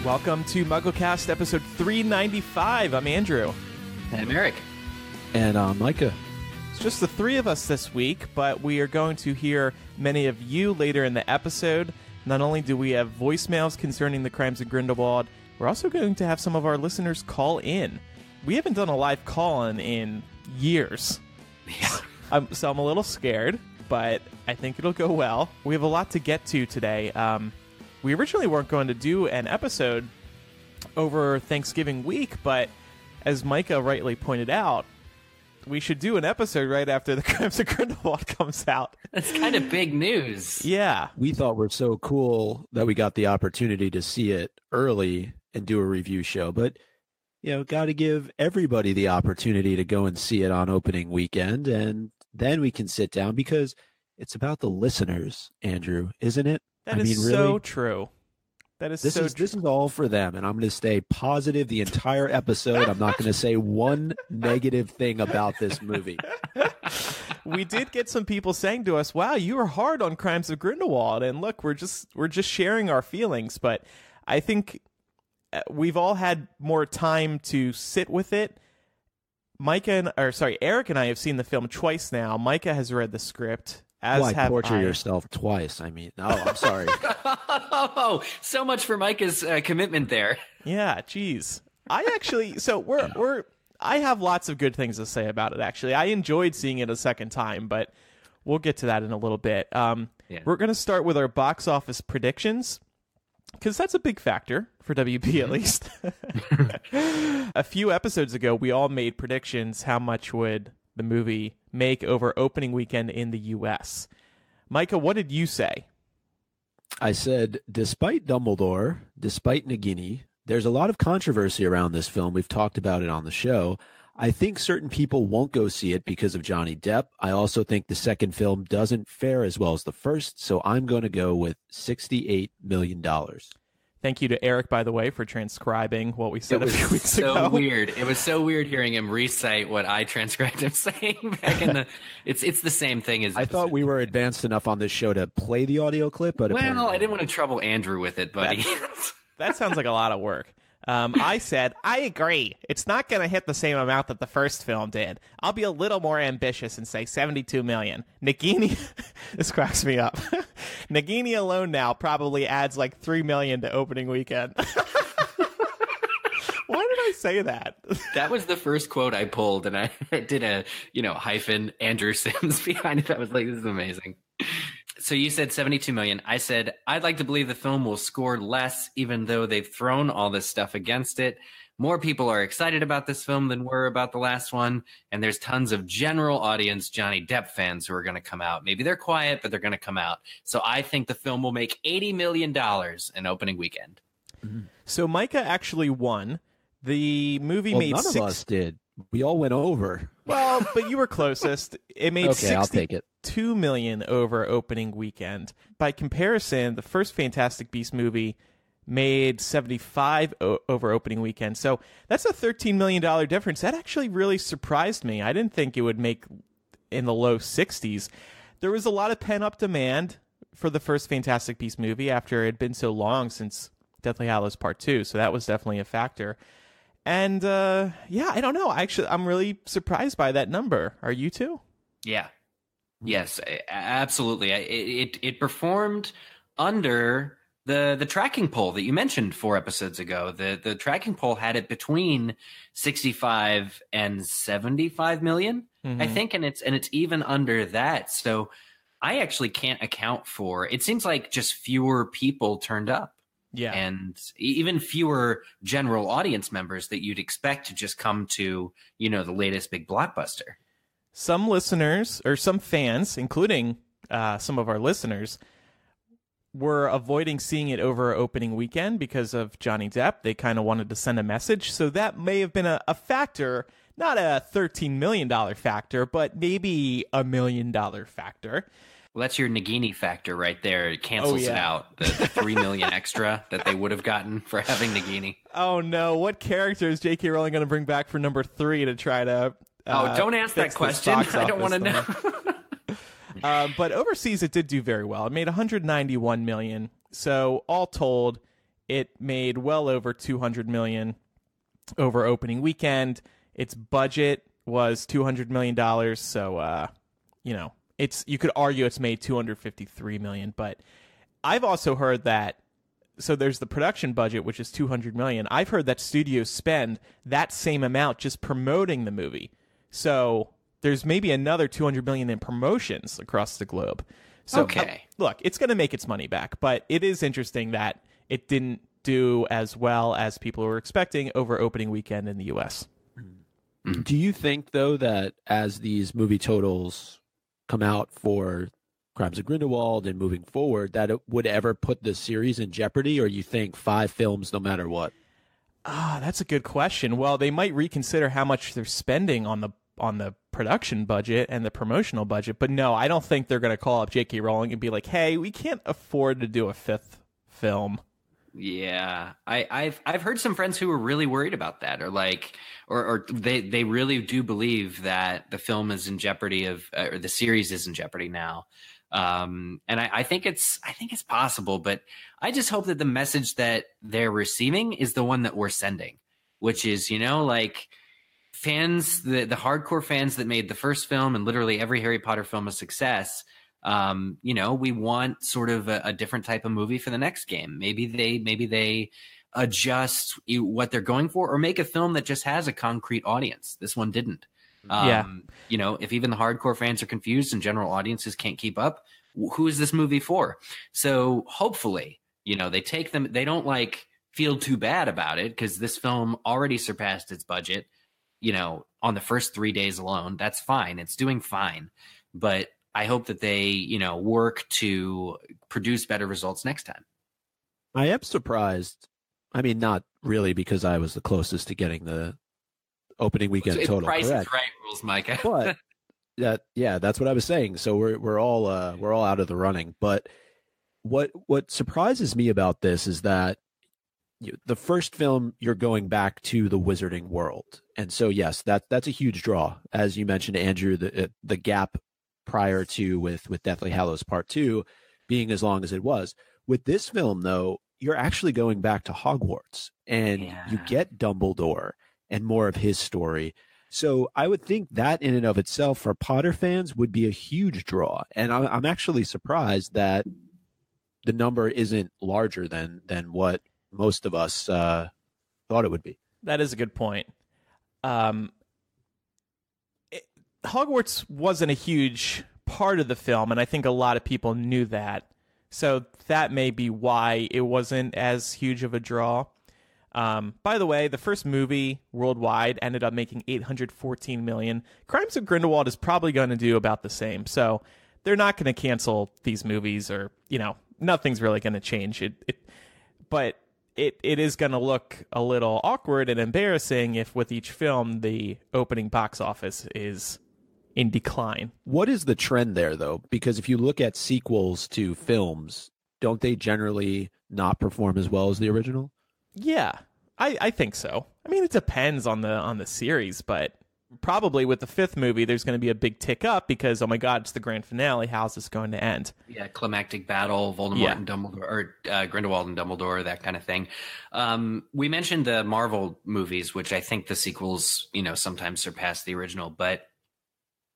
Welcome to MuggleCast episode 395. I'm Andrew. And I'm Eric. And I'm Micah. It's just the three of us this week, but we are going to hear many of you later in the episode. Not only do we have voicemails concerning the Crimes of Grindelwald, we're also going to have some of our listeners call in. We haven't done a live call-in in years. Yeah. So I'm a little scared, but I think it'll go well. We have a lot to get to today. We originally weren't going to do an episode over Thanksgiving week, but as Micah rightly pointed out, we should do an episode right after the Crimes of Grindelwald comes out. That's kind of big news. Yeah. We thought we're so cool that we got the opportunity to see it early and do a review show, but got to give everybody the opportunity to go and see it on opening weekend, and then we can sit down because it's about the listeners, Andrew, isn't it? That is really, so true. This is all for them, and I'm going to stay positive the entire episode. I'm not going to say one negative thing about this movie. We did get some people saying to us, "Wow, you were hard on Crimes of Grindelwald," and look, we're just sharing our feelings. But I think we've all had more time to sit with it. Eric and I have seen the film twice now. Micah has read the script. Why torture yourself twice? I mean, I'm sorry. Oh, so much for Micah's commitment there. Yeah, geez. I have lots of good things to say about it, actually. I enjoyed seeing it a second time, but we'll get to that in a little bit. We're going to start with our box office predictions, because that's a big factor for WB, at least. A few episodes ago, we all made predictions. How much would the movie make over opening weekend in the U.S.? Micah, what did you say? I said, despite Dumbledore, despite Nagini, there's a lot of controversy around this film. We've talked about it on the show. I think certain people won't go see it because of Johnny Depp. I also think the second film doesn't fare as well as the first, so I'm going to go with $68 million. Thank you to Eric, by the way, for transcribing what we said a few weeks ago. So weird. It was so weird hearing him recite what I transcribed him saying back in the. It's the same thing as. I thought we were advanced enough on this show to play the audio clip, but I didn't want to trouble Andrew with it, buddy. That sounds like a lot of work. I said, I agree. It's not going to hit the same amount that the first film did. I'll be a little more ambitious and say $72 million. Nagini, this cracks me up. Nagini alone now probably adds like $3 million to opening weekend. Why did I say that? That was the first quote I pulled, and I did a hyphen Andrew Sims behind it. I was like, this is amazing. So you said 72 million. I said, I'd like to believe the film will score less, even though they've thrown all this stuff against it. More people are excited about this film than were about the last one. And there's tons of general audience Johnny Depp fans who are going to come out. Maybe they're quiet, but they're going to come out. So I think the film will make $80 million in opening weekend. So Micah actually won. The movie made none of us did. We all went over. Well, but you were closest. It made okay, I'll take it. $2 million over opening weekend. By comparison, the first Fantastic Beasts movie made $75 over opening weekend. So that's a $13 million difference. That actually really surprised me. I didn't think it would make in the low 60s. There was a lot of pent-up demand for the first Fantastic Beasts movie after it had been so long since Deathly Hallows Part 2. So that was definitely a factor. And, I don't know. I'm really surprised by that number. Are you too? Yeah. Yes, absolutely. It performed under the tracking poll that you mentioned 4 episodes ago. The tracking poll had it between 65 and 75 million, I think, and it's even under that. So I actually can't account for. It seems like just fewer people turned up. Yeah. And even fewer general audience members that you'd expect to just come to, the latest big blockbuster. Some listeners, or some fans, including some of our listeners, were avoiding seeing it over opening weekend because of Johnny Depp. They kind of wanted to send a message. So that may have been a factor, not a $13 million factor, but maybe $1 million factor. Well, that's your Nagini factor right there. It cancels it out. The $3 million extra that they would have gotten for having Nagini. Oh, no. What character is J.K. Rowling going to bring back for number 3 to try to don't ask that question. I don't want to know. But overseas, it did do very well. It made $191 million. So all told, it made well over 200 million over opening weekend. Its budget was $200 million. So, you could argue it's made 253 million, but I've also heard that, so there's the production budget, which is 200 million. I've heard that studios spend that same amount just promoting the movie. So there's maybe another 200 million in promotions across the globe. So okay. Look, it's going to make its money back, but it is interesting that it didn't do as well as people were expecting over opening weekend in the US. Do you think, though, that as these movie totals come out for Crimes of Grindelwald and moving forward, that it would ever put the series in jeopardy, or you think 5 films no matter what? That's a good question. Well, they might reconsider how much they're spending on the production budget and the promotional budget, but no, I don't think they're going to call up J.K. Rowling and be like, "Hey, we can't afford to do a 5th film." Yeah, I've heard some friends who were really worried about that, or they really do believe that the film is in jeopardy or the series is in jeopardy now. And I think it's possible, but I just hope that the message that they're receiving is the one that we're sending, which is, fans, the hardcore fans that made the first film and literally every Harry Potter film a success. We want sort of a different type of movie for the next game. Maybe they adjust what they're going for, or make a film that just has a concrete audience. This one didn't. If even the hardcore fans are confused and general audiences can't keep up, who is this movie for? So hopefully, they don't feel too bad about it, because this film already surpassed its budget, on the first 3 days alone. That's fine. It's doing fine. But I hope that they, work to produce better results next time. I am surprised. I mean, not really, because I was the closest to getting the opening weekend total. Price is correct. Right rules, Micah. But that's what I was saying. So we're all out of the running. But what surprises me about this is that the first film, you're going back to the wizarding world, and so yes, that's a huge draw, as you mentioned, Andrew. The gap prior to with Deathly Hallows Part 2 being as long as it was. With this film, though, you're actually going back to Hogwarts, and you get Dumbledore and more of his story. So I would think that in and of itself for Potter fans would be a huge draw. And I'm actually surprised that the number isn't larger than what most of us thought it would be. That is a good point. Hogwarts wasn't a huge part of the film, and I think a lot of people knew that. So that may be why it wasn't as huge of a draw. By the way, the first movie worldwide ended up making $814 million. Crimes of Grindelwald is probably going to do about the same. So they're not going to cancel these movies, or, nothing's really going to change. But it is going to look a little awkward and embarrassing if with each film the opening box office is in decline. What is the trend there, though? Because if you look at sequels to films, don't they generally not perform as well as the original? Yeah, I think so. I mean, it depends on the series, but probably with the 5th movie, there's going to be a big tick up because, oh my God, it's the grand finale. How's this going to end? Yeah, climactic battle, Voldemort and Dumbledore, or Grindelwald and Dumbledore, that kind of thing. We mentioned the Marvel movies, which I think the sequels, sometimes surpass the original, but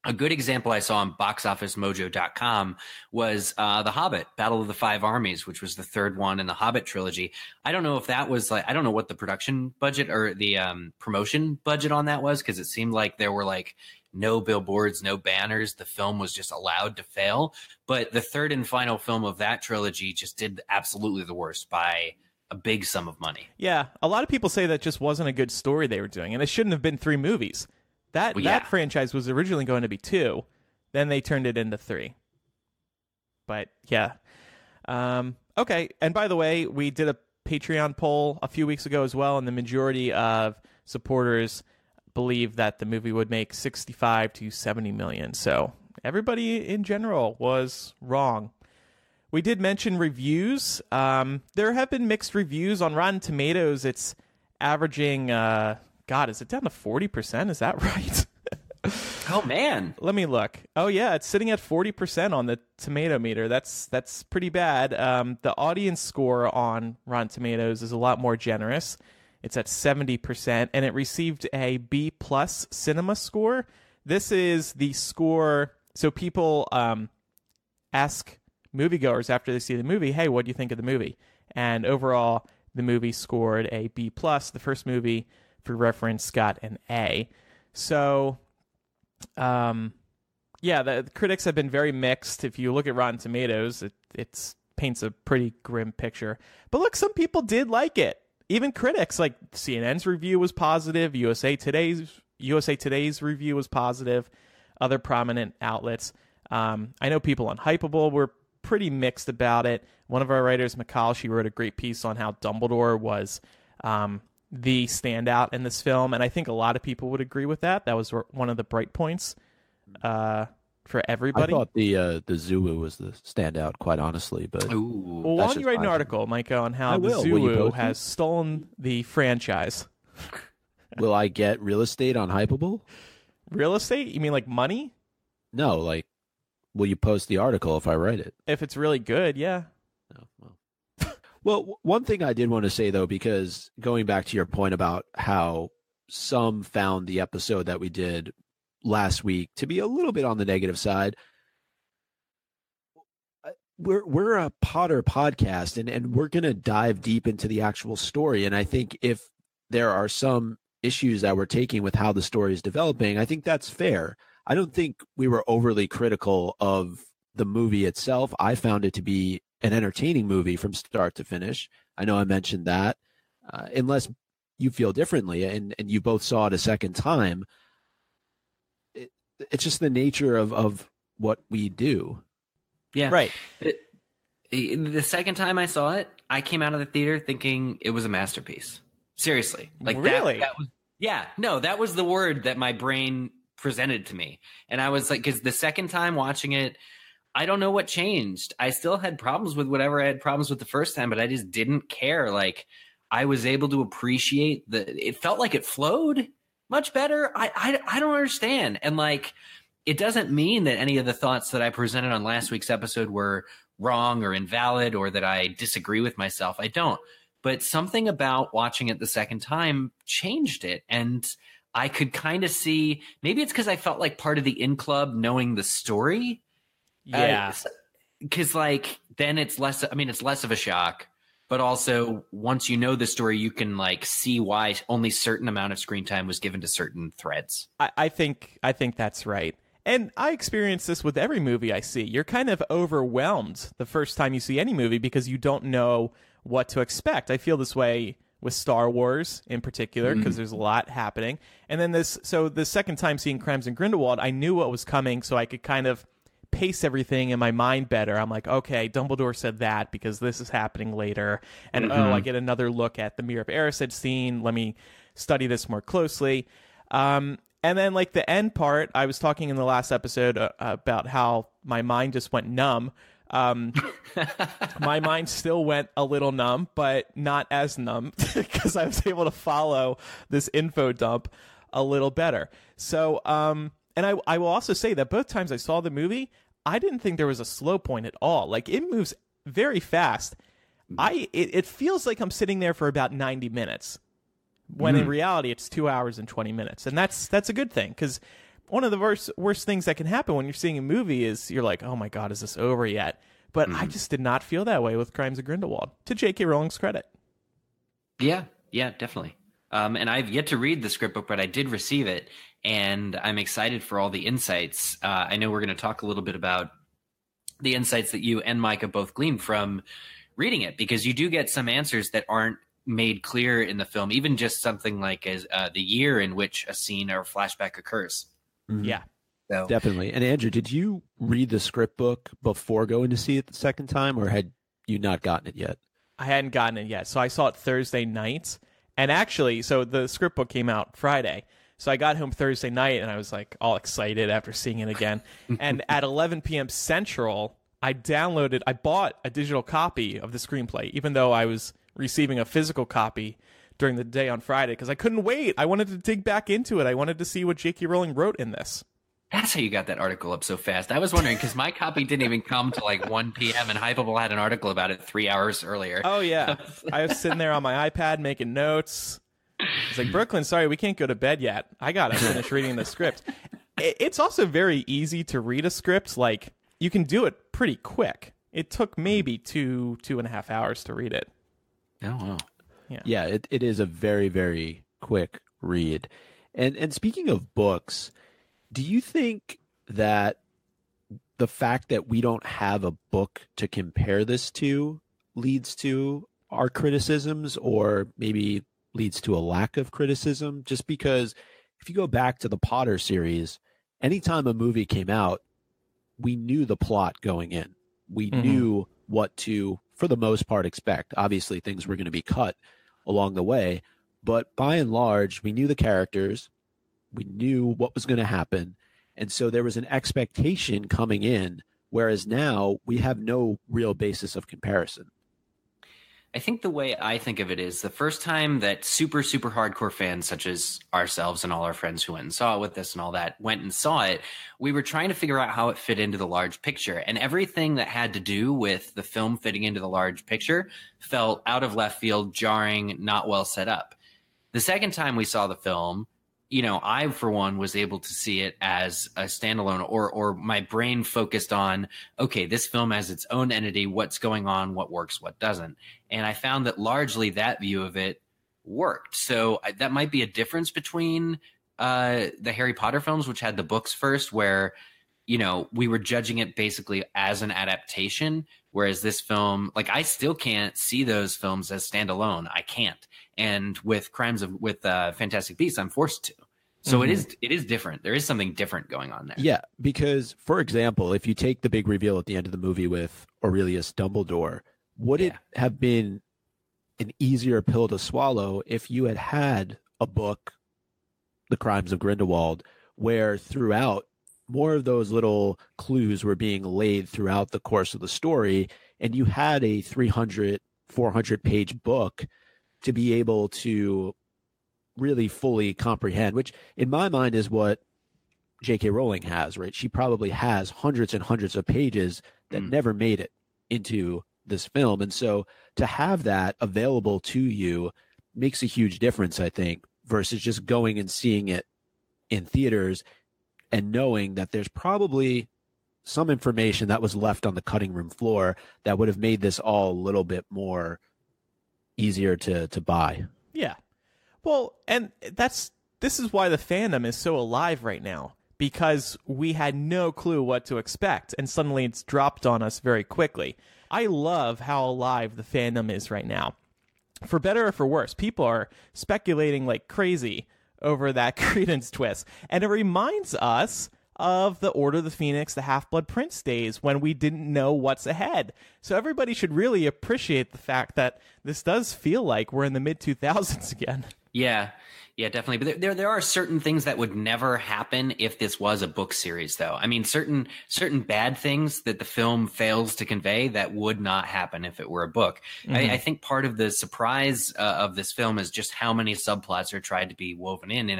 a good example I saw on boxofficemojo.com was The Hobbit, Battle of the Five Armies, which was the 3rd one in the Hobbit trilogy. I don't know if that was I don't know what the production budget or the promotion budget on that was, because it seemed like there were no billboards, no banners. The film was just allowed to fail. But the 3rd and final film of that trilogy just did absolutely the worst by a big sum of money. Yeah, a lot of people say that just wasn't a good story they were doing, and it shouldn't have been 3 movies. That franchise was originally going to be 2, then they turned it into 3. But yeah, okay. And by the way, we did a Patreon poll a few weeks ago as well, and the majority of supporters believe that the movie would make 65 to 70 million. So everybody in general was wrong. We did mention reviews. There have been mixed reviews on Rotten Tomatoes. It's averaging. God, is it down to 40%? Is that right? Oh man, Let me look. Oh yeah, it's sitting at 40% on the tomato meter. That's pretty bad. The audience score on Rotten Tomatoes is a lot more generous. It's at 70%, and it received a B+ cinema score. This is the score. So people ask moviegoers after they see the movie, "Hey, what do you think of the movie?" And overall, the movie scored a B+. The first movie, for reference, got an A. So, the critics have been very mixed. If you look at Rotten Tomatoes, it paints a pretty grim picture. But look, some people did like it. Even critics, like CNN's review was positive. USA Today's review was positive. Other prominent outlets. I know people on Hypable were pretty mixed about it. One of our writers, McCall, she wrote a great piece on how Dumbledore was the standout in this film, and I think a lot of people would agree with that. That was one of the bright points for everybody. I thought the Zulu was the standout, quite honestly. But ooh, well, why don't you write an article, Micah, on how the Zulu has stolen the franchise? Will I get real estate on Hypable? Real estate? You mean like money? No, like, will you post the article if I write it? If it's really good, yeah. Oh, well. Well, one thing I did want to say, though, because going back to your point about how some found the episode that we did last week to be a little bit on the negative side, we're a Potter podcast, and we're going to dive deep into the actual story. And I think if there are some issues that we're taking with how the story is developing, I think that's fair. I don't think we were overly critical of the movie itself. I found it to be an entertaining movie from start to finish. I know I mentioned that. Unless you feel differently and you both saw it a second time, it's just the nature of what we do. yeah, Right. The second time I saw it, I came out of the theater thinking it was a masterpiece. Seriously, like really? that was, yeah, no, that was the word that my brain presented to me, and I was like, because the second time watching it, I don't know what changed. I still had problems with whatever I had problems with the first time, but I just didn't care. Like, I was able to appreciate it felt like it flowed much better. I don't understand. And like, it doesn't mean that any of the thoughts that I presented on last week's episode were wrong or invalid or that I disagree with myself. I don't. But something about watching it the second time changed it. And I could kind of see, maybe it's because I felt like part of the in club knowing the story. Yeah. Because like, then it's less of a shock. But also, once you know the story, you can like see why only certain amount of screen time was given to certain threads. I think that's right. And I experience this with every movie I see. You're kind of overwhelmed the first time you see any movie because you don't know what to expect. I feel this way with Star Wars in particular because there's a lot happening. And then the second time seeing Crimes of Grindelwald, I knew what was coming, so I could kind of pace everything in my mind better. I'm like, okay, Dumbledore said that because this is happening later. And I get another look at the Mirror of Erised scene. Let me study this more closely. And then like the end part, I was talking in the last episode about how my mind just went numb. My mind still went a little numb, but not as numb because I was able to follow this info dump a little better. So, and I will also say that both times I saw the movie, I didn't think there was a slow point at all. Like, it moves very fast. It feels like I'm sitting there for about 90 minutes, when in reality it's 2 hours and 20 minutes. And that's a good thing, because one of the worst things that can happen when you're seeing a movie is you're like, oh my God, is this over yet? But I just did not feel that way with Crimes of Grindelwald, to J.K. Rowling's credit. Yeah, definitely. And I've yet to read the script book, but I did receive it, and I'm excited for all the insights. I know we're going to talk a little bit about the insights that you and Micah both gleaned from reading it, because you do get some answers that aren't made clear in the film, even just something like as the year in which a scene or flashback occurs. Mm-hmm. Yeah. So, Definitely. And Andrew, did you read the script book before going to see it the second time, or had you not gotten it yet? I hadn't gotten it yet. So I saw it Thursday night. And actually, so the script book came out Friday. So I got home Thursday night and I was like all excited after seeing it again. And at 11 p.m. Central, I bought a digital copy of the screenplay, even though I was receiving a physical copy during the day on Friday because I couldn't wait. I wanted to dig back into it. I wanted to see what J.K. Rowling wrote in this. That's how you got that article up so fast. I was wondering because my copy didn't even come to like 1 p.m. and Hypable had an article about it 3 hours earlier. Oh, yeah. I was sitting there on my iPad making notes. It's like, Brooklyn, sorry, we can't go to bed yet. I got to finish reading the script. It's also very easy to read a script. Like, you can do it pretty quick. It took maybe 2.5 hours to read it. Oh, wow. Yeah, it is a very, very quick read. And speaking of books, do you think that the fact that we don't have a book to compare this to leads to our criticisms, or maybe leads to a lack of criticism? Just because if you go back to the Potter series, anytime a movie came out, we knew the plot going in. We knew what to, for the most part, expect. Obviously, things were going to be cut along the way, but by and large, we knew the characters. We knew what was going to happen. And so there was an expectation coming in, whereas now we have no real basis of comparison. I think the way I think of it is the first time that super, super hardcore fans such as ourselves and all our friends who went and saw it with us and all that went and saw it, we were trying to figure out how it fit into the large picture. And everything that had to do with the film fitting into the large picture felt out of left field, jarring, not well set up. The second time we saw the film, you know, I, for one, was able to see it as a standalone, or my brain focused on, okay, this film has its own entity, what's going on, what works, what doesn't. And I found that largely that view of it worked. So that might be a difference between the Harry Potter films, which had the books first, where, you know, we were judging it basically as an adaptation, whereas this film, like, I still can't see those films as standalone. I can't. And with Fantastic Beasts, I'm forced to. So it is different. There is something different going on there. Yeah, because, for example, if you take the big reveal at the end of the movie with Aurelius Dumbledore, would it have been an easier pill to swallow if you had had a book, The Crimes of Grindelwald, where throughout more of those little clues were being laid throughout the course of the story, and you had a 300, 400-page book to be able to really fully comprehend, which in my mind is what J.K. Rowling has, right? She probably has hundreds and hundreds of pages that never made it into this film. And so to have that available to you makes a huge difference, I think, versus just going and seeing it in theaters and knowing that there's probably some information that was left on the cutting room floor that would have made this all a little bit more easier to buy. Yeah. Well, and this is why the fandom is so alive right now, because we had no clue what to expect, and suddenly it's dropped on us very quickly. I love how alive the fandom is right now. For better or for worse, people are speculating like crazy over that Credence twist, and it reminds us of the Order of the Phoenix, the Half-Blood Prince days when we didn't know what's ahead. So everybody should really appreciate the fact that this does feel like we're in the mid-2000s again. Yeah, definitely. But there are certain things that would never happen if this was a book series, though. I mean, certain bad things that the film fails to convey that would not happen if it were a book. I think part of the surprise of this film is just how many subplots are tried to be woven in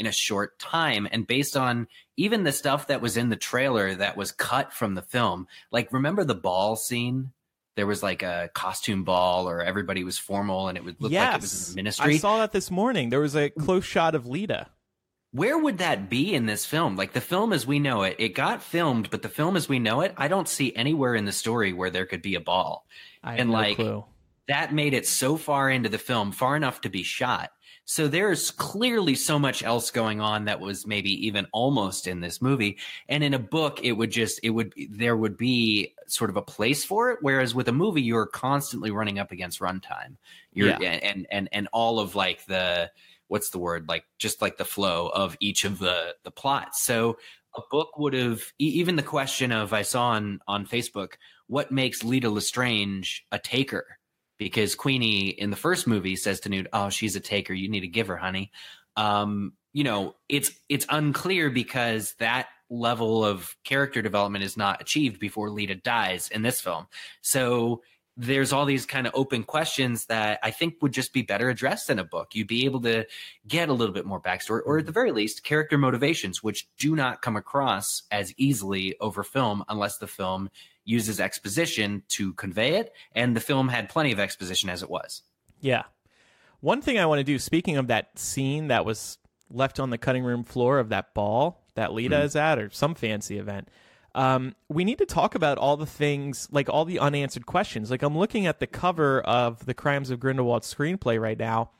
a short time, and based on even the stuff that was in the trailer that was cut from the film. Like, remember the ball scene? There was like a costume ball, or everybody was formal, and it would look like it was in the ministry. I saw that this morning. There was a close shot of Leta. Where would that be in this film? Like, the film as we know it, it got filmed, but the film as we know it, I don't see anywhere in the story where there could be a ball. I have no clue. That made it so far into the film, far enough to be shot. So there's clearly so much else going on that was maybe even almost in this movie. And in a book, there would be sort of a place for it. Whereas with a movie, you're constantly running up against runtime. And all of like what's the word? Like, just like the flow of each of the plots. So a book would have, even the question of, I saw on Facebook, what makes Leta Lestrange a taker? Because Queenie in the first movie says to Newt, "Oh, she's a taker. You need to give her, honey." You know, it's unclear because that level of character development is not achieved before Leta dies in this film. So there's all these kind of open questions that I think would just be better addressed in a book. You'd be able to get a little bit more backstory, or at the very least, character motivations, which do not come across as easily over film unless the film uses exposition to convey it. And the film had plenty of exposition as it was. Yeah. One thing I want to do, speaking of that scene that was left on the cutting room floor of that ball that Leta is at, or some fancy event, we need to talk about all the things, like all the unanswered questions. Like, I'm looking at the cover of the Crimes of Grindelwald screenplay right now,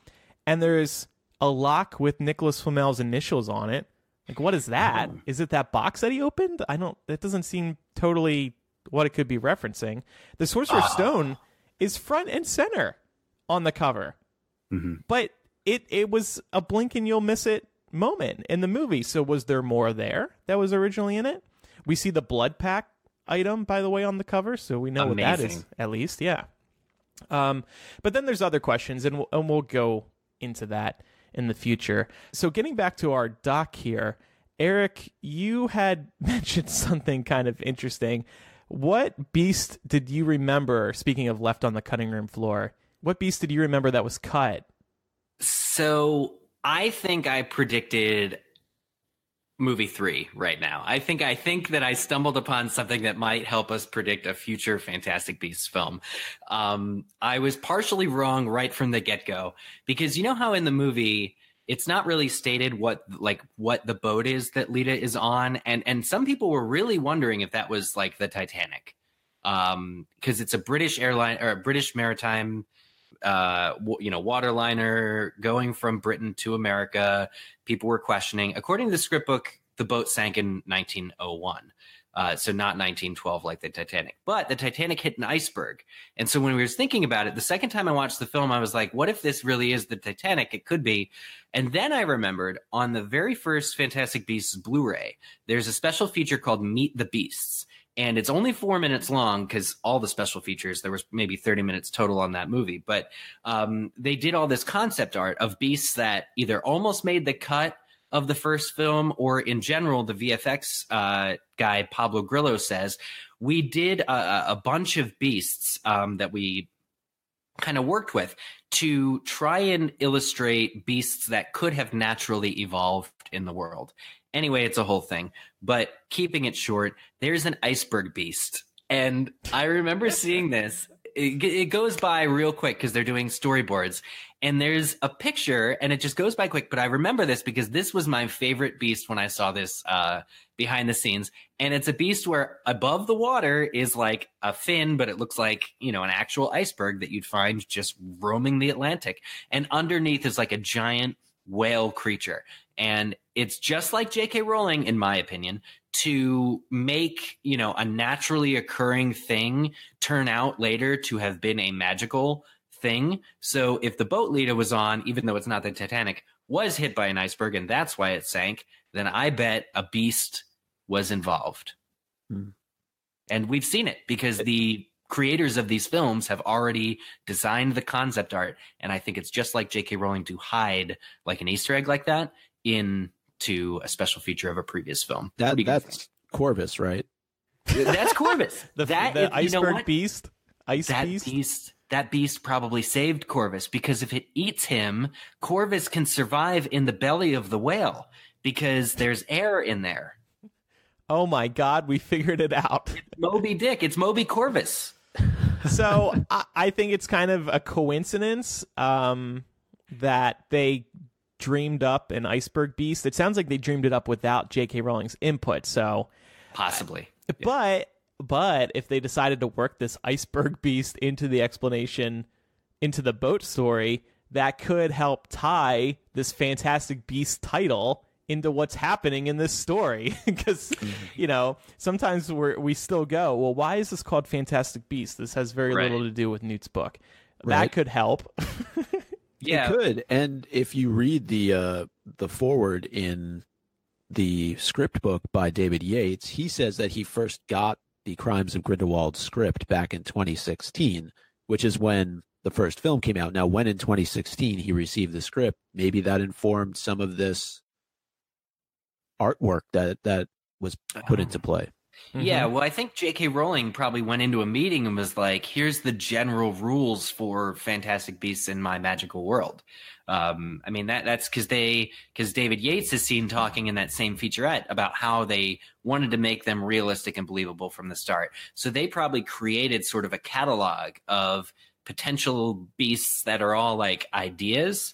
and there's a lock with Nicolas Flamel's initials on it. Like, what is that? Oh. Is it that box that he opened? That doesn't seem totally what it could be referencing. The Sorcerer's Stone is front and center on the cover. But it was a blink and you'll miss it moment in the movie. So was there more there that was originally in it? We see the blood pact item, by the way, on the cover, so we know what that is, at least. Yeah. But then there's other questions, and we'll go into that in the future. So getting back to our doc here, Eric, you had mentioned something kind of interesting. What beast did you remember, speaking of left on the cutting room floor, what beast did you remember that was cut? So I think I predicted movie 3 right now. I think that I stumbled upon something that might help us predict a future Fantastic Beasts film. I was partially wrong right from the get-go, because you know how in the movie it's not really stated what the boat is that Leta is on, and some people were really wondering if that was like the Titanic, because it's a British airline or a British maritime waterliner going from Britain to America. People were questioning. According to the script book, the boat sank in 1901. So not 1912 like the Titanic. But the Titanic hit an iceberg. And so when we were thinking about it, the second time I watched the film, I was like, what if this really is the Titanic? It could be. And then I remembered on the very first Fantastic Beasts Blu-ray, there's a special feature called Meet the Beasts. And it's only 4 minutes long because all the special features, there was maybe 30 minutes total on that movie. But they did all this concept art of beasts that either almost made the cut of the first film, or in general, the VFX guy, Pablo Grillo, says, we did a bunch of beasts that we kind of worked with to try and illustrate beasts that could have naturally evolved in the world. Anyway, it's a whole thing. But keeping it short, there's an iceberg beast. And I remember seeing this. It goes by real quick because they're doing storyboards. And there's a picture, and it just goes by quick. But I remember this because this was my favorite beast when I saw this behind the scenes. And it's a beast where above the water is like a fin, but it looks like, an actual iceberg that you'd find just roaming the Atlantic. And underneath is like a giant whale creature. And it's just like J.K. Rowling, in my opinion, to make, a naturally occurring thing turn out later to have been a magical thing. So if the boat Leta was on, even though it's not the Titanic, was hit by an iceberg and that's why it sank, then I bet a beast was involved. And we've seen it because the creators of these films have already designed the concept art. And I think it's just like J.K. Rowling to hide like an Easter egg like that into a special feature of a previous film. That's Corvus, right? That's Corvus. the iceberg beast? That beast probably saved Corvus, because if it eats him, Corvus can survive in the belly of the whale because there's air in there. Oh my God, we figured it out. It's Moby Dick. It's Moby Corvus. So I think it's kind of a coincidence that they dreamed up an iceberg beast. It sounds like they dreamed it up without J.K. Rowling's input. So possibly. But if they decided to work this iceberg beast into the explanation, into the boat story, that could help tie this Fantastic Beast title into what's happening in this story. Because, sometimes we still go, well, why is this called Fantastic Beast? This has very little to do with Newt's book. Right. That could help. Yeah, it could. And if you read the foreword in the script book by David Yates, he says that he first got the Crimes of Grindelwald script back in 2016, which is when the first film came out. Now, when in 2016 he received the script, maybe that informed some of this artwork that was put into play. Yeah, well, I think J.K. Rowling probably went into a meeting and was like, here's the general rules for Fantastic Beasts in my magical world. I mean, that's because David Yates is seen talking in that same featurette about how they wanted to make them realistic and believable from the start. So they probably created sort of a catalog of potential beasts that are all like ideas,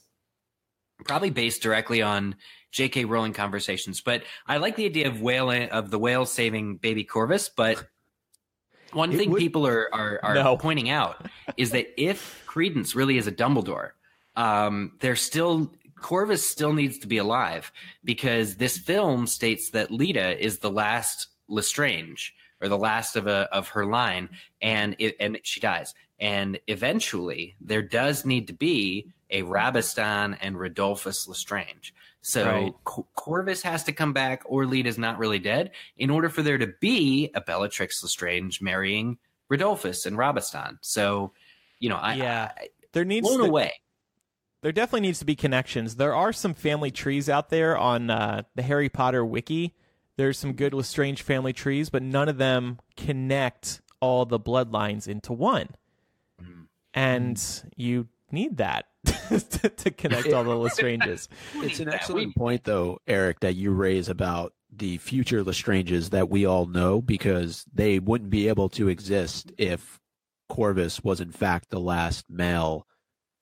probably based directly on J.K. Rowling conversations. But I like the idea of the whale saving baby Corvus. But one thing people are pointing out is that if Credence really is a Dumbledore, Corvus still needs to be alive, because this film states that Leta is the last Lestrange, or the last of her line, and she dies. And eventually there does need to be a Rabastan and Rodolphus Lestrange. So right. Corvus has to come back, or Leta's not really dead, in order for there to be a Bellatrix Lestrange marrying Rodolphus and Rabastan. So, there definitely needs to be connections. There are some family trees out there on the Harry Potter wiki. There's some good Lestrange family trees, but none of them connect all the bloodlines into one. And you need that to connect all the Lestranges. It's an excellent point, though, Eric, that you raise about the future Lestranges that we all know, because they wouldn't be able to exist if Corvus was, in fact, the last male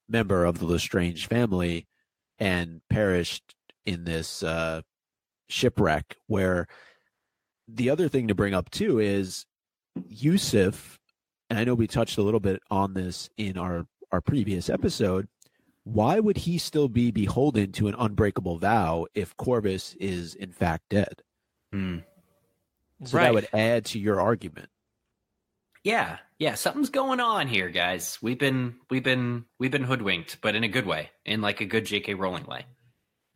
member of the Lestrange family and perished in this shipwreck. Where the other thing to bring up, too, is Yusuf, and I know we touched a little bit on this in our previous episode, why would he still be beholden to an unbreakable vow if Corvus is in fact dead? So that would add to your argument. Yeah, something's going on here, guys. We've been hoodwinked, but in a good way, in like a good J.K. Rowling way.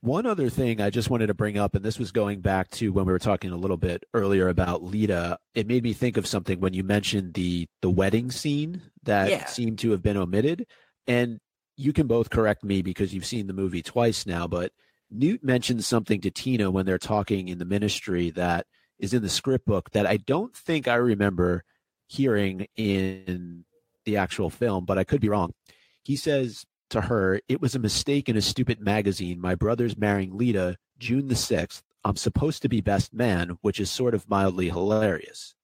One other thing I just wanted to bring up, and this was going back to when we were talking a little bit earlier about Leta, it made me think of something when you mentioned the wedding scene that seemed to have been omitted. And you can both correct me because you've seen the movie twice now, but Newt mentions something to Tina when they're talking in the ministry that is in the script book that I don't think I remember hearing in the actual film, but I could be wrong. He says to her, "It was a mistake in a stupid magazine. My brother's marrying Leta June the 6th. I'm supposed to be best man," which is sort of mildly hilarious.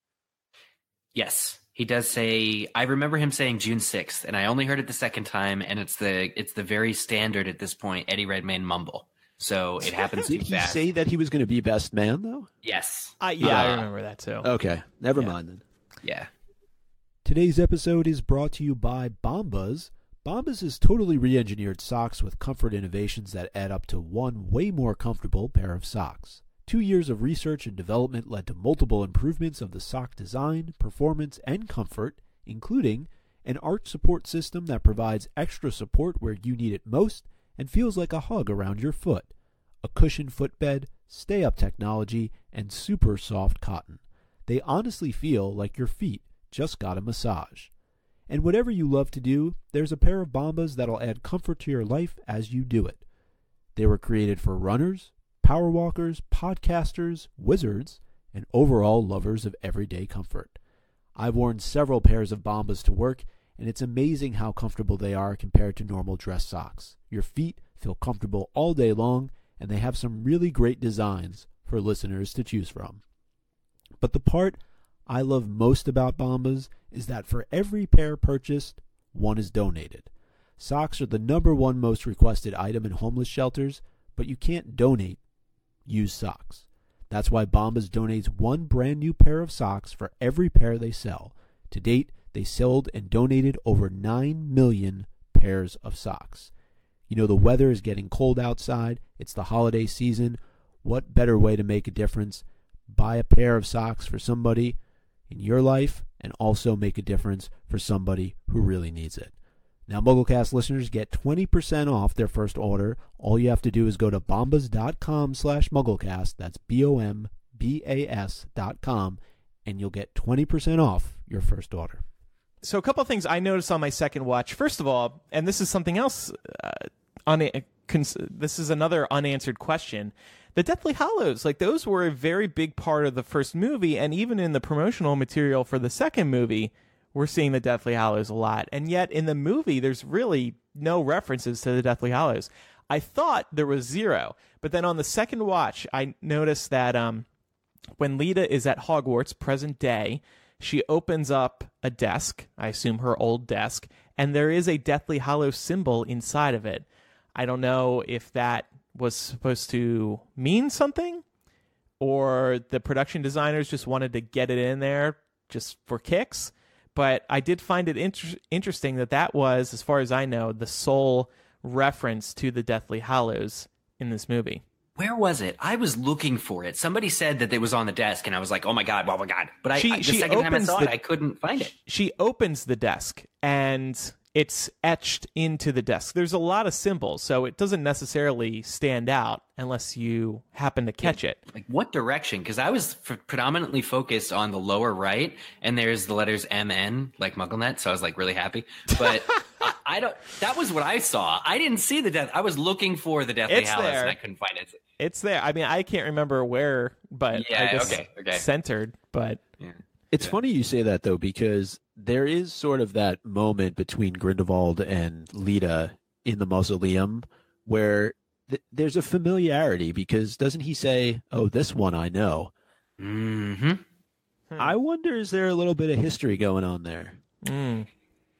Yes, he does say, I remember him saying June 6th, and I only heard it the second time, and it's the very standard at this point Eddie Redmayne mumble. So it happens too fast. Did he say that he was going to be best man, though? Yes. I remember that, too. Okay, never mind then. Yeah. Today's episode is brought to you by Bombas. Bombas is totally re-engineered socks with comfort innovations that add up to one way more comfortable pair of socks. 2 years of research and development led to multiple improvements of the sock design, performance, and comfort, including an arch support system that provides extra support where you need it most and feels like a hug around your foot, a cushioned footbed, stay-up technology, and super soft cotton. They honestly feel like your feet just got a massage. And whatever you love to do, there's a pair of Bombas that'll add comfort to your life as you do it. They were created for runners, power walkers, podcasters, wizards, and overall lovers of everyday comfort. I've worn several pairs of Bombas to work, and it's amazing how comfortable they are compared to normal dress socks. Your feet feel comfortable all day long, and they have some really great designs for listeners to choose from. But the part I love most about Bombas is that for every pair purchased, one is donated. Socks are the #1 most requested item in homeless shelters, but you can't donate used socks. That's why Bombas donates one brand new pair of socks for every pair they sell. To date, they sold and donated over 9 million pairs of socks. You know, the weather is getting cold outside. It's the holiday season. What better way to make a difference? Buy a pair of socks for somebody in your life and also make a difference for somebody who really needs it. Now, MuggleCast listeners get 20% off their first order. All you have to do is go to bombas.com/MuggleCast. That's BOMBAS.com, and you'll get 20% off your first order. So a couple of things I noticed on my second watch. First of all, and this is something else this is another unanswered question. The Deathly Hallows, like those were a very big part of the first movie, and even in the promotional material for the second movie, we're seeing the Deathly Hallows a lot. And yet in the movie, there's really no references to the Deathly Hallows. I thought there was zero, but then on the second watch, I noticed that when Leta is at Hogwarts, present day, she opens up a desk, I assume her old desk, and there is a Deathly Hallows symbol inside of it. I don't know if that was supposed to mean something, or the production designers just wanted to get it in there just for kicks. But I did find it interesting that was, as far as I know, the sole reference to the Deathly Hallows in this movie. Where was it? I was looking for it. Somebody said that it was on the desk, and I was like, oh my God. But the second time I saw it, I couldn't find it. She opens the desk, and it's etched into the desk. There's a lot of symbols, so it doesn't necessarily stand out unless you happen to catch it. Like what direction? Because I was predominantly focused on the lower right, and there's the letters MN, like MuggleNet, so I was like really happy. But I don't. That was what I saw. I didn't see the death. I was looking for the Deathly Hallows, and I couldn't find it. It's there. I mean, I can't remember where, but yeah, I guess okay. centered. But yeah. It's funny you say that, though, because there is sort of that moment between Grindelwald and Leta in the mausoleum where there's a familiarity, because doesn't he say, oh, this one I know? Mm-hmm. I wonder, is there a little bit of history going on there?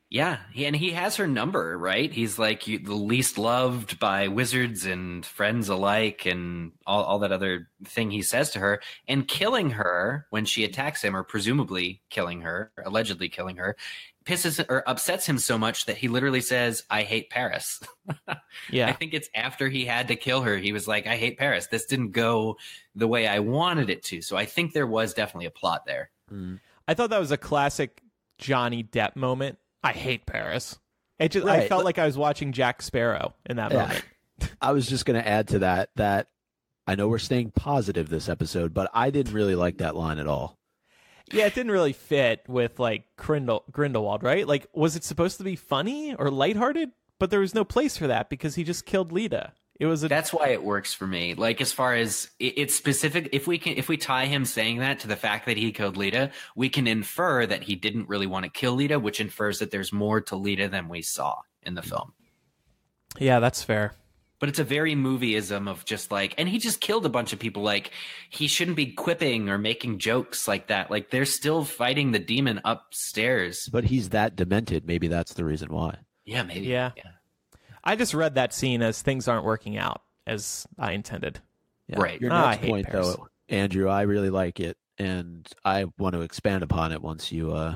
Yeah, and he has her number, right? He's like the least loved by wizards and friends alike, and all that other thing he says to her. And killing her when she attacks him, or presumably killing her, allegedly killing her, pisses or upsets him so much that he literally says, I hate Paris. Yeah. I think it's after he had to kill her. He was like, I hate Paris. This didn't go the way I wanted it to. So I think there was definitely a plot there. I thought that was a classic Johnny Depp moment. I hate Paris. It just Right. I felt like I was watching Jack Sparrow in that moment. I was just going to add to that I know we're staying positive this episode, but I didn't really like that line at all. Yeah, it didn't really fit with like Grindelwald, right? Like, was it supposed to be funny or lighthearted? But there was no place for that because he just killed Leta. That's why it works for me. Like, as far as it's specific, if we tie him saying that to the fact that he killed Leta, we can infer that he didn't really want to kill Leta, which infers that there's more to Leta than we saw in the film. Yeah, that's fair. But it's a very movieism of just like, and he just killed a bunch of people. Like, he shouldn't be quipping or making jokes like that. Like, they're still fighting the demon upstairs. But he's that demented. Maybe that's the reason why. Yeah, maybe. Yeah. I just read that scene as things aren't working out as I intended. Yeah. Right. Your I next hate point, Paris. though, Andrew, I really like it, and I want to expand upon it once you...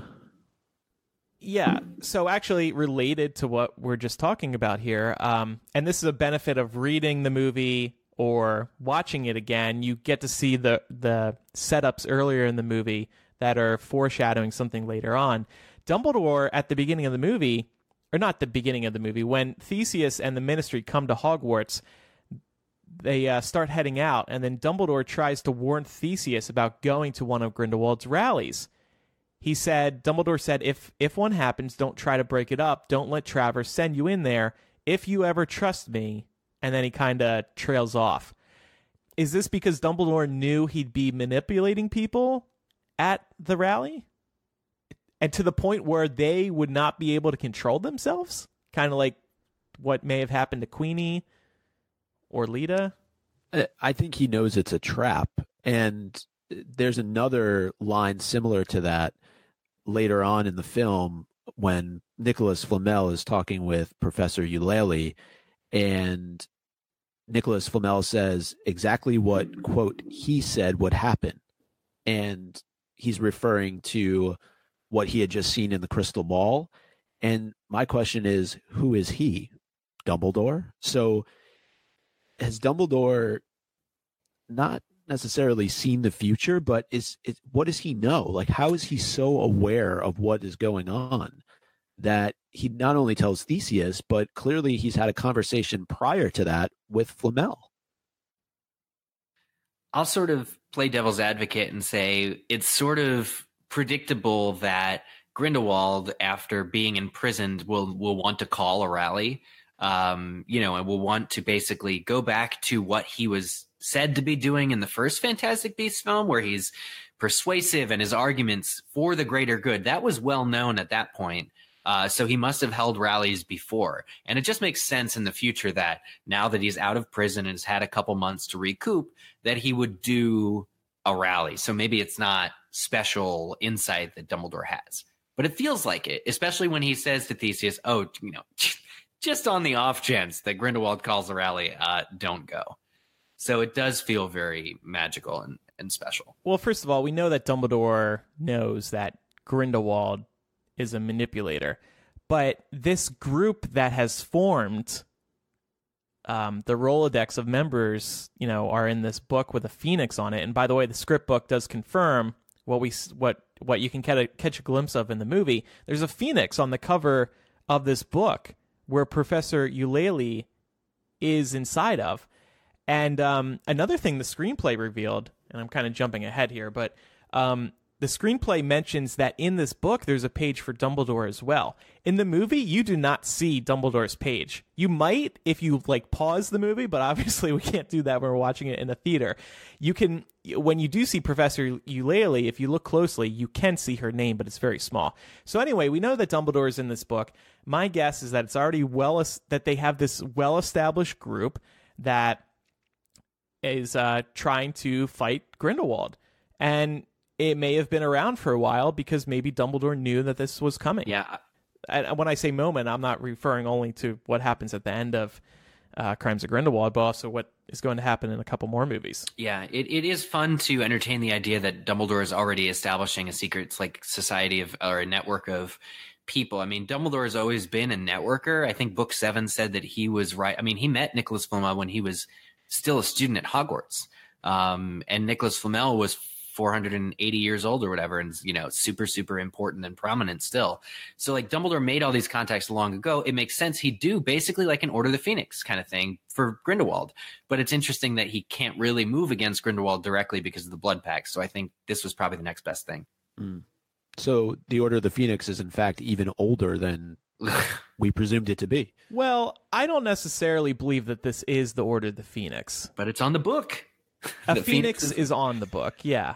Yeah, so actually related to what we're just talking about here, and this is a benefit of reading the movie or watching it again, you get to see the setups earlier in the movie that are foreshadowing something later on. Dumbledore, at the beginning of the movie, or not the beginning of the movie, when Theseus and the Ministry come to Hogwarts, they start heading out, and then Dumbledore tries to warn Theseus about going to one of Grindelwald's rallies. Dumbledore said, if one happens, don't try to break it up. Don't let Travers send you in there. If you ever trust me. And then he kind of trails off. Is this because Dumbledore knew he'd be manipulating people at the rally? And to the point where they would not be able to control themselves? Kind of like what may have happened to Queenie or Leta? I think he knows it's a trap. And there's another line similar to that later on in the film when Nicolas Flamel is talking with Professor Eulalie, and Nicolas Flamel says exactly what, quote, he said would happen. And he's referring to what he had just seen in the crystal ball. And my question is, who is he? Dumbledore? So has Dumbledore not necessarily seen the future, but what does he know? Like, how is he so aware of what is going on that he not only tells Theseus, but clearly he's had a conversation prior to that with Flamel? I'll sort of play devil's advocate and say it's sort of predictable that Grindelwald, after being imprisoned, will want to call a rally. and will want to basically go back to what he was said to be doing in the first Fantastic Beasts film, where he's persuasive and his arguments for the greater good. That was well known at that point. So he must have held rallies before. And it just makes sense in the future that now that he's out of prison and has had a couple months to recoup, that he would do a rally. So maybe it's not special insight that Dumbledore has, but it feels like it, especially when he says to Theseus, just on the off chance that Grindelwald calls a rally, don't go. So it does feel very magical and special. Well, first of all, we know that Dumbledore knows that Grindelwald is a manipulator, but this group that has formed, the Rolodex of members, are in this book with a phoenix on it. And by the way, the script book does confirm what you can catch a glimpse of in the movie. There's a phoenix on the cover of this book where Professor Eulalie is inside of. And another thing the screenplay revealed, and I'm kind of jumping ahead here, but the screenplay mentions that in this book, there's a page for Dumbledore as well. In the movie, you do not see Dumbledore's page. You might if you pause the movie, but obviously we can't do that when we're watching it in a theater. You can, when you do see Professor Eulalie, if you look closely, you can see her name, but it's very small. So anyway, we know that Dumbledore is in this book. My guess is that it's already that they have this well-established group that is trying to fight Grindelwald. And it may have been around for a while because maybe Dumbledore knew that this was coming. Yeah. And when I say moment, I'm not referring only to what happens at the end of Crimes of Grindelwald, but also what is going to happen in a couple more movies. Yeah, it is fun to entertain the idea that Dumbledore is already establishing a secret society or a network of people. I mean, Dumbledore has always been a networker. I think Book 7 said that he was right. I mean, he met Nicolas Flamel when he was still a student at Hogwarts. And Nicolas Flamel was 480 years old or whatever, and super, super important and prominent still. So Dumbledore made all these contacts long ago. It makes sense he'd do basically like an Order of the Phoenix kind of thing for Grindelwald. But it's interesting that he can't really move against Grindelwald directly because of the blood pact. So I think this was probably the next best thing. Mm. So the Order of the Phoenix is in fact even older than we presumed it to be. Well, I don't necessarily believe that this is the Order of the Phoenix. But it's on the book. A phoenix is on the book, yeah.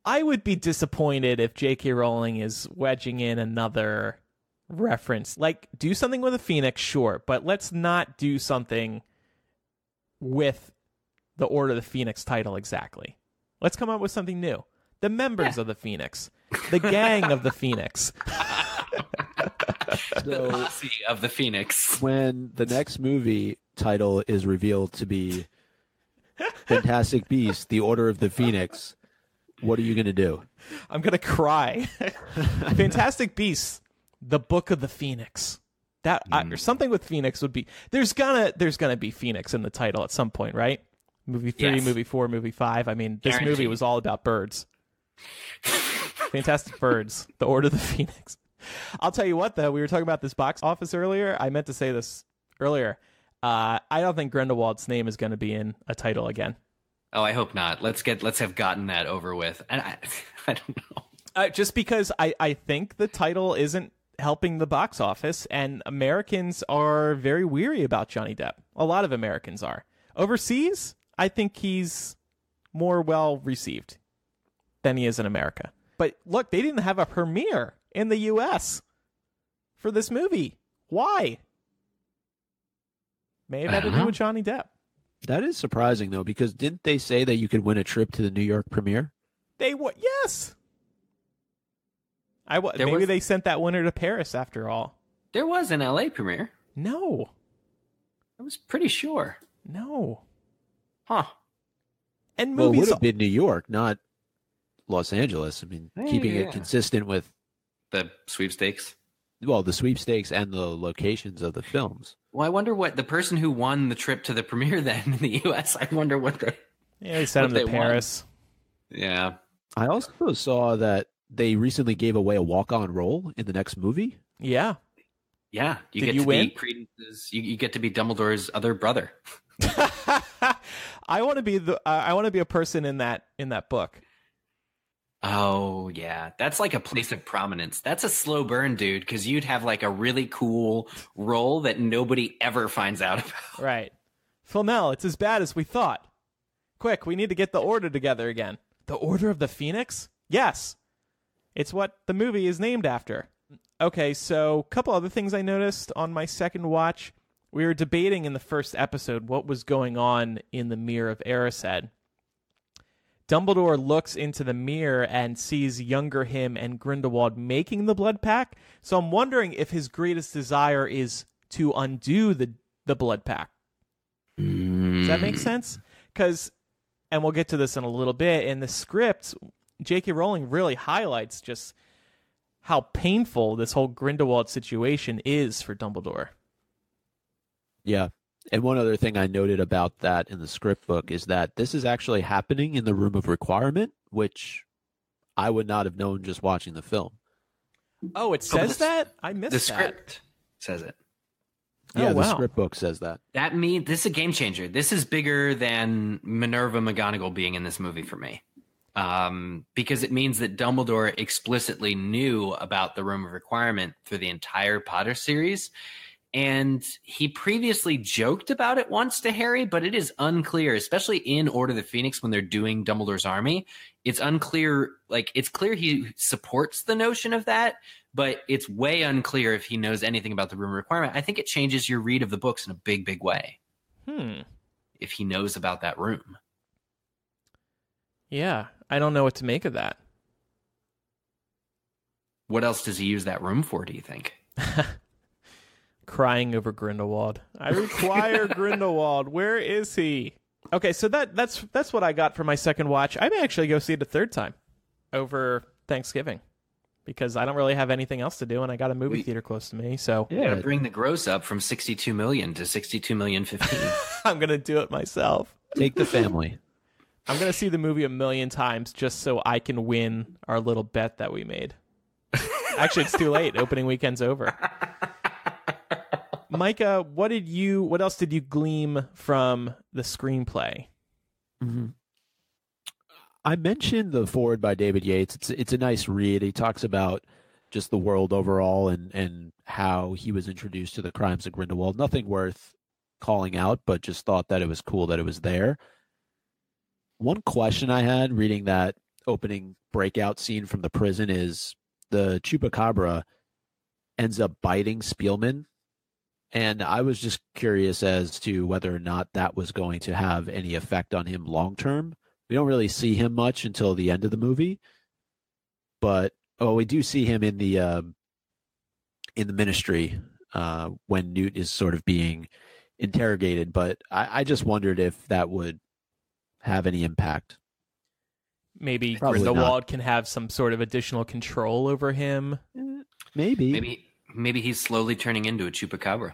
I would be disappointed if J.K. Rowling is wedging in another reference. Do something with a phoenix, sure, but let's not do something with the Order of the Phoenix title exactly. Let's come up with something new. The members of the Phoenix. The gang of the Phoenix. The posse of the Phoenix. When the next movie title is revealed to be Fantastic Beasts, The Order of the Phoenix, what are you going to do? I'm going to cry. Fantastic Beasts, The Book of the Phoenix. Or something with Phoenix would be... There's gonna be Phoenix in the title at some point, right? Movie 3, yes. Movie 4, Movie 5. I mean, this movie was all about birds. Fantastic Birds, The Order of the Phoenix. I'll tell you what, though. We were talking about this box office earlier. I meant to say this earlier. I don't think Grindelwald's name is going to be in a title again. Oh, I hope not. Let's have gotten that over with. And I don't know. Just because I think the title isn't helping the box office, and Americans are very weary about Johnny Depp. A lot of Americans are. Overseas, I think he's more well received than he is in America. But look, they didn't have a premiere in the U.S. for this movie. Why? May have had to do with Johnny Depp. That is surprising, though, because didn't they say that you could win a trip to the New York premiere? They would, yes. Maybe they sent that winner to Paris after all. There was an L.A. premiere. No. I was pretty sure. No. Huh. And movies... Well, it would have been New York, not Los Angeles. I mean, keeping it consistent with... The sweepstakes? Well, the sweepstakes and the locations of the films. Well, I wonder what the person who won the trip to the premiere then in the U.S., I wonder what they... Yeah, they sent him to Paris. Won. Yeah. I also saw that they recently gave away a walk-on role in the next movie. Yeah. Yeah. Did you win? You get to be Dumbledore's other brother. I want to be a person in that book. Oh, yeah. That's like a place of prominence. That's a slow burn, dude, because you'd have like a really cool role that nobody ever finds out about. Right. Flamel, it's as bad as we thought. Quick, we need to get the Order together again. The Order of the Phoenix? Yes. It's what the movie is named after. Okay, so a couple other things I noticed on my second watch. We were debating in the first episode what was going on in the Mirror of Erised. Dumbledore looks into the mirror and sees younger him and Grindelwald making the blood pact. So I'm wondering if his greatest desire is to undo the blood pact. Does that make sense? Because, and we'll get to this in a little bit, in the script, J.K. Rowling really highlights just how painful this whole Grindelwald situation is for Dumbledore. Yeah. And one other thing I noted about that in the script book is that this is actually happening in the Room of Requirement, which I would not have known just watching the film. Oh, it says that? I missed that. The script says it. Yeah, Oh, wow. The script book says that. That means this is a game changer. This is bigger than Minerva McGonagall being in this movie for me. Because it means that Dumbledore explicitly knew about the Room of Requirement through the entire Potter series. And he previously joked about it once to Harry, but it is unclear, especially in Order of the Phoenix when they're doing Dumbledore's army. It's unclear, like, it's clear he supports the notion of that, but it's way unclear if he knows anything about the Room of Requirement. I think it changes your read of the books in a big, big way. If he knows about that room. Yeah, I don't know what to make of that. What else does he use that room for, do you think? Crying over Grindelwald. I require Grindelwald. Where is he? Okay, so that's what I got for my second watch. I may actually go see it a third time over Thanksgiving because I don't really have anything else to do, and I got a movie theater close to me. So You gotta bring the gross up from 62 million to 62,000,015. I'm gonna do it myself. Take the family. I'm gonna see the movie 1,000,000 times just so I can win our little bet that we made. Actually, it's too late. Opening weekend's over. Micah, what else did you glean from the screenplay? Mm-hmm. I mentioned the foreword by David Yates. It's a nice read. He talks about just the world overall and how he was introduced to the Crimes of Grindelwald. Nothing worth calling out, but just thought that it was cool that it was there. One question I had reading that opening breakout scene from the prison is the Chupacabra ends up biting Spielman. And I was just curious as to whether or not that was going to have any effect on him long term. We don't really see him much until the end of the movie, but we do see him in the Ministry when Newt is sort of being interrogated. But I just wondered if that would have any impact. Maybe Probably Grindelwald can have some sort of additional control over him. Maybe he's slowly turning into a Chupacabra.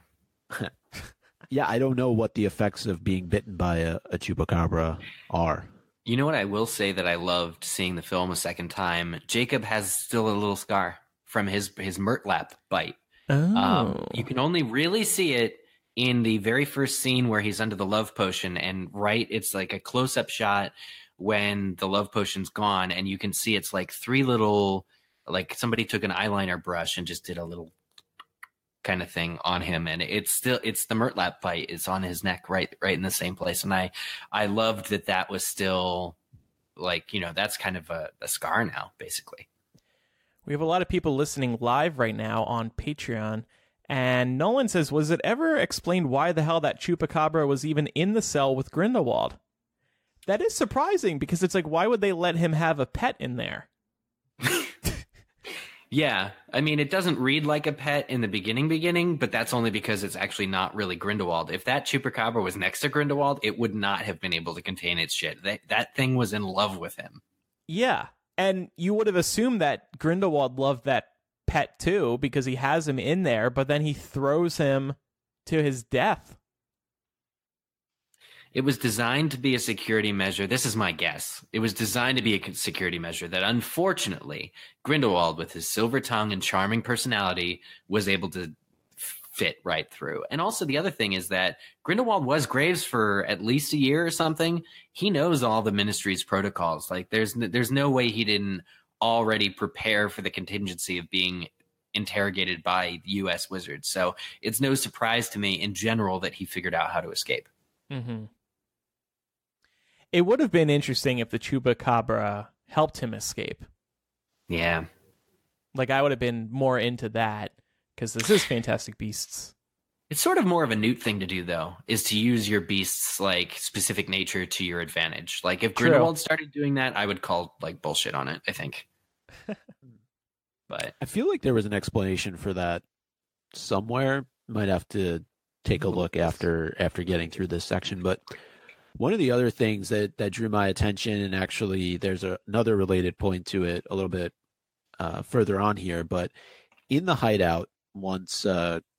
Yeah, I don't know what the effects of being bitten by a Chupacabra are. You know what I will say that I loved seeing the film a second time? Jacob has still a little scar from his Murtlap bite. Oh. You can only really see it in the very first scene where he's under the love potion, and it's like a close-up shot when the love potion's gone, and you can see it's like three little, like somebody took an eyeliner brush and just did a little kind of thing on him, and it's the Murtlap bite is on his neck right in the same place. And I loved that was still like, that's kind of a scar now, basically. We have a lot of people listening live right now on Patreon, and Nolan says, was it ever explained why the hell that Chupacabra was even in the cell with Grindelwald? That is surprising, because it's like, why would they let him have a pet in there? Yeah, I mean, it doesn't read like a pet in the beginning, but that's only because it's actually not really Grindelwald. If that Chupacabra was next to Grindelwald, it would not have been able to contain its shit. That thing was in love with him. Yeah, and you would have assumed that Grindelwald loved that pet too, because he has him in there, but then he throws him to his death. It was designed to be a security measure. This is my guess. It was designed to be a security measure that, unfortunately, Grindelwald, with his silver tongue and charming personality, was able to fit right through. And also the other thing is that Grindelwald was Graves for at least a year or something. He knows all the ministry's protocols. Like there's no way he didn't already prepare for the contingency of being interrogated by U.S. wizards. So it's no surprise to me in general that he figured out how to escape. Mm-hmm. It would have been interesting if the Chupacabra helped him escape. Yeah. Like, I would have been more into that, because this is Fantastic Beasts. It's sort of more of a Newt thing to do, though, is to use your beast's like specific nature to your advantage. Like, if Grindelwald started doing that, I would call like bullshit on it, I think. But I feel like there was an explanation for that somewhere. Might have to take a look after getting through this section. But one of the other things that drew my attention, and actually there's another related point to it a little bit further on here, but in the hideout, once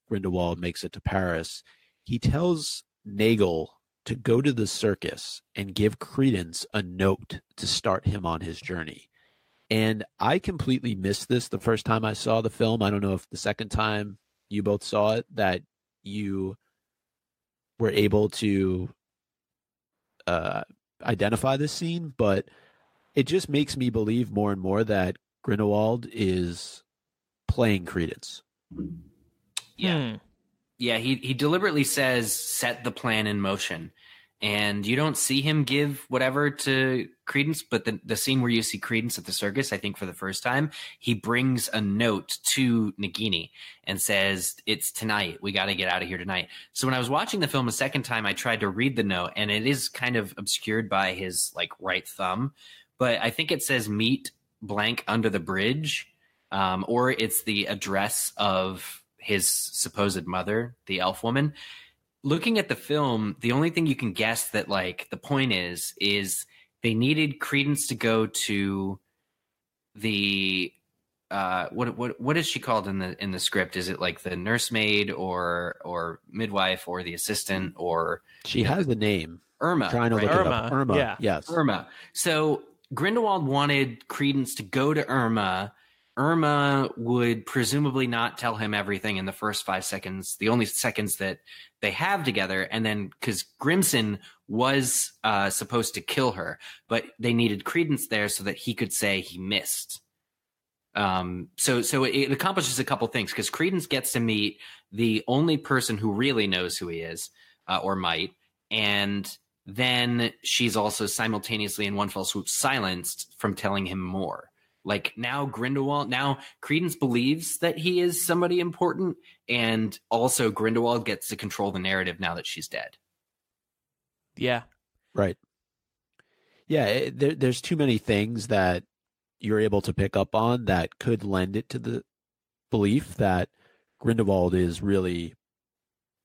Grindelwald makes it to Paris, he tells Nagel to go to the circus and give Credence a note to start him on his journey. And I completely missed this the first time I saw the film. I don't know if the second time you both saw it, that you were able to identify this scene, but it just makes me believe more and more that Grindelwald is playing Credence. Yeah. Yeah, he deliberately says, set the plan in motion. And you don't see him give whatever to Credence, but the scene where you see Credence at the circus, I think for the first time, he brings a note to Nagini and says, it's tonight. We got to get out of here tonight. So when I was watching the film a second time, I tried to read the note, and it is kind of obscured by his like right thumb. But I think it says meet blank under the bridge, or it's the address of his supposed mother, the elf woman. Looking at the film, the only thing you can guess that like the point is they needed Credence to go to the what is she called in the script? Is it like the nursemaid or midwife or the assistant, or she has the name Irma? Trying to right? look it up. Irma. Yeah. Yes. Irma. So Grindelwald wanted Credence to go to Irma. Irma would presumably not tell him everything in the first 5 seconds, the only seconds that they have together. And then because Grimson was supposed to kill her, but they needed Credence there so that he could say he missed. So it accomplishes a couple things, because Credence gets to meet the only person who really knows who he is, or might. And then she's also simultaneously in one fell swoop silenced from telling him more. Like now Credence believes that he is somebody important, and also Grindelwald gets to control the narrative now that she's dead. Yeah. Right. Yeah, there's too many things that you're able to pick up on that could lend it to the belief that Grindelwald is really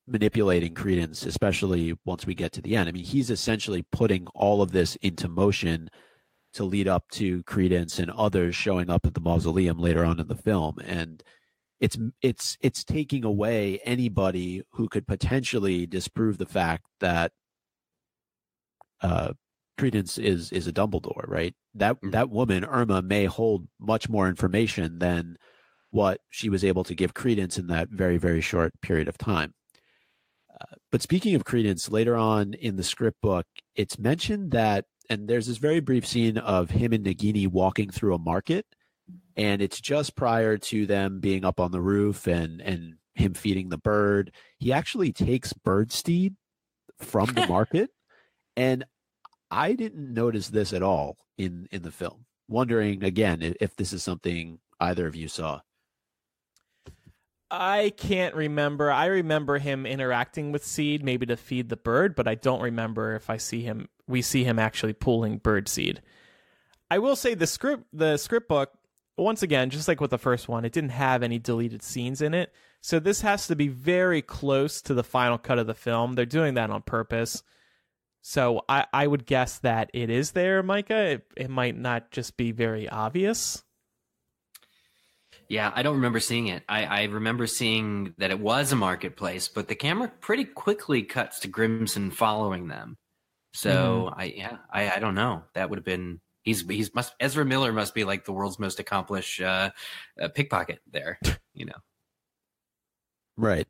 manipulating Credence, especially once we get to the end. I mean, he's essentially putting all of this into motion to lead up to Credence and others showing up at the mausoleum later on in the film. And it's taking away anybody who could potentially disprove the fact that Credence is a Dumbledore, right? That woman, Irma, may hold much more information than what she was able to give Credence in that very, very short period of time. But speaking of Credence, later on in the script book, it's mentioned that, and there's this very brief scene of him and Nagini walking through a market, and it's just prior to them being up on the roof and him feeding the bird. He actually takes birdseed from the market, and I didn't notice this at all in the film. Wondering, again, if this is something either of you saw. I can't remember. I remember him interacting with seed, maybe to feed the bird, but I don't remember if we see him actually pulling bird seed. I will say the script book, once again, just like with the first one, it didn't have any deleted scenes in it. So this has to be very close to the final cut of the film. They're doing that on purpose. So I would guess that it is there, Micah. It might not just be very obvious. Yeah, I don't remember seeing it. I remember seeing that it was a marketplace, but the camera pretty quickly cuts to Grimson following them. So I don't know. That would have been Ezra Miller must be like the world's most accomplished pickpocket there, you know. Right.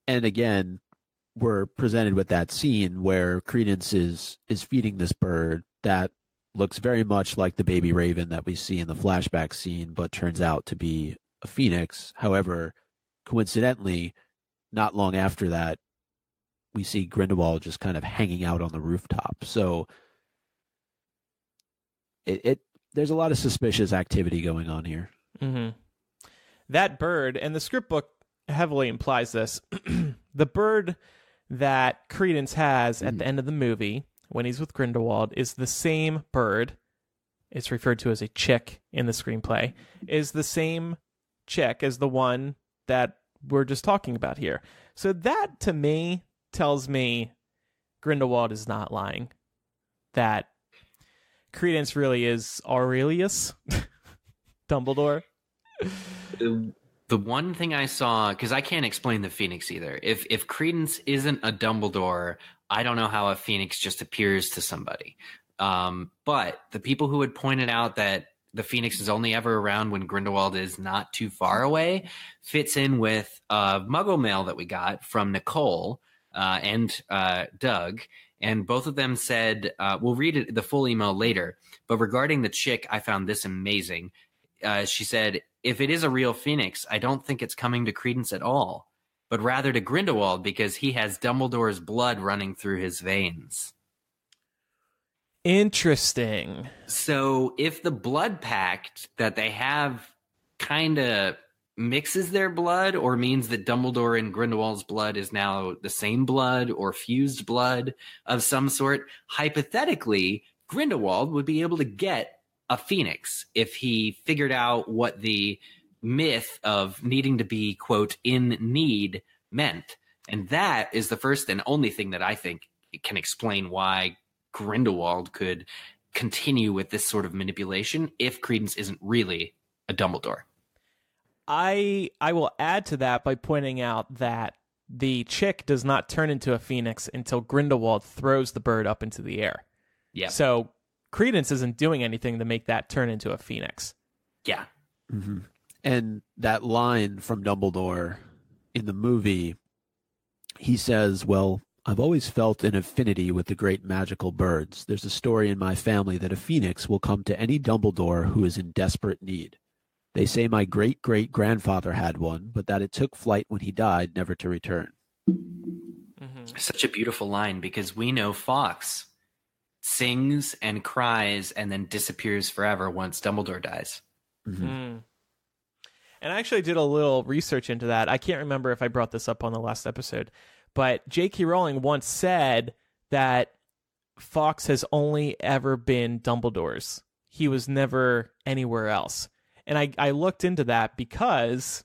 And again, we're presented with that scene where Credence is feeding this bird that looks very much like the baby raven that we see in the flashback scene, but turns out to be a phoenix. However, coincidentally, not long after that, we see Grindelwald just kind of hanging out on the rooftop. So there's a lot of suspicious activity going on here. Mm-hmm. That bird, and the script book heavily implies this, the bird that Credence has at the end of the movie when he's with Grindelwald is the same bird. It's referred to as a chick in the screenplay, is the same chick as the one that we're just talking about here. So that, to me, tells me Grindelwald is not lying. That Credence really is Aurelius Dumbledore. The one thing I saw, because I can't explain the Phoenix either. If Credence isn't a Dumbledore, I don't know how a Phoenix just appears to somebody. But the people who had pointed out that the Phoenix is only ever around when Grindelwald is not too far away fits in with Muggle mail that we got from Nicole and Doug. And both of them said, we'll read the full email later, but regarding the chick, I found this amazing. She said, if it is a real Phoenix, I don't think it's coming to Credence at all, but rather to Grindelwald because he has Dumbledore's blood running through his veins. Interesting. So if the blood pact that they have kind of mixes their blood or means that Dumbledore and Grindelwald's blood is now the same blood or fused blood of some sort, hypothetically, Grindelwald would be able to get a Phoenix if he figured out what the myth of needing to be, quote, in need meant. And that is the first and only thing that I think can explain why Grindelwald could continue with this sort of manipulation if Credence isn't really a Dumbledore. I will add to that by pointing out that the chick does not turn into a Phoenix until Grindelwald throws the bird up into the air. Yeah. So Credence isn't doing anything to make that turn into a Phoenix. Yeah. Mm-hmm. And that line from Dumbledore in the movie, he says, well, I've always felt an affinity with the great magical birds. There's a story in my family that a Phoenix will come to any Dumbledore who is in desperate need. They say my great-great-grandfather had one, but that it took flight when he died, never to return. Mm-hmm. Such a beautiful line, because we know Fawkes sings and cries and then disappears forever once Dumbledore dies. Mm-hmm. Mm. And I actually did a little research into that. I can't remember if I brought this up on the last episode, but J.K. Rowling once said that Fawkes has only ever been Dumbledore's. He was never anywhere else. And I looked into that because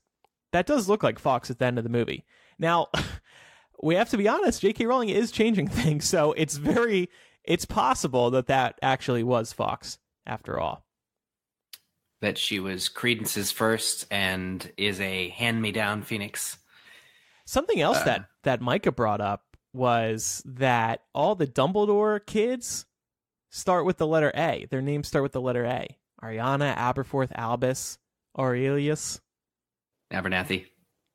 that does look like Fawkes at the end of the movie. Now, we have to be honest, J.K. Rowling is changing things, so it's possible that actually was Fawkes after all. That she was Credence's first and is a hand-me-down Phoenix. Something else that Micah brought up was that all the Dumbledore kids start with the letter A. Their names start with the letter A. Ariana, Aberforth, Albus, Aurelius. Abernathy.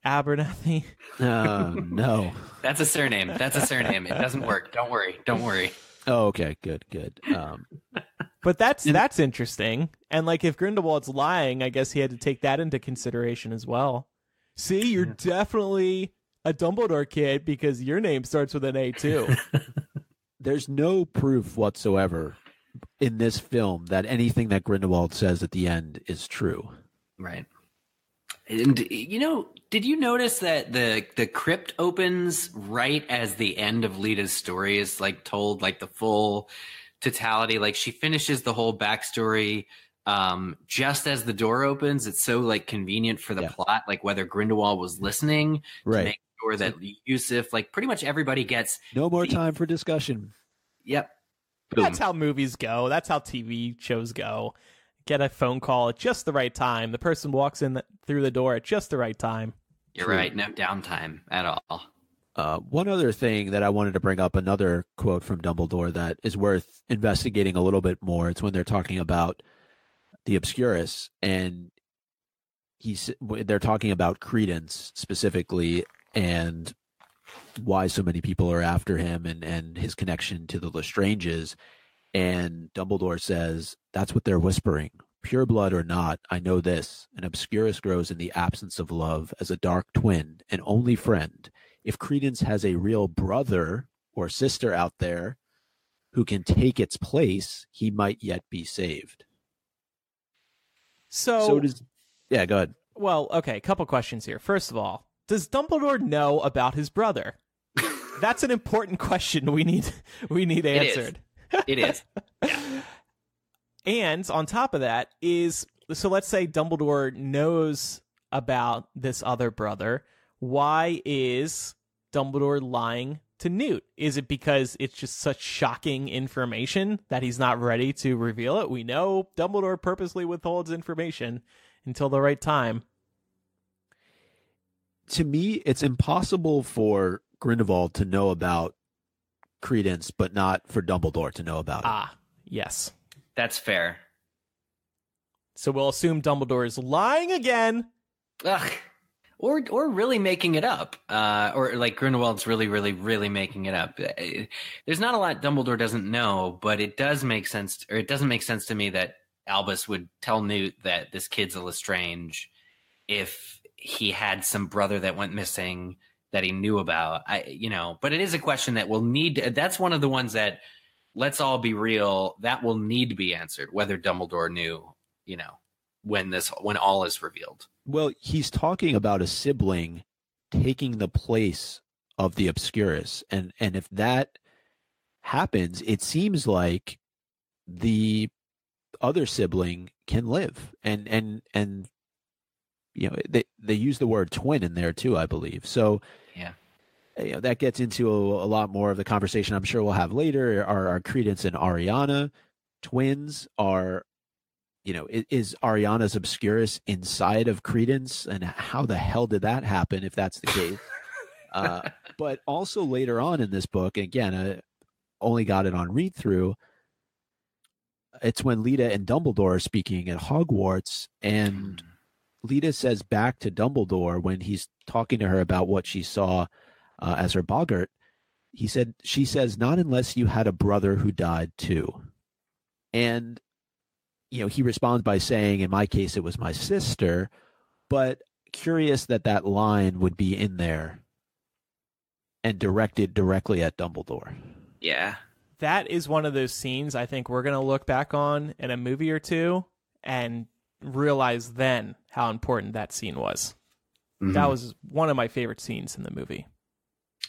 No. That's a surname. It doesn't work. Don't worry. Oh, okay. Good. But that's interesting. And like if Grindelwald's lying, I guess he had to take that into consideration as well. See, you're definitely a Dumbledore kid because your name starts with an A too. There's no proof whatsoever in this film that anything that Grindelwald says at the end is true. Right. And, did you notice that the crypt opens right as the end of Leta's story is like told, like the full totality? Like she finishes the whole backstory just as the door opens. It's so like convenient for the plot, like whether Grindelwald was listening to make sure that Yusuf, like pretty much everybody gets no more time for discussion. Yep. Boom. That's how movies go. That's how TV shows go. Get a phone call at just the right time. The person walks in through the door at just the right time. You're right. No downtime at all. One other thing that I wanted to bring up, another quote from Dumbledore that is worth investigating a little bit more. It's when they're talking about the obscurus, and they're talking about Credence specifically, and why so many people are after him and his connection to the Lestranges. And Dumbledore says, that's what they're whispering. Pure blood or not, I know this. An obscurus grows in the absence of love as a dark twin, an only friend. If Credence has a real brother or sister out there who can take its place, he might yet be saved. So does... Yeah, go ahead. Well, okay, a couple questions here. First of all, does Dumbledore know about his brother? That's an important question we need answered. It is. Yeah. And on top of that so let's say Dumbledore knows about this other brother. Why is Dumbledore lying to Newt? Is it because it's just such shocking information that he's not ready to reveal it? We know Dumbledore purposely withholds information until the right time. To me, it's impossible for Grindelwald to know about Credence, but not for Dumbledore to know about it. Ah, yes. That's fair. So we'll assume Dumbledore is lying again. Ugh. Or really making it up. Or like Grindelwald's really, really, really making it up. There's not a lot Dumbledore doesn't know, but it does make sense, or it doesn't make sense to me that Albus would tell Newt that this kid's a Lestrange if he had some brother that went missing that he knew about. But it is a question that will that's one of the ones that, let's all be real, that will need to be answered, whether Dumbledore knew, when all is revealed. Well, he's talking about a sibling taking the place of the obscurus. And if that happens, it seems like the other sibling can live. And they use the word twin in there too, I believe. So yeah. That gets into a lot more of the conversation I'm sure we'll have later. Are Credence and Ariana twins? Is Ariana's obscurus inside of Credence? And how the hell did that happen if that's the case? But also later on in this book, again, I only got it on read through. It's when Leta and Dumbledore are speaking at Hogwarts, and Leta says back to Dumbledore when he's talking to her about what she saw as her boggart. She says, not unless you had a brother who died too. And, he responds by saying, in my case, it was my sister, but curious that line would be in there and directed directly at Dumbledore. Yeah. That is one of those scenes I think we're going to look back on in a movie or two and realize then how important that scene was. Mm-hmm. That was one of my favorite scenes in the movie.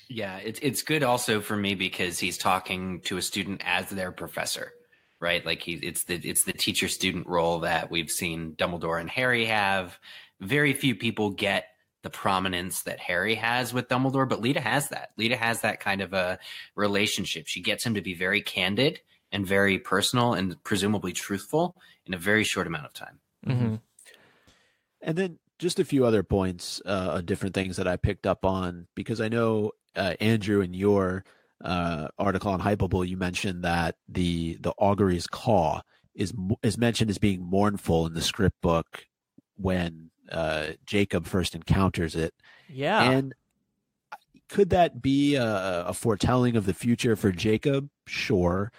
Yeah, it's good also for me because he's talking to a student as their professor, right? Like it's the teacher-student role that we've seen Dumbledore and Harry have. Very few people get the prominence that Harry has with Dumbledore, but Leta has that. Leta has that kind of a relationship. She gets him to be very candid and very personal and presumably truthful in a very short amount of time. Mm-hmm. And then just a few other points, different things that I picked up on, because I know, Andrew, in your article on Hypable, you mentioned that the augury's caw is mentioned as being mournful in the script book when Jacob first encounters it. Yeah. And could that be a foretelling of the future for Jacob? Sure.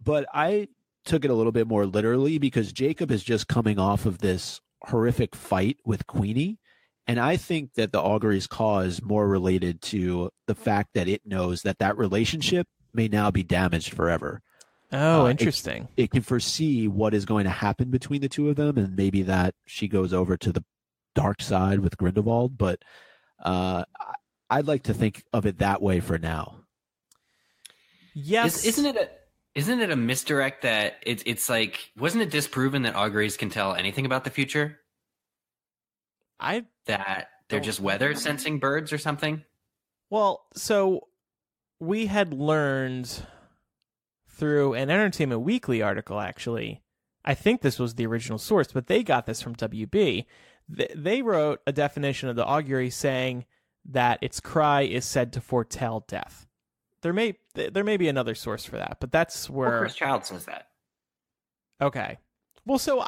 But I took it a little bit more literally because Jacob is just coming off of this horrific fight with Queenie. And I think that the augury's caw is more related to the fact that it knows that relationship may now be damaged forever. Oh, interesting. It can foresee what is going to happen between the two of them, and maybe that she goes over to the dark side with Grindelwald. But I'd like to think of it that way for now. Yes. Isn't it a misdirect that it's like, wasn't it disproven that auguries can tell anything about the future? That they're just weather sensing birds or something? Well, so we had learned through an Entertainment Weekly article, actually. I think this was the original source, but they got this from WB. They wrote a definition of the augury saying that its cry is said to foretell death. There may be another source for that, but that's where... Well, Chris Child says that. Okay. Well, so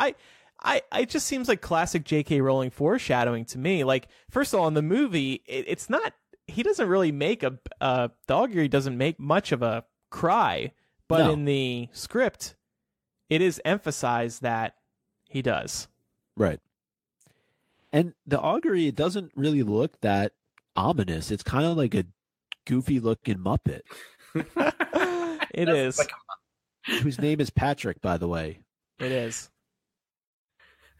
it just seems like classic J.K. Rowling foreshadowing to me. Like, first of all, in the movie, it's not he doesn't really make the augury doesn't make much of a cry, but in the script, it is emphasized that he does. Right. And the augury, it doesn't really look that ominous. It's kind of like a goofy looking Muppet. It is. Whose name is Patrick, by the way. It is.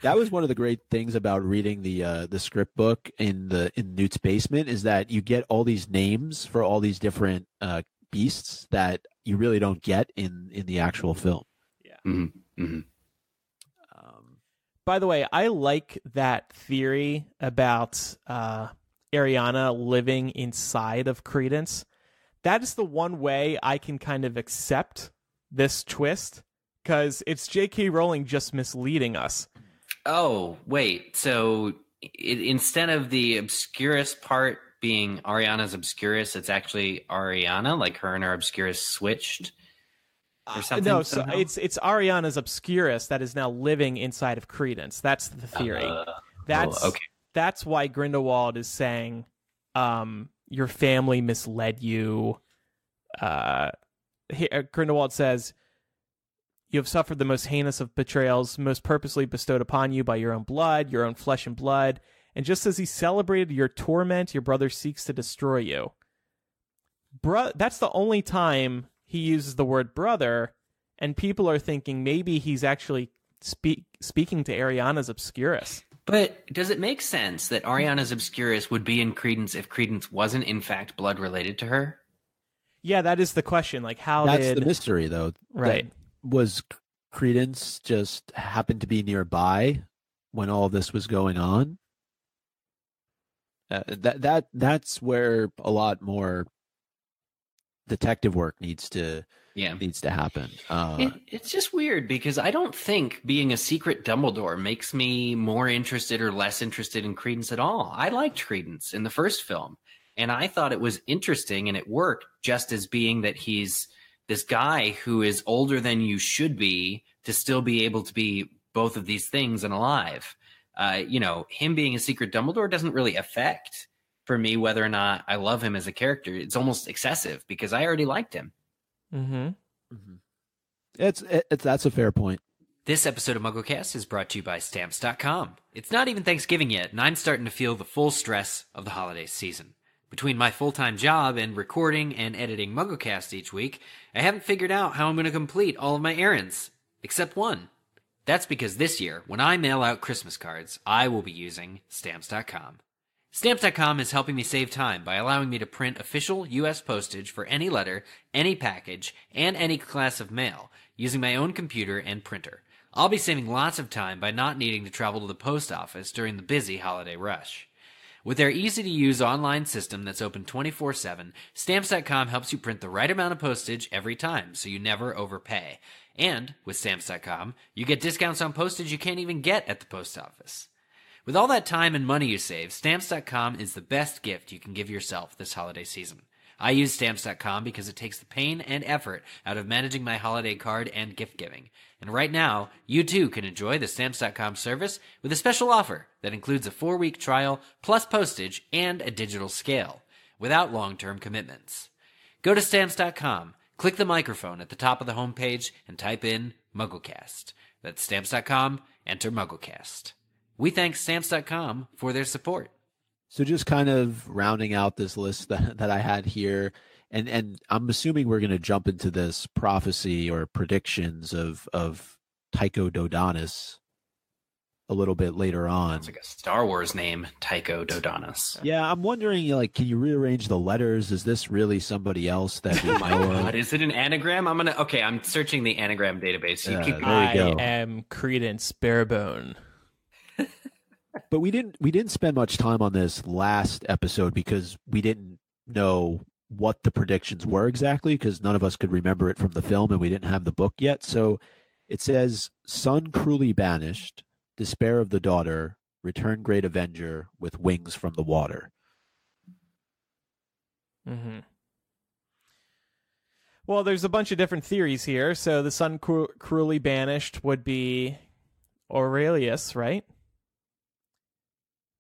That was one of the great things about reading the script book in Newt's basement, is that you get all these names for all these different beasts that you really don't get in the actual film. Yeah. Mm-hmm. Mm-hmm. By the way, I like that theory about Ariana living inside of Credence. That is the one way I can kind of accept this twist, because it's J.K. Rowling just misleading us. Oh, wait. So instead of the obscurus part being Ariana's obscurus, it's actually Ariana, like her and her obscurus switched or something? No, so it's Ariana's obscurus that is now living inside of Credence. That's the theory. Okay. That's why Grindelwald is saying your family misled you. Grindelwald says, you have suffered the most heinous of betrayals, most purposely bestowed upon you by your own blood, your own flesh and blood. And just as he celebrated your torment, your brother seeks to destroy you. That's the only time he uses the word brother, and people are thinking maybe he's actually speaking to Ariana's obscurus. But does it make sense that Ariana's obscurus would be in Credence if Credence wasn't in fact blood related to her? Yeah, that is the question. Like, how That's the mystery, though. Right. Was Credence just happened to be nearby when all this was going on? That's where a lot more detective work needs to happen. It's just weird because I don't think being a secret Dumbledore makes me more interested or less interested in Credence at all. I liked Credence in the first film, and I thought it was interesting, and it worked just as being that he's this guy who is older than you should be to still be able to be both of these things and alive. Him being a secret Dumbledore doesn't really affect for me whether or not I love him as a character. It's almost excessive because I already liked him. Mm-hmm. Mm-hmm. That's a fair point. This episode of MuggleCast is brought to you by Stamps.com. It's not even Thanksgiving yet, and I'm starting to feel the full stress of the holiday season. Between my full-time job and recording and editing MuggleCast each week, I haven't figured out how I'm going to complete all of my errands, except one. That's because this year, when I mail out Christmas cards, I will be using Stamps.com. Stamps.com is helping me save time by allowing me to print official U.S. postage for any letter, any package, and any class of mail, using my own computer and printer. I'll be saving lots of time by not needing to travel to the post office during the busy holiday rush. With their easy-to-use online system that's open 24/7, Stamps.com helps you print the right amount of postage every time, so you never overpay. And with Stamps.com, you get discounts on postage you can't even get at the post office. With all that time and money you save, Stamps.com is the best gift you can give yourself this holiday season. I use Stamps.com because it takes the pain and effort out of managing my holiday card and gift giving. And right now, you too can enjoy the Stamps.com service with a special offer that includes a 4-week trial, plus postage, and a digital scale, without long-term commitments. Go to Stamps.com, click the microphone at the top of the homepage, and type in MuggleCast. That's Stamps.com, enter MuggleCast. We thank Stamps.com for their support. So just kind of rounding out this list that I had here, and I'm assuming we're going to jump into this prophecy or predictions of Tycho Dodonus a little bit later on. It's like a Star Wars name, Tycho Dodonus. Yeah, I'm wondering, can you rearrange the letters? Is this really somebody else that we know of? Is it an anagram? I'm searching the anagram database. There you go. I am Credence Barebone. But we didn't spend much time on this last episode because we didn't know what the predictions were exactly, because none of us could remember it from the film and we didn't have the book yet. So it says, son cruelly banished, despair of the daughter, return great avenger with wings from the water. Mm-hmm. Well, there's a bunch of different theories here. So the son cruelly banished would be Aurelius, right?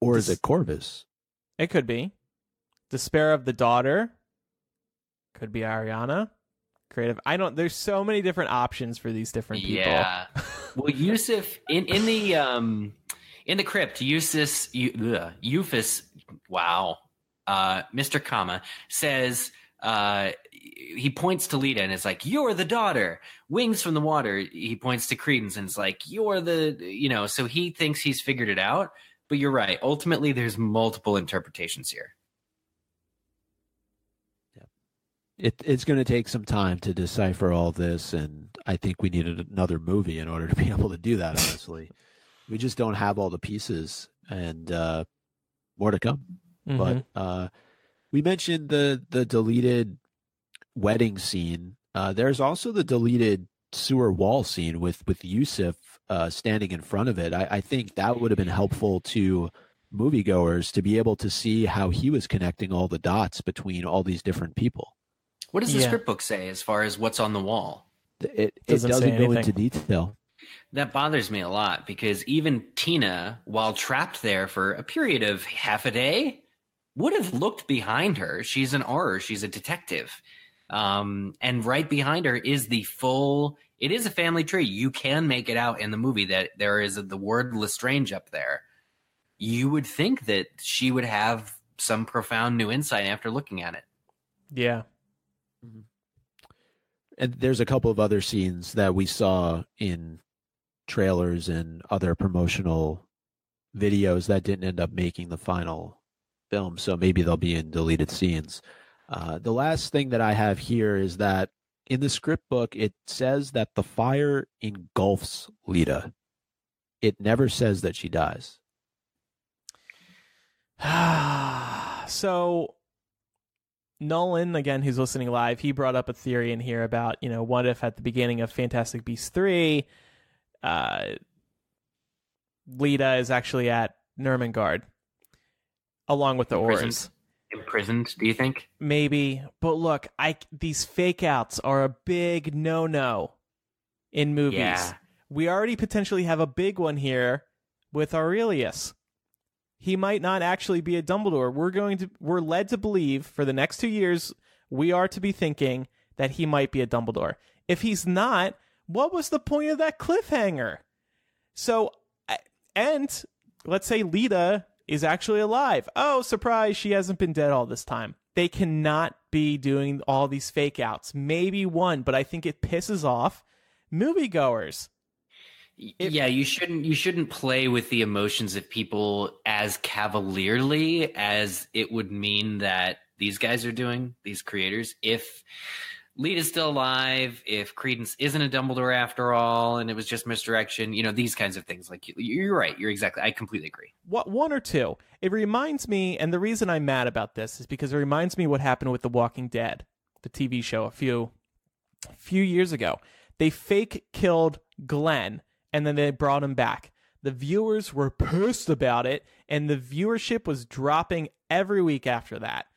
Or is it Corvus? It could be. Despair of the daughter. Could be Ariana. Creative. There's so many different options for these different people. Yeah. Well, Yusuf in the crypt, Euphis, wow. Mr. Kama says, he points to Leta and is like, "You're the daughter. Wings from the water." He points to Credence and is like, "You're the," so he thinks he's figured it out. But you're right. Ultimately, there's multiple interpretations here. It's going to take some time to decipher all this, and I think we needed another movie in order to be able to do that, honestly. We just don't have all the pieces, and more to come. Mm-hmm. But we mentioned the deleted wedding scene. There's also the deleted sewer wall scene with Yusuf standing in front of it. I think that would have been helpful to moviegoers to be able to see how he was connecting all the dots between all these different people. What does the script book say as far as what's on the wall? It doesn't go into detail. That bothers me a lot because even Tina, while trapped there for a period of half a day, would have looked behind her. She's an Auror. She's a detective. And right behind her is it is a family tree. You can make it out in the movie that there is the word Lestrange up there. You would think that she would have some profound new insight after looking at it. Yeah. And there's a couple of other scenes that we saw in trailers and other promotional videos that didn't end up making the final film, so maybe they'll be in deleted scenes. The last thing that I have here is that in the script book, it says that the fire engulfs Leta. It never says that she dies. So Nolan, again, who's listening live, he brought up a theory in here about, what if at the beginning of Fantastic Beasts 3, Leta is actually at Nurmengard, along with the Aurors. Imprisoned, do you think? Maybe. But look, these fake outs are a big no-no in movies. Yeah. We already potentially have a big one here with Aurelius. He might not actually be a Dumbledore. We're led to believe for the next 2 years, we are to be thinking that he might be a Dumbledore. If he's not, what was the point of that cliffhanger? So, and let's say Leta is actually alive. Oh, surprise, she hasn't been dead all this time. They cannot be doing all these fake outs. Maybe one, but I think it pisses off moviegoers. You shouldn't play with the emotions of people as cavalierly as it would mean that these guys are doing, these creators. If Leta's still alive, if Credence isn't a Dumbledore after all, and it was just misdirection, these kinds of things. Like, you're right. I completely agree. What, one or two? It reminds me, and the reason I'm mad about this is because it reminds me what happened with The Walking Dead, the TV show a few years ago. They fake killed Glenn, and then they brought him back. The viewers were pissed about it, and the viewership was dropping every week after that.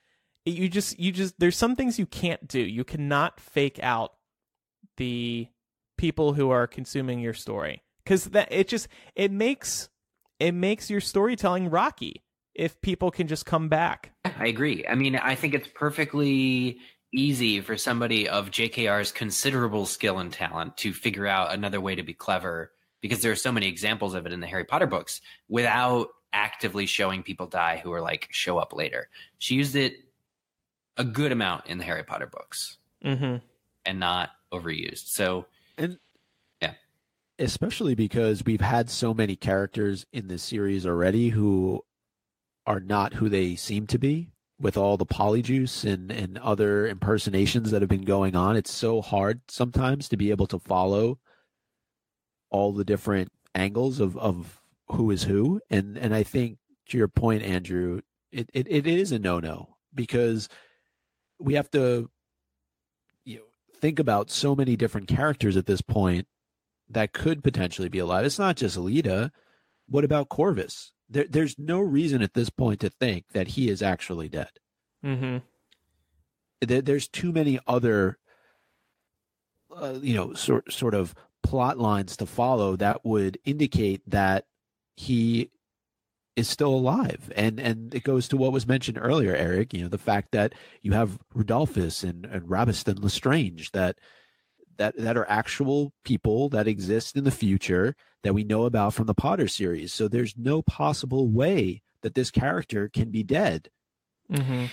You just there's some things you can't do. You cannot fake out the people who are consuming your story, because it makes your storytelling rocky if people can just come back. I agree. I mean, I think it's perfectly easy for somebody of JKR's considerable skill and talent to figure out another way to be clever, because there are so many examples of it in the Harry Potter books without actively showing people die who are like show up later. She used it a good amount in the Harry Potter books, and not overused. So, yeah, especially because we've had so many characters in this series already who are not who they seem to be, with all the polyjuice and other impersonations that have been going on. It's so hard sometimes to be able to follow all the different angles of who is who. And I think, to your point, Andrew, it is a no-no, because we have to think about so many different characters at this point that could potentially be alive. It's not just Leta. What about Corvus? There's no reason at this point to think that he is actually dead. There's too many other, sort of plot lines to follow that would indicate that he is still alive. And it goes to what was mentioned earlier, Eric, the fact that you have Rudolphus and Rabiston Lestrange that are actual people that exist in the future that we know about from the Potter series. So there's no possible way that this character can be dead. Mm-hmm.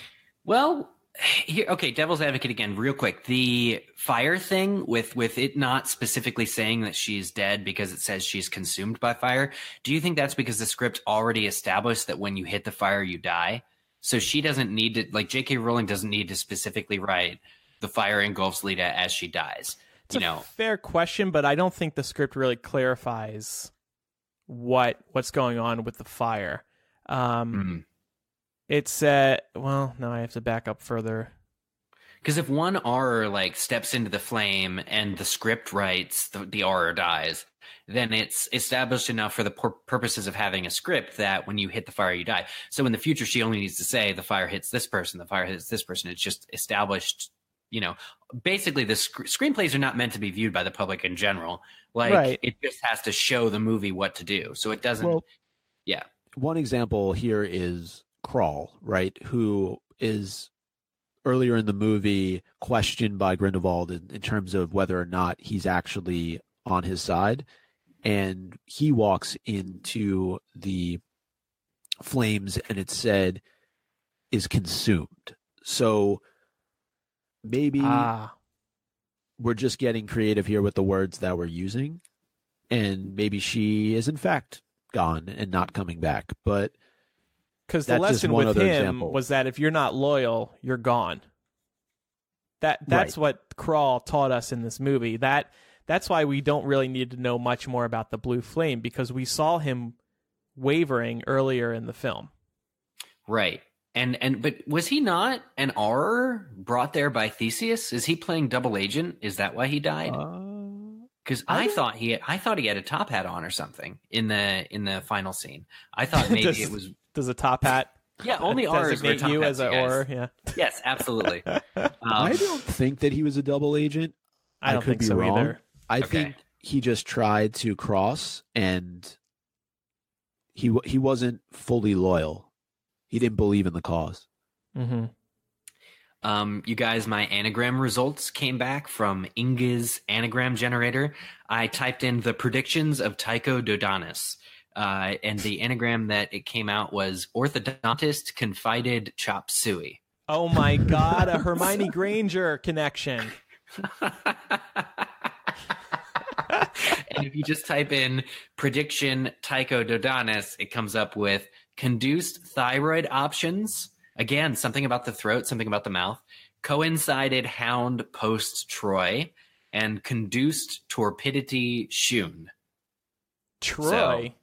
Well, here, okay, devil's advocate again, real quick. The fire thing with it not specifically saying that she's dead because it says she's consumed by fire. Do you think that's because the script already established that when you hit the fire, you die? So she doesn't need to, like J.K. Rowling doesn't need to specifically write the fire engulfs Leta as she dies. It's a fair question, but I don't think the script really clarifies what's going on with the fire. It's well, no, I have to back up further. Because if one Auror like steps into the flame and the script writes the Auror dies, then it's established enough for the purposes of having a script that when you hit the fire, you die. So in the future, she only needs to say the fire hits this person, the fire hits this person. It's just established. Basically the screenplays are not meant to be viewed by the public in general. Like right. It just has to show the movie what to do. So it doesn't. Well, yeah. One example here is Kral, right? Who is earlier in the movie questioned by Grindelwald in terms of whether or not he's actually on his side. And he walks into the flames and it said is consumed. So maybe we're just getting creative here with the words that we're using, and maybe she is in fact gone and not coming back. But because the lesson with him was that if you're not loyal, you're gone. That's right. What Kral taught us in this movie. That's why we don't really need to know much more about the blue flame, because we saw him wavering earlier in the film. Right. But was he not an Auror brought there by Theseus? Is he playing double agent? Is that why he died? Because I thought he had a top hat on or something in the final scene. I thought maybe it was. Does a top hat? Yeah, only Aurors wear top you hats, as an Auror. Yeah. Yes, absolutely. I don't think that he was a double agent. I don't think so wrong. Either. I think he just tried to cross, and he wasn't fully loyal. He didn't believe in the cause. Mm-hmm. You guys, my anagram results came back from Inga's anagram generator. I typed in the predictions of Tycho Dodonus. And the anagram that it came out was orthodontist confided chop suey. Oh my God, a Hermione Granger connection. And if you just type in prediction Tycho Dodonus, it comes up with conduced thyroid options. Again, something about the throat, something about the mouth. Coincided hound post Troy, and conduced torpidity Shun. Troy.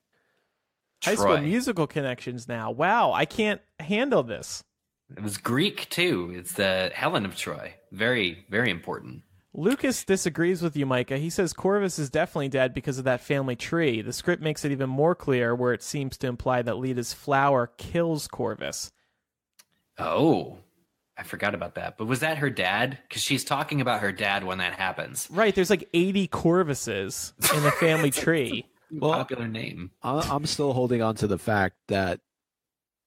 High School Musical connections now. Wow, I can't handle this. It was Greek too. It's the Helen of Troy. Very, very important. Lucas disagrees with you, Micah. He says Corvus is definitely dead because of that family tree. The script makes it even more clear where it seems to imply that Leta's flower kills Corvus. Oh, I forgot about that. But was that her dad? Because she's talking about her dad when that happens. Right, there's like 80 Corvuses in the family tree. Popular name. I'm still holding on to the fact that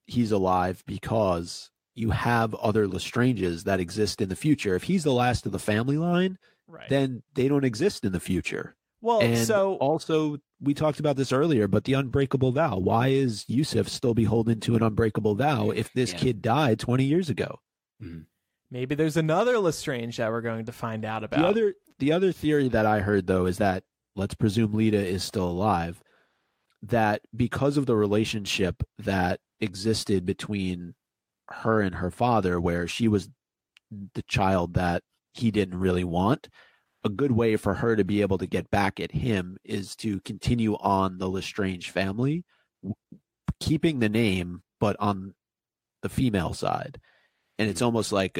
he's alive because you have other Lestranges that exist in the future. If he's the last of the family line, right, then they don't exist in the future. Well, and so also we talked about this earlier, but the unbreakable vow. Why is Yusuf still beholden to an unbreakable vow if this kid died 20 years ago? Mm-hmm. Maybe there's another Lestrange that we're going to find out about. The other theory that I heard, though, is that, let's presume Leta is still alive, that because of the relationship that existed between her and her father, where she was the child that he didn't really want, a good way for her to be able to get back at him is to continue on the Lestrange family, keeping the name, but on the female side. And it's almost like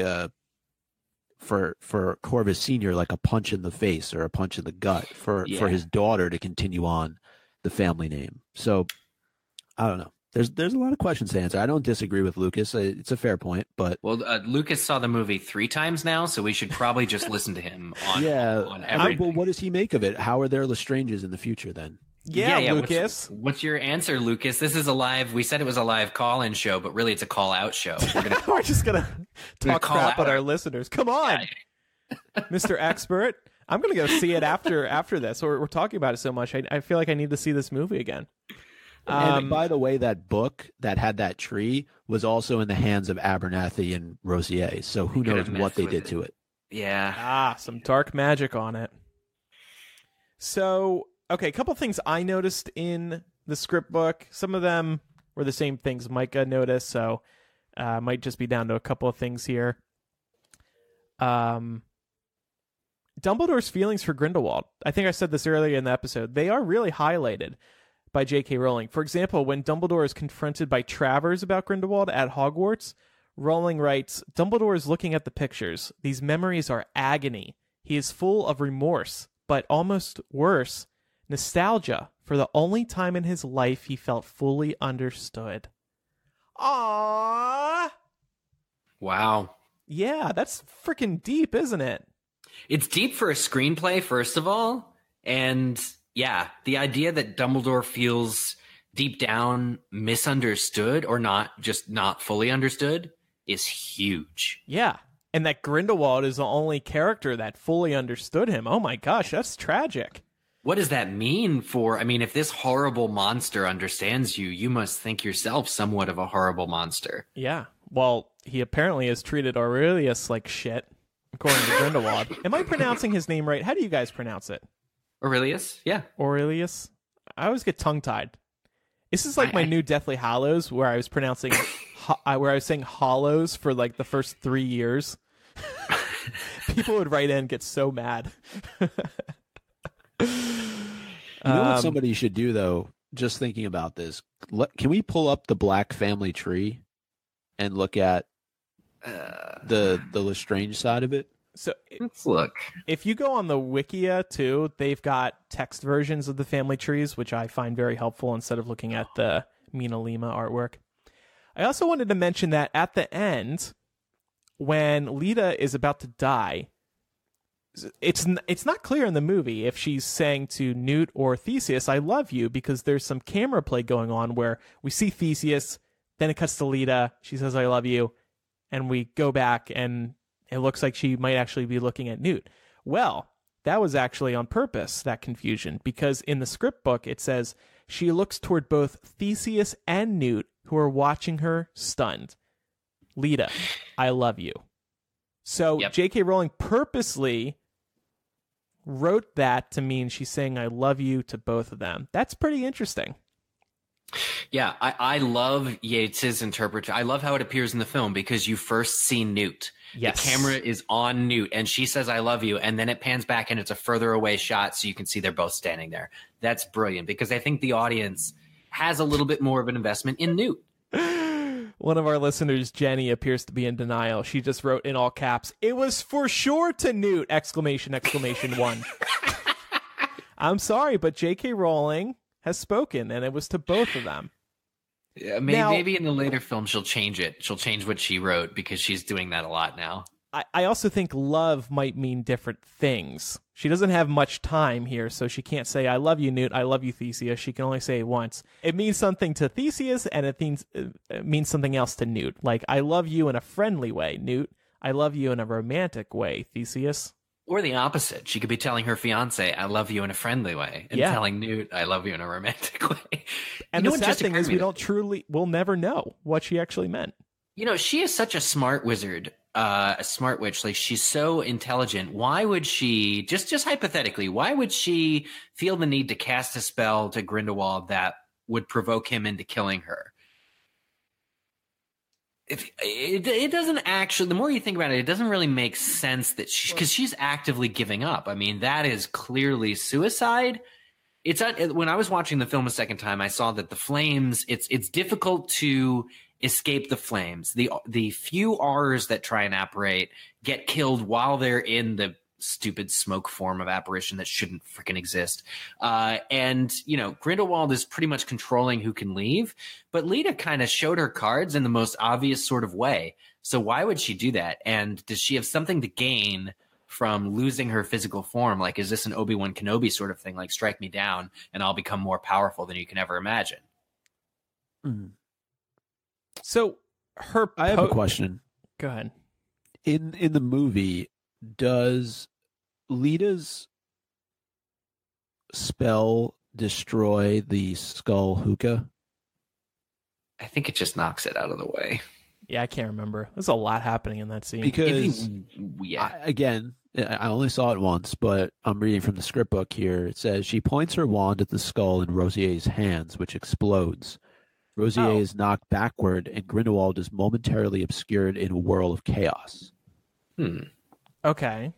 for Corvus Sr., like a punch in the face or a punch in the gut for his daughter to continue on the family name. So I don't know. There's a lot of questions to answer. I don't disagree with Lucas. It's a fair point, but Lucas saw the movie 3 times now, so we should probably just listen to him on. On well, what does he make of it? How are there Lestranges in the future then? Yeah, Lucas. What's your answer, Lucas? This is a live. We said it was a live call-in show, but really it's a call-out show. We're just gonna talk crap at our listeners. Come on, Mr. Expert. I'm gonna go see it after this. We're talking about it so much. I feel like I need to see this movie again. And by the way, that book that had that tree was also in the hands of Abernathy and Rosier. So who knows what they did to it? Yeah. Some dark magic on it. So, okay, a couple things I noticed in the script book. Some of them were the same things Micah noticed, so might just be down to a couple of things here. Dumbledore's feelings for Grindelwald. I think I said this earlier in the episode. They are really highlighted by J.K. Rowling. For example, when Dumbledore is confronted by Travers about Grindelwald at Hogwarts, Rowling writes, Dumbledore is looking at the pictures. These memories are agony. He is full of remorse, but almost worse, nostalgia for the only time in his life he felt fully understood. Aww. Wow. Yeah, that's freaking deep, isn't it? It's deep for a screenplay, first of all. And yeah, the idea that Dumbledore feels deep down misunderstood or not fully understood is huge. Yeah. And that Grindelwald is the only character that fully understood him. Oh my gosh, that's tragic. What does that mean for, I mean, if this horrible monster understands you, you must think yourself somewhat of a horrible monster. Yeah. Well, he apparently has treated Aurelius like shit, according to Grindelwald. Am I pronouncing his name right? How do you guys pronounce it? Aurelius? Yeah. Aurelius? I always get tongue-tied. This is like my new Deathly Hallows, where I was pronouncing, where I was saying hollows for like the first 3 years. People would write in and get so mad. You know what somebody should do, though? Just thinking about this. Can we pull up the Black family tree and look at the Lestrange side of it? So let's look. If you go on the Wikia too, they've got text versions of the family trees, which I find very helpful instead of looking at the Mina Lima artwork. I also wanted to mention that at the end, when Leta is about to die, it's not clear in the movie if she's saying to Newt or Theseus, I love you, because there's some camera play going on where we see Theseus, then it cuts to Leta, she says, I love you, and we go back and it looks like she might actually be looking at Newt. Well, that was actually on purpose, that confusion, because in the script book it says she looks toward both Theseus and Newt, who are watching her stunned. Leta, I love you. So J.K. Rowling purposely wrote that to mean she's saying I love you to both of them. That's pretty interesting. Yeah, I love Yates's interpretation. I love how it appears in the film because you first see Newt. Yes. The camera is on Newt and she says, I love you. And then it pans back and it's a further away shot so you can see they're both standing there. That's brilliant because I think the audience has a little bit more of an investment in Newt. One of our listeners, Jenny, appears to be in denial. She just wrote in all caps, it was for sure to Newt! ! One. I'm sorry, but J.K. Rowling has spoken, and it was to both of them. Yeah, maybe in the later film she'll change it. She'll change what she wrote because she's doing that a lot now. I also think love might mean different things. She doesn't have much time here, so she can't say, I love you, Newt, I love you, Theseus. She can only say it once. It means something to Theseus, and it means something else to Newt. Like, I love you in a friendly way, Newt. I love you in a romantic way, Theseus. Or the opposite. She could be telling her fiance, I love you in a friendly way, and telling Newt, I love you in a romantic way. And the sad thing is we'll never know what she actually meant. You know, she is such a smart wizard, a smart witch. Like, she's so intelligent. Why would she, just hypothetically, why would she feel the need to cast a spell to Grindelwald that would provoke him into killing her? It doesn't actually, the more you think about it, it doesn't really make sense that because she's actively giving up. I mean, that is clearly suicide. When I was watching the film a second time, I saw that the flames, it's difficult to escape the flames. The few R's that try and apparate get killed while they're in the stupid smoke form of apparition that shouldn't freaking exist. And, you know, Grindelwald is pretty much controlling who can leave, but Leta kind of showed her cards in the most obvious sort of way. So why would she do that? And does she have something to gain from losing her physical form. Like, is this an Obi-Wan Kenobi sort of thing? Like, strike me down and I'll become more powerful than you can ever imagine. Mm-hmm. So I have a question. Go ahead. In the movie, does Leta's spell destroy the skull hookah? I think it just knocks it out of the way. Yeah, I can't remember. There's a lot happening in that scene. Because, yeah. I only saw it once, but I'm reading from the script book here. It says, she points her wand at the skull in Rosier's hands, which explodes. Rosier is knocked backward, and Grindelwald is momentarily obscured in a whirl of chaos. Okay.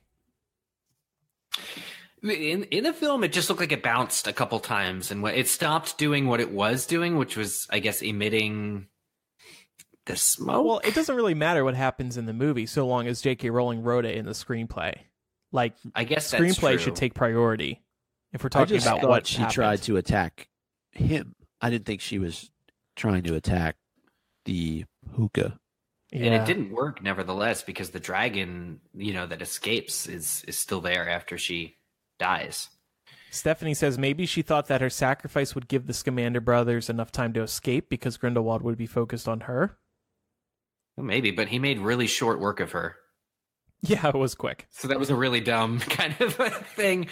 In the film, it just looked like it bounced a couple times, and it stopped doing what it was doing, which was, I guess, emitting the smoke. Well, it doesn't really matter what happens in the movie so long as J.K. Rowling wrote it in the screenplay. Like, I guess screenplay should take priority if we're talking about what she happened. tried to attack him. I didn't think she was trying to attack the hookah. Yeah. And it didn't work, nevertheless, because the dragon, that escapes is still there after she dies. Stephanie says maybe she thought that her sacrifice would give the Scamander brothers enough time to escape because Grindelwald would be focused on her. Well, maybe, but he made really short work of her. Yeah, it was quick. So that was a really dumb kind of a thing.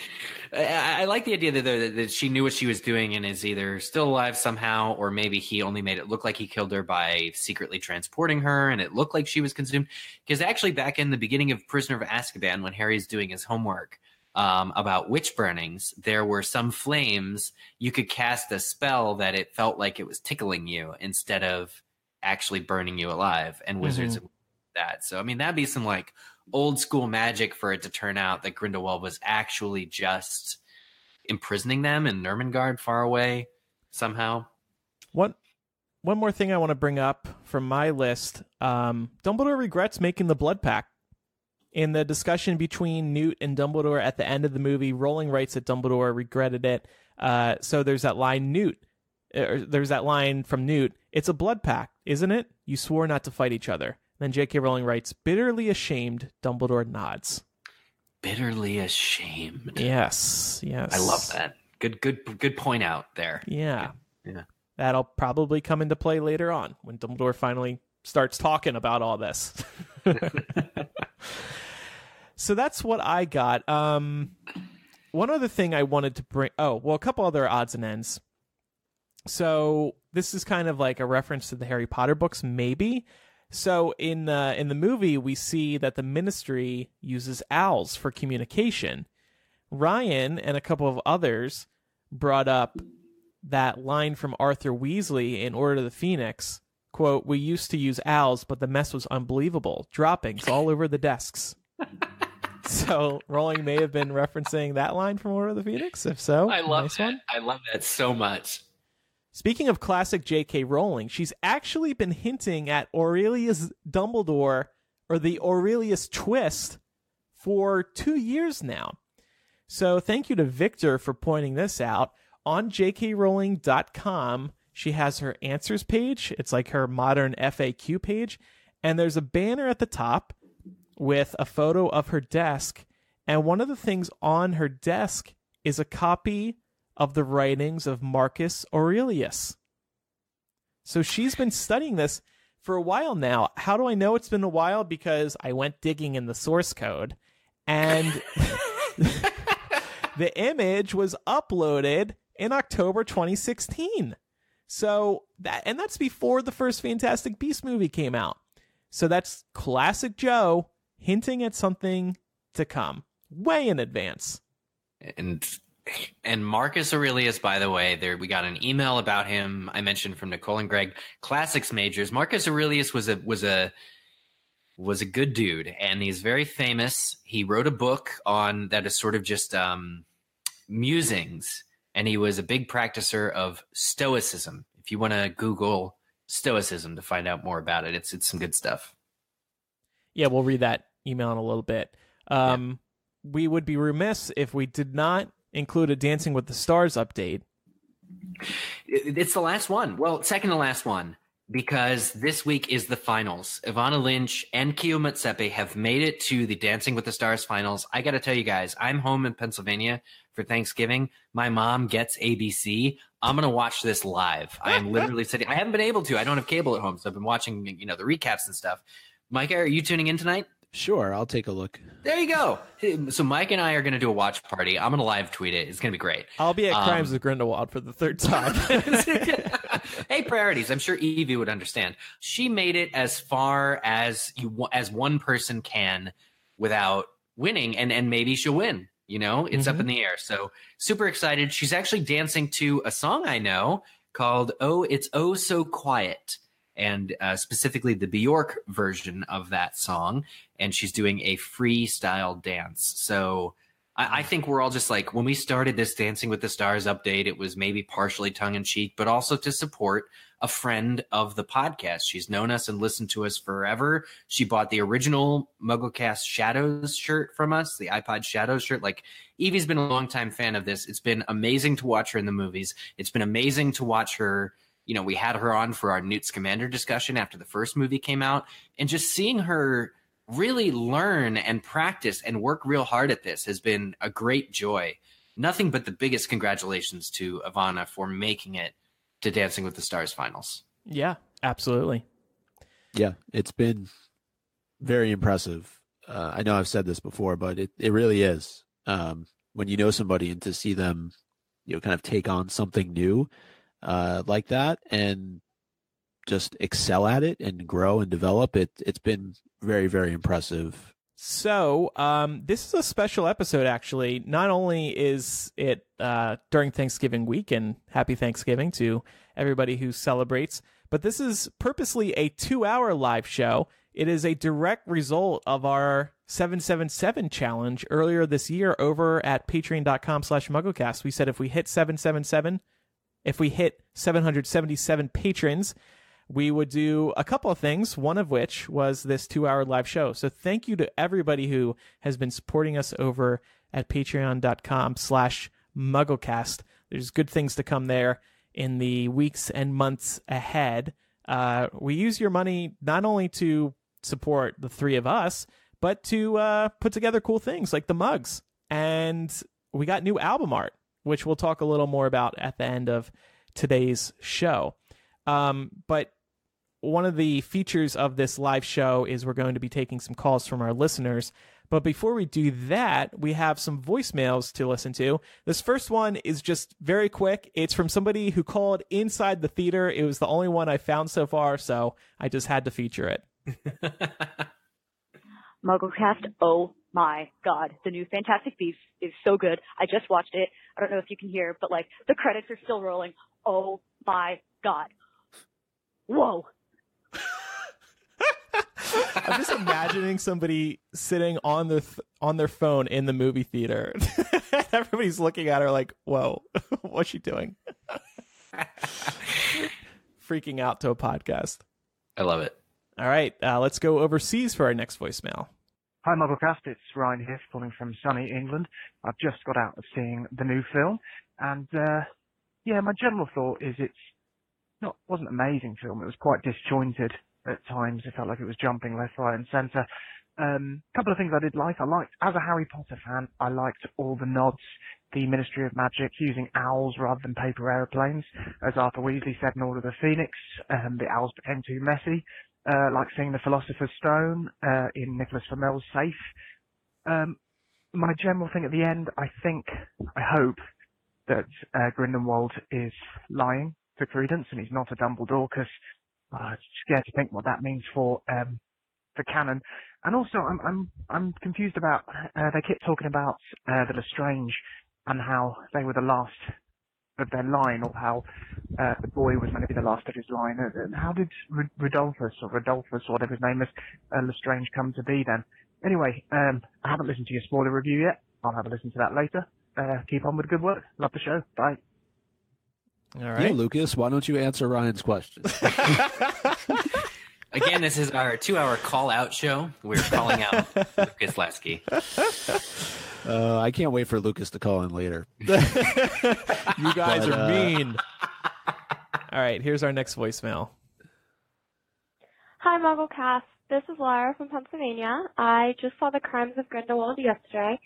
I like the idea that she knew what she was doing and is either still alive somehow, or maybe he only made it look like he killed her by secretly transporting her, and it looked like she was consumed. Because actually, back in the beginning of Prisoner of Azkaban, when Harry's doing his homework about witch burnings, there were some flames. You could cast a spell that it felt like it was tickling you instead of actually burning you alive, and wizards that. So, I mean, that'd be some like old school magic for it to turn out that Grindelwald was actually just imprisoning them in Nurmengard far away somehow. One more thing I want to bring up from my list. Dumbledore regrets making the blood pact. In the discussion between Newt and Dumbledore at the end of the movie, Rowling writes that Dumbledore regretted it. So there's that line from Newt. It's a blood pact, isn't it? You swore not to fight each other. Then J.K. Rowling writes, bitterly ashamed, Dumbledore nods. Bitterly ashamed. Yes. I love that. Good point out there. Yeah. Yeah. That'll probably come into play later on when Dumbledore finally starts talking about all this. So that's what I got. One other thing I wanted to bring... a couple other odds and ends. So this is kind of like a reference to the Harry Potter books, maybe. So in the movie, we see that the Ministry uses owls for communication. Ryan and a couple of others brought up that line from Arthur Weasley in Order of the Phoenix, quote, "We used to use owls, but the mess was unbelievable. Droppings all over the desks." So Rowling may have been referencing that line from Order of the Phoenix. If so, I love nice that. one. I love that so much. Speaking of classic J.K. Rowling, she's actually been hinting at Aurelius Dumbledore, or the Aurelius twist, for 2 years now. So thank you to Victor for pointing this out. On jkrowling.com, she has her answers page. It's like her modern FAQ page. And there's a banner at the top with a photo of her desk. And one of the things on her desk is a copy of the writings of Marcus Aurelius. So she's been studying this for a while now. How do I know it's been a while? Because I went digging in the source code, and the image was uploaded in October 2016. So that's before the first Fantastic Beasts movie came out. So that's classic Joe hinting at something to come way in advance. And Marcus Aurelius, by the way, we got an email about him. I mentioned from Nicole and Greg, classics majors. Marcus Aurelius was a good dude, and he's very famous. He wrote a book on that is sort of just musings, and he was a big practicer of Stoicism. If you want to Google Stoicism to find out more about it, it's some good stuff. Yeah, we'll read that email in a little bit. We would be remiss if we did not include a Dancing with the Stars update. It's the last one. Well, second to last one. because this week is the finals. Ivana Lynch and Keo Motsepe have made it to the Dancing with the Stars finals. I got to tell you guys, I'm home in Pennsylvania for Thanksgiving. My mom gets ABC. I'm going to watch this live. I am literally sitting. I haven't been able to. I don't have cable at home, so I've been watching, the recaps and stuff. Micah, are you tuning in tonight? Sure, I'll take a look. There you go. So Mike and I are going to do a watch party. I'm going to live tweet it. It's going to be great. I'll be at Crimes of Grindelwald for the third time. Hey, priorities. I'm sure Evie would understand. She made it as far as one person can without winning, and maybe she'll win. It's up in the air. So super excited. She's actually dancing to a song I know called "Oh, It's Oh So Quiet," and specifically the Bjork version of that song. And she's doing a freestyle dance. So I think we're all just like, when we started this Dancing with the Stars update, it was maybe partially tongue-in-cheek, but also to support a friend of the podcast. She's known us and listened to us forever. She bought the original MuggleCast Shadows shirt from us, the iPod Shadows shirt. Like, Evie's been a longtime fan of this. It's been amazing to watch her in the movies. It's been amazing to watch her. We had her on for our Newt Scamander discussion after the first movie came out, and just seeing her really learn and practice and work real hard at this has been a great joy. Nothing but the biggest congratulations to Ivana for making it to Dancing with the Stars finals. Yeah, absolutely. Yeah, it's been very impressive. I know I've said this before, but it really is. When you know somebody and to see them, kind of take on something new like that and just excel at it and grow and develop, it's been very, very impressive. So this is a special episode, actually. Not only is it during Thanksgiving week, and happy Thanksgiving to everybody who celebrates, but this is purposely a 2-hour live show. It is a direct result of our 777 challenge earlier this year over at patreon.com/MuggleCast. We said if we hit 777 patrons, we would do a couple of things, one of which was this 2-hour live show. So thank you to everybody who has been supporting us over at patreon.com/MuggleCast. There's good things to come there in the weeks and months ahead. We use your money not only to support the three of us, but to put together cool things like the mugs. And we got new album art, which we'll talk a little more about at the end of today's show. But one of the features of this live show is we're going to be taking some calls from our listeners. But before we do that, we have some voicemails to listen to. This first one is just very quick. It's from somebody who called inside the theater. It was the only one I found so far, so I just had to feature it. MuggleCast, oh my god. The new Fantastic Beasts is so good. I just watched it. I don't know if you can hear, but the credits are still rolling. Oh my god. Whoa. I'm just imagining somebody sitting on their phone in the movie theater. Everybody's looking at her like, whoa, what's she doing? Freaking out to a podcast. I love it. All right, let's go overseas for our next voicemail. Hi, MuggleCast. It's Ryan here, calling from sunny England. I've just got out of seeing the new film, and my general thought is wasn't an amazing film. It was quite disjointed at times. It felt like it was jumping left, right, and centre. Couple of things I did like. As a Harry Potter fan, I liked all the nods. The Ministry of Magic using owls rather than paper aeroplanes, as Arthur Weasley said in Order of the Phoenix. The owls became too messy. Like seeing the Philosopher's Stone in Nicolas Flamel's safe. My general thing at the end, I hope that Grindelwald is lying to Credence and he's not a Dumbledore, because I'm scared to think what that means for canon. And also, I'm confused about they keep talking about the Lestrange and how they were the last of their line, or how the boy was meant to be the last of his line. And how did Rodolphus, or whatever his name is, Lestrange come to be then? Anyway, I haven't listened to your spoiler review yet. I'll have a listen to that later. Keep on with the good work. Love the show. Bye. All right. Yeah, Lucas, why don't you answer Ryan's question? Again, this is our 2-hour call-out show. We're calling out Lucas Lasky. I can't wait for Lucas to call in later. You guys are mean. All right, here's our next voicemail. Hi, MuggleCast. This is Laura from Pennsylvania. I just saw the Crimes of Grindelwald yesterday,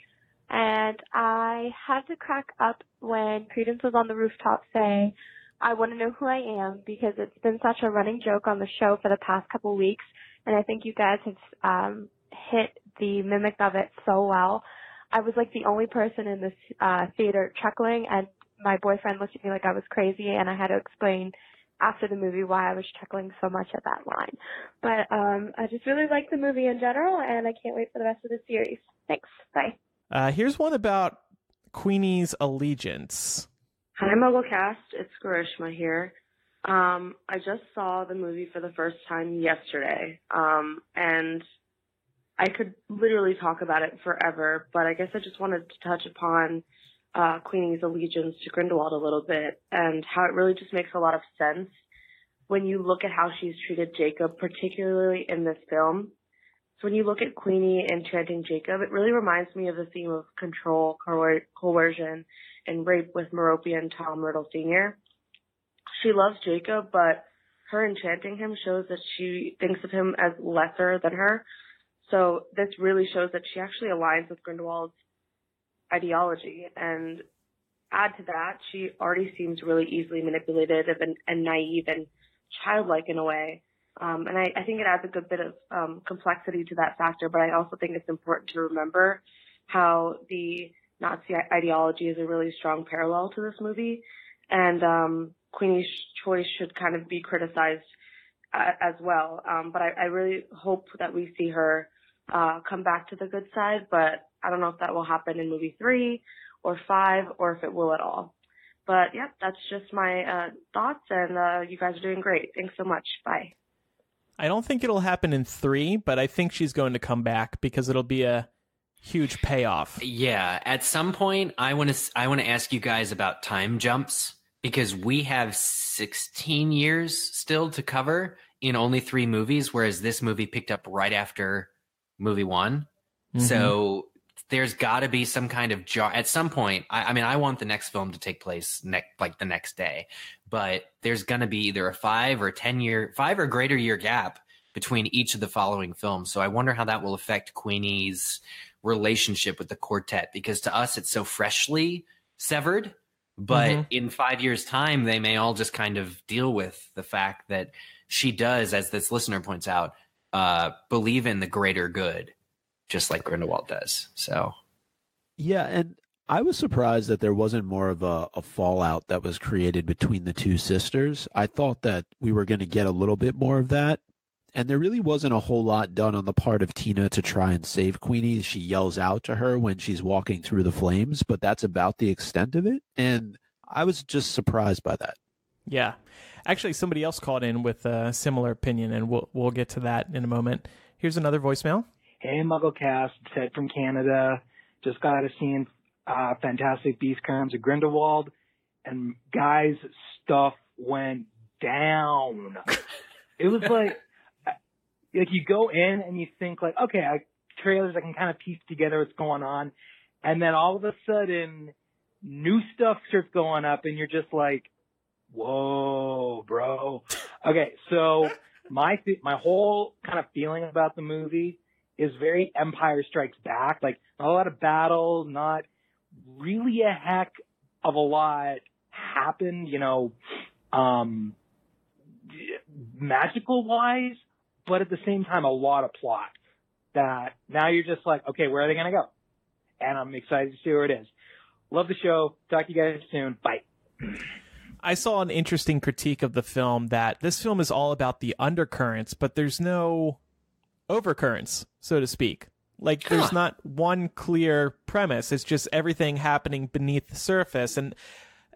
and I had to crack up when Credence was on the rooftop saying, "I want to know who I am," because it's been such a running joke on the show for the past couple weeks, and I think you guys have hit the mimic of it so well. I was like the only person in this theater chuckling, and my boyfriend looked at me like I was crazy, and I had to explain after the movie why I was chuckling so much at that line. But I just really like the movie in general, and I can't wait for the rest of the series. Thanks. Bye. Here's one about Queenie's allegiance. Hi, MuggleCast. It's Garishma here. I just saw the movie for the first time yesterday, and I could literally talk about it forever, but I guess I just wanted to touch upon Queenie's allegiance to Grindelwald a little bit, and how it really just makes a lot of sense when you look at how she's treated Jacob, particularly in this film. So when you look at Queenie enchanting Jacob, it really reminds me of the theme of control, coercion, and rape with Meropian Tom Riddle Sr. She loves Jacob, but her enchanting him shows that she thinks of him as lesser than her. So this really shows that she actually aligns with Grindelwald's ideology. And add to that, she already seems really easily manipulated and naive and childlike in a way. And I think it adds a good bit of complexity to that factor, but I also think it's important to remember how the Nazi ideology is a really strong parallel to this movie. And Queenie's choice should kind of be criticized as well. But I really hope that we see her come back to the good side, but I don't know if that will happen in movie 3 or 5 or if it will at all. But yeah, that's just my thoughts, and you guys are doing great. Thanks so much. Bye. I don't think it'll happen in 3, but I think she's going to come back because it'll be a huge payoff. Yeah, at some point I want to ask you guys about time jumps, because we have 16 years still to cover in only 3 movies, whereas this movie picked up right after movie 1. Mm-hmm. So there's got to be some kind of jar at some point. I mean, I want the next film to take place like the next day, but there's going to be either a 5 or 10 year, 5 or greater year gap between each of the following films. So I wonder how that will affect Queenie's relationship with the quartet, because to us it's so freshly severed, but in 5 years' time, they may all just kind of deal with the fact that she does, as this listener points out, believe in the greater good, just like Grindelwald does. So, yeah, and I was surprised that there wasn't more of a fallout that was created between the two sisters. I thought that we were going to get a little bit more of that, and there really wasn't a whole lot done on the part of Tina to try and save Queenie. She yells out to her when she's walking through the flames, but that's about the extent of it, and I was just surprised by that. Yeah. Actually, somebody else called in with a similar opinion, and we'll get to that in a moment. Here's another voicemail. Hey, MuggleCast. Ted from Canada. Just got out of seeing Fantastic Beasts: Crimes of Grindelwald, and guys, stuff went down. It was like you go in and you think like, okay, trailers, I can kind of piece together what's going on, and then all of a sudden, new stuff starts going up, and you're just like, whoa, bro. Okay, so my whole kind of feeling about the movie is very Empire Strikes Back. Like, not a lot of battle, not really a heck of a lot happened, magical-wise, but at the same time, a lot of plot that now you're just like, okay, where are they going to go? And I'm excited to see where it is. Love the show. Talk to you guys soon. Bye. I saw an interesting critique of the film that this film is all about the undercurrents, but there's no overcurrents, so to speak. Like, there's not one clear premise. It's just everything happening beneath the surface, and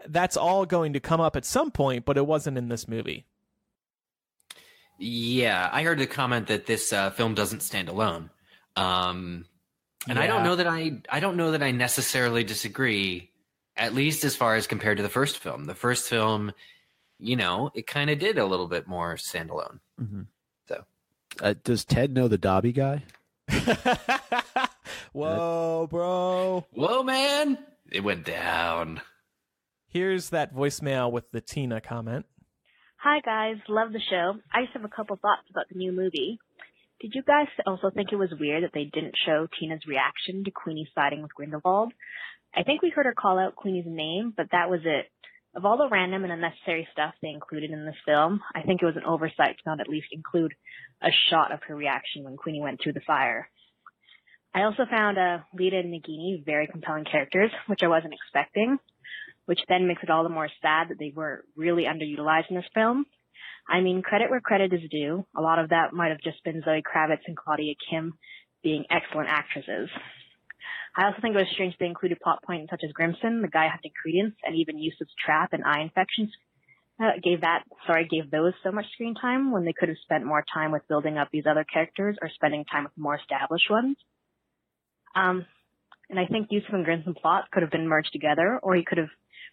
that's all going to come up at some point, but it wasn't in this movie. Yeah, I heard the comment that this film doesn't stand alone. And yeah. I don't know that I necessarily disagree, at least as far as compared to the first film. The first film, it kind of did a little bit more standalone. Mm-hmm. So, does Ted know the Dobby guy? Whoa, bro. Whoa, man. It went down. Here's that voicemail with the Tina comment. Hi guys, love the show. I just have a couple thoughts about the new movie. Did you guys also think it was weird that they didn't show Tina's reaction to Queenie siding with Grindelwald? I think we heard her call out Queenie's name, but that was it. Of all the random and unnecessary stuff they included in this film, I think it was an oversight to not at least include a shot of her reaction when Queenie went through the fire. I also found Leta and Nagini very compelling characters, which I wasn't expecting, which then makes it all the more sad that they were really underutilized in this film. I mean, credit where credit is due. A lot of that might have just been Zoe Kravitz and Claudia Kim being excellent actresses. I also think it was strange they included plot points such as Grimson, the guy hunting Credence, and even Yusuf's trap and eye infections gave those so much screen time when they could have spent more time with building up these other characters or spending time with more established ones. And I think Yusuf and Grinson's plots could have been merged together, or he could have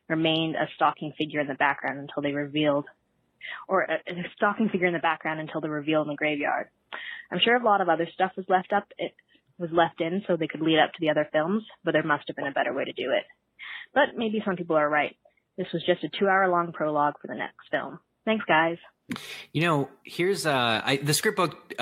remained a stalking figure in the background until they revealed, or a stalking figure in the background until the reveal in the graveyard. I'm sure a lot of other stuff was left in so they could lead up to the other films, but there must have been a better way to do it. But maybe some people are right. This was just a 2-hour-long prologue for the next film. Thanks, guys. You know, here's the script book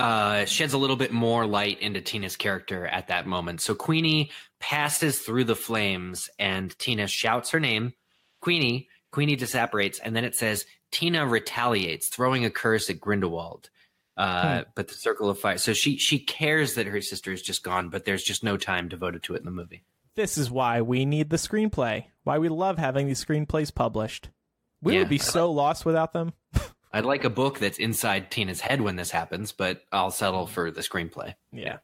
sheds a little bit more light into Tina's character at that moment. So Queenie passes through the flames, and Tina shouts her name, Queenie. Queenie disapparates, and then it says Tina retaliates, throwing a curse at Grindelwald. But the circle of fire. So she cares that her sister is just gone, but there's just no time devoted to it in the movie. This is why we need the screenplay. Why we love having these screenplays published. We would be so lost without them. I'd like a book that's inside Tina's head when this happens, but I'll settle for the screenplay. Yeah.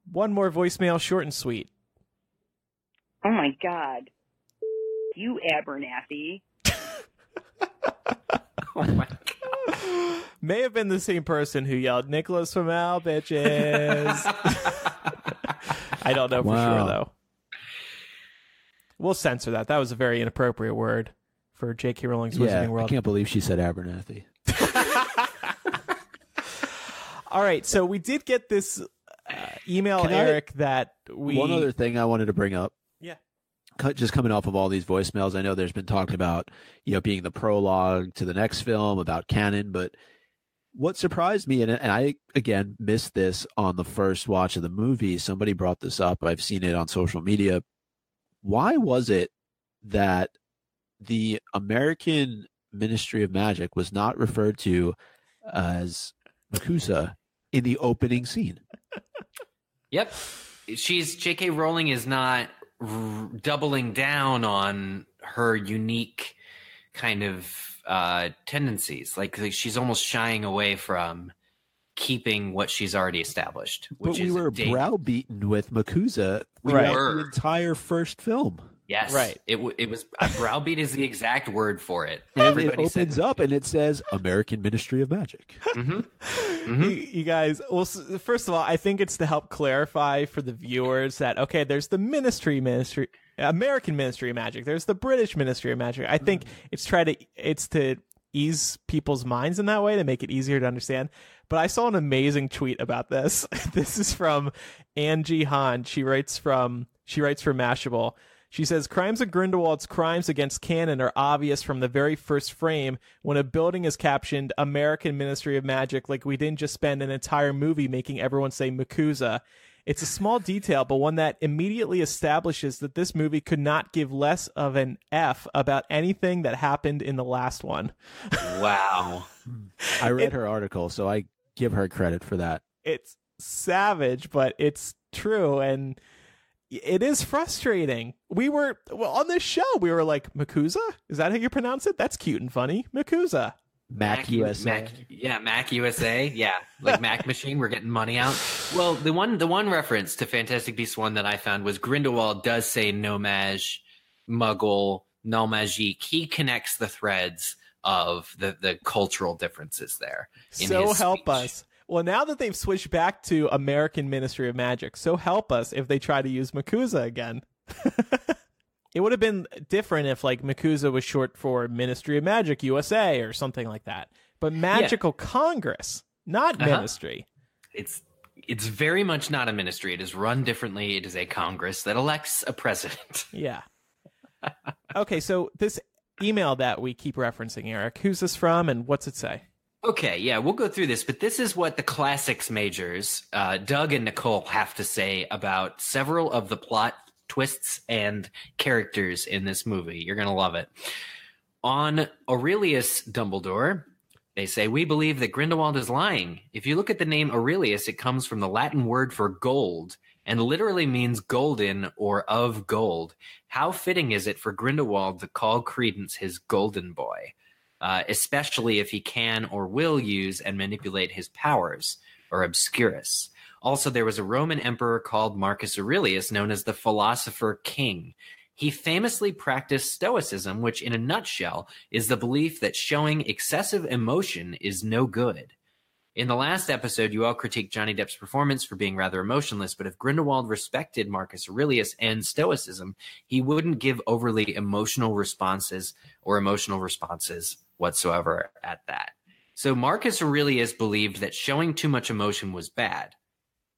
One more voicemail, short and sweet. Oh my God. You Abernathy. Oh my God. May have been the same person who yelled, Nicolas Flamel, bitches. I don't know for sure, though. We'll censor that. That was a very inappropriate word for J.K. Rowling's Wizarding World. I can't believe she said Abernathy. All right, so we did get this email, Eric, that we... One other thing I wanted to bring up. Yeah. Just coming off of all these voicemails, I know there's been talk about, being the prologue to the next film, about canon, but what surprised me, and I, again, missed this on the first watch of the movie, somebody brought this up, I've seen it on social media. Why was it that the American Ministry of Magic was not referred to as MUGUSA in the opening scene? Yep. J.K. Rowling is not doubling down on her unique kind of tendencies. Like she's almost shying away from keeping what she's already established. But we were browbeaten with MUGUSA throughout the entire first film. Yes, right. It was browbeat is the exact word for it. And it opens up and it says American Ministry of Magic. Mm-hmm. Mm-hmm. You guys, well, first of all, I think it's to help clarify for the viewers that, okay, there's the American Ministry of Magic. There's the British Ministry of Magic. I think it's to ease people's minds in that way, to make it easier to understand. But I saw an amazing tweet about this. This is from Angie Hahn. She writes for Mashable. She says, Crimes of Grindelwald's crimes against canon are obvious from the very first frame when a building is captioned American Ministry of Magic, like we didn't just spend an entire movie making everyone say MUGUSA. It's a small detail, but one that immediately establishes that this movie could not give less of an F about anything that happened in the last one. Wow. I read her article, so I give her credit for that. It's savage, but it's true, and it is frustrating. On this show, we were like, MUGUSA? Is that how you pronounce it? That's cute and funny. MUGUSA. Mac USA. Mac USA. Yeah, like Mac Machine. We're getting money out. Well, the one reference to Fantastic Beasts 1 that I found was Grindelwald does say Nomage, Muggle, Nalmagique. He connects the threads of the cultural differences there. So help us. Well, now that they've switched back to American Ministry of Magic, so help us if they try to use MUGUSA again. It would have been different if, like, MUGUSA was short for Ministry of Magic USA or something like that. But Magical Congress, not Ministry. It's very much not a ministry. It is run differently. It is a Congress that elects a president. Yeah. Okay, so this email that we keep referencing, Eric. Who's this from and what's it say? Okay, yeah, we'll go through this, but this is what the classics majors, Doug and Nicole, have to say about several of the plot twists and characters in this movie. You're going to love it. On Aurelius Dumbledore, they say, we believe that Grindelwald is lying. If you look at the name Aurelius, it comes from the Latin word for gold and literally means golden or of gold. How fitting is it for Grindelwald to call Credence his golden boy? Especially if he can or will use and manipulate his powers, or obscurus. Also, there was a Roman emperor called Marcus Aurelius, known as the Philosopher King. He famously practiced Stoicism, which in a nutshell is the belief that showing excessive emotion is no good. In the last episode, you all critiqued Johnny Depp's performance for being rather emotionless, but if Grindelwald respected Marcus Aurelius and Stoicism, he wouldn't give overly emotional responses whatsoever at that. So Marcus Aurelius believed that showing too much emotion was bad.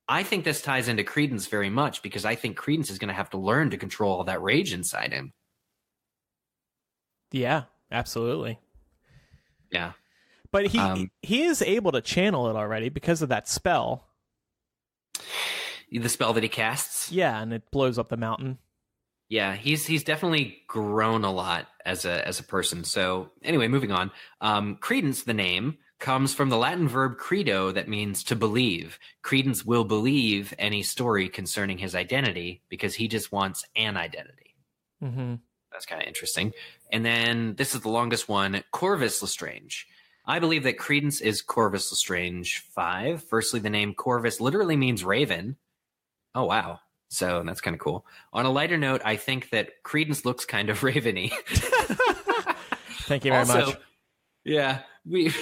I think this ties into Credence very much because I think Credence is going to have to learn to control all that rage inside him. Yeah, absolutely. Yeah. But he is able to channel it already because of that spell. The spell that he casts? Yeah, and it blows up the mountain. Yeah, he's definitely grown a lot as a person. So anyway, moving on. Credence, the name, comes from the Latin verb credo that means to believe. Credence will believe any story concerning his identity because he just wants an identity. Mm-hmm. That's kind of interesting. And then this is the longest one, Corvus Lestrange. I believe that Credence is Corvus Lestrange 5. Firstly, the name Corvus literally means raven. Oh, wow. So that's kind of cool. On a lighter note, I think that Credence looks kind of raveny. Thank you very much. Yeah, we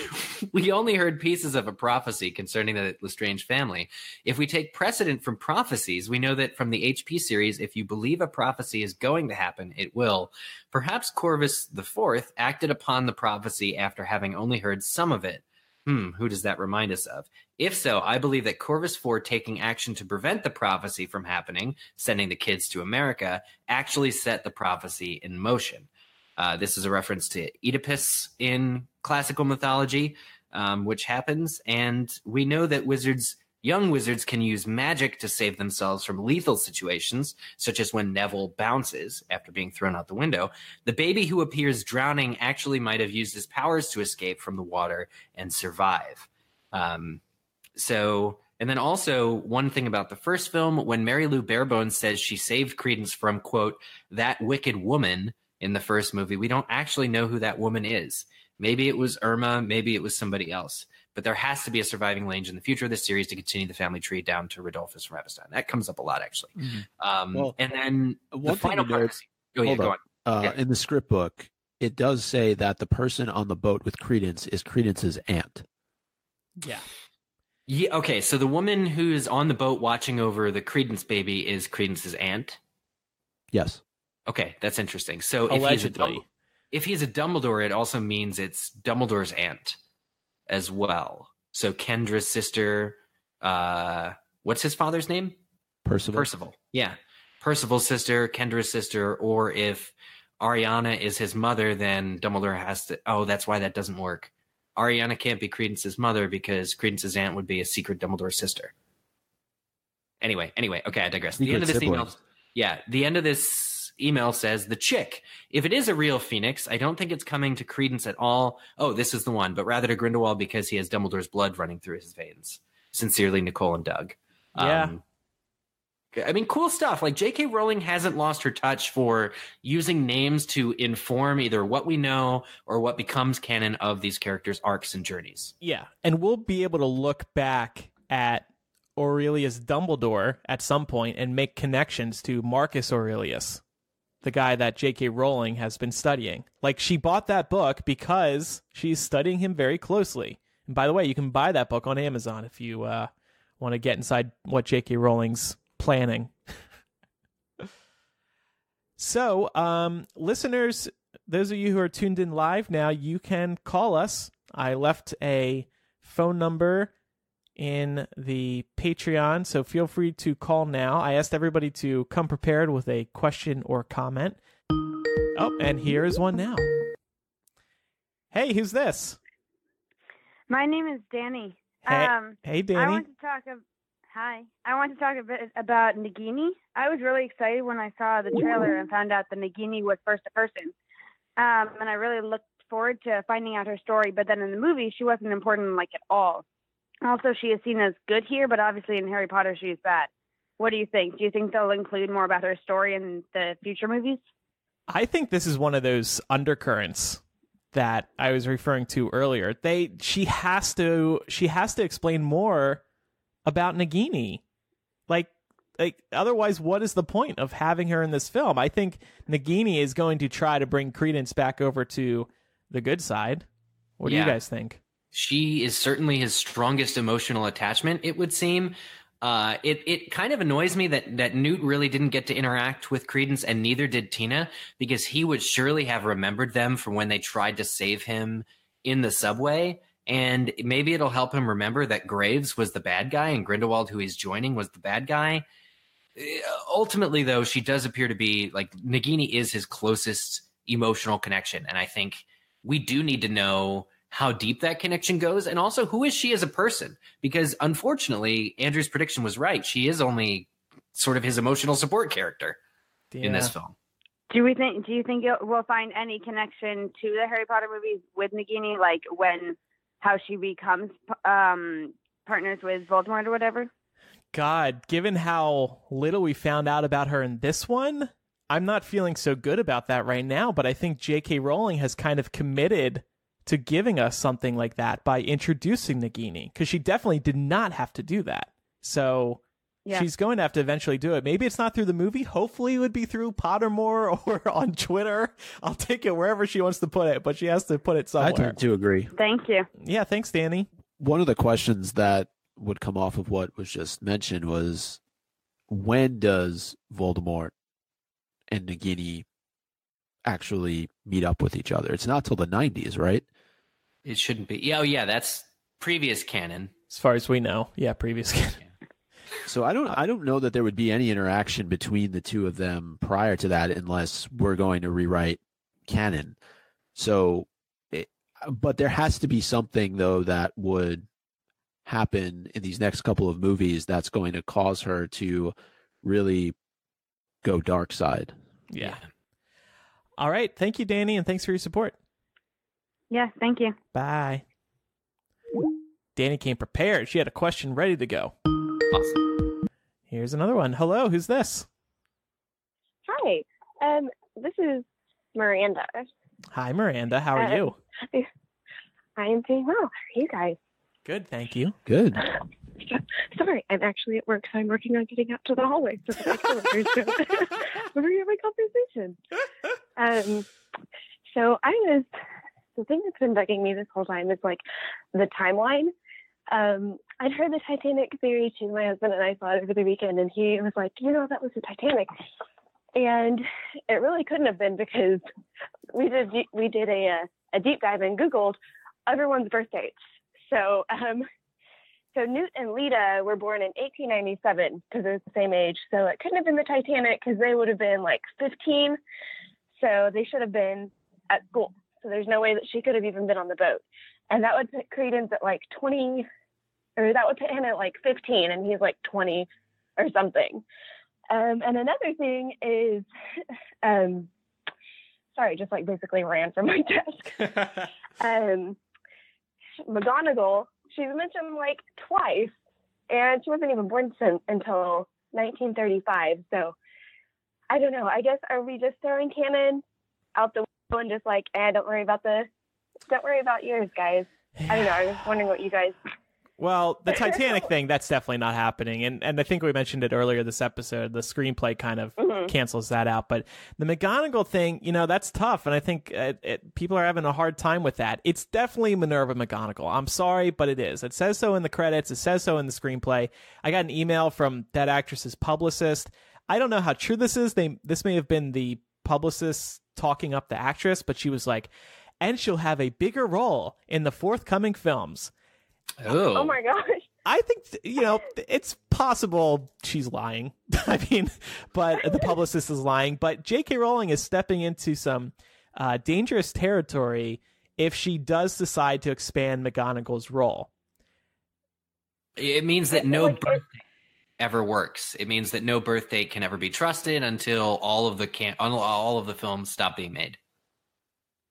only heard pieces of a prophecy concerning the Lestrange family. If we take precedent from prophecies, we know that from the HP series, if you believe a prophecy is going to happen, it will. Perhaps Corvus IV acted upon the prophecy after having only heard some of it. Who does that remind us of? If so, I believe that Corvus IV taking action to prevent the prophecy from happening, sending the kids to America, actually set the prophecy in motion. This is a reference to Oedipus in classical mythology, which happens. And we know that young wizards can use magic to save themselves from lethal situations, such as when Neville bounces after being thrown out the window. The baby who appears drowning actually might have used his powers to escape from the water and survive. And then also one thing about the first film, when Mary Lou Barebones says she saved Credence from, quote, that wicked woman in the first movie, we don't actually know who that woman is. Maybe it was Irma, maybe it was somebody else. But there has to be a surviving lineage in the future of this series to continue the family tree down to Rodolphus from Epstein. That comes up a lot, actually. Mm-hmm. And then the final part. Go on. In the script book, it does say that the person on the boat with Credence is Credence's aunt. Yeah. Yeah. Okay. So the woman who's on the boat watching over the Credence baby is Credence's aunt. Yes. Okay, that's interesting. So allegedly, if he's a Dumbledore, it also means it's Dumbledore's aunt as well. So Kendra's sister. What's his father's name? Percival. Yeah, Percival's sister, Kendra's sister, or if Ariana is his mother, then Dumbledore has to. Oh, that's why that doesn't work. Ariana can't be Credence's mother because Credence's aunt would be a secret Dumbledore sister. Anyway. Okay, I digress. The end of this email. Yeah, the end of this email says, the chick. If it is a real phoenix, I don't think it's coming to Credence at all. Oh, this is the one, but rather to Grindelwald because he has Dumbledore's blood running through his veins. Sincerely, Nicole and Doug. Yeah. I mean, cool stuff. Like, J.K. Rowling hasn't lost her touch for using names to inform either what we know or what becomes canon of these characters' arcs and journeys. Yeah, and we'll be able to look back at Aurelius Dumbledore at some point and make connections to Marcus Aurelius, the guy that J.K. Rowling has been studying. Like, she bought that book because she's studying him very closely. And by the way, you can buy that book on Amazon if you want to get inside what J.K. Rowling's planning. So, listeners, those of you who are tuned in live now, you can call us. I left a phone number in the Patreon, so feel free to call now. I asked everybody to come prepared with a question or comment. Oh, and here is one now. Hey, who's this? My name is Danny. Hey, Danny. I want to talk a bit about Nagini. I was really excited when I saw the trailer and found out that Nagini was first person. And I really looked forward to finding out her story. But then in the movie, she wasn't important at all. Also, she is seen as good here, but obviously in Harry Potter, she is bad. What do you think? Do you think they'll include more about her story in the future movies? I think this is one of those undercurrents that I was referring to earlier. She has to explain more about Nagini. Like otherwise, what is the point of having her in this film? I think Nagini is going to try to bring Credence back over to the good side. What do you guys think? She is certainly his strongest emotional attachment, it would seem. It kind of annoys me that Newt really didn't get to interact with Credence, and neither did Tina, because he would surely have remembered them from when they tried to save him in the subway. And maybe it'll help him remember that Graves was the bad guy and Grindelwald, who he's joining, was the bad guy. Ultimately, though, she does appear to be Nagini is his closest emotional connection. And I think we do need to know how deep that connection goes, and also who is she as a person? Because unfortunately, Andrew's prediction was right. She is only sort of his emotional support character in this film. Do you think we'll find any connection to the Harry Potter movies with Nagini, how she becomes partners with Voldemort or whatever? God, given how little we found out about her in this one, I'm not feeling so good about that right now. But I think J.K. Rowling has kind of committed to giving us something like that by introducing Nagini, because she definitely did not have to do that. So she's going to have to eventually do it. Maybe it's not through the movie. Hopefully it would be through Pottermore or on Twitter. I'll take it wherever she wants to put it, but she has to put it somewhere. I tend to agree. Thank you. Yeah, thanks, Danny. One of the questions that would come off of what was just mentioned was, when does Voldemort and Nagini actually meet up with each other? It's not till the 90s, right? It shouldn't be. Oh, yeah, that's previous canon. As far as we know. Yeah, previous canon. So I don't know that there would be any interaction between the two of them prior to that, unless we're going to rewrite canon. But there has to be something, though, that would happen in these next couple of movies that's going to cause her to really go dark side. Yeah. All right. Thank you, Danny, and thanks for your support. Yeah, thank you. Bye. Danny came prepared. She had a question ready to go. Awesome. Here's another one. Hello, who's this? Hi. This is Miranda. Hi, Miranda. How are you? I am doing well. How are you guys? Good, thank you. Good. Sorry, I'm actually at work, so I'm working on getting out to the hallway so that my coworkers don't overhear my conversation. The thing that's been bugging me this whole time is the timeline. I'd heard the Titanic theory too. My husband and I saw it over the weekend, and he was like, that was the Titanic. And it really couldn't have been, because we did a deep dive and Googled everyone's birth dates. So Newt and Leta were born in 1897 because they're the same age. So it couldn't have been the Titanic, because they would have been 15. So they should have been at school. So there's no way that she could have even been on the boat. And that would put Credence at 20, or that would put him at 15, and he's 20 or something. And another thing is, sorry, just basically ran from my desk. McGonagall, she's mentioned twice, and she wasn't even born until 1935. So I don't know. I guess, are we just throwing canon out the window and just don't worry about yours, guys? I don't know. I was wondering what you guys. Well, the Titanic thing, that's definitely not happening. And I think we mentioned it earlier this episode. The screenplay kind of cancels that out. But the McGonagall thing, that's tough. And I think people are having a hard time with that. It's definitely Minerva McGonagall. I'm sorry, but it is. It says so in the credits. It says so in the screenplay. I got an email from that actress's publicist. I don't know how true this is. This may have been the publicist talking up the actress, but she was like, and she'll have a bigger role in the forthcoming films. Oh my gosh. I think, it's possible she's lying. I mean, but the publicist is lying. But J.K. Rowling is stepping into some dangerous territory if she does decide to expand McGonagall's role. It means that no birth date ever works. It means that no birth date can ever be trusted until all of the films stop being made.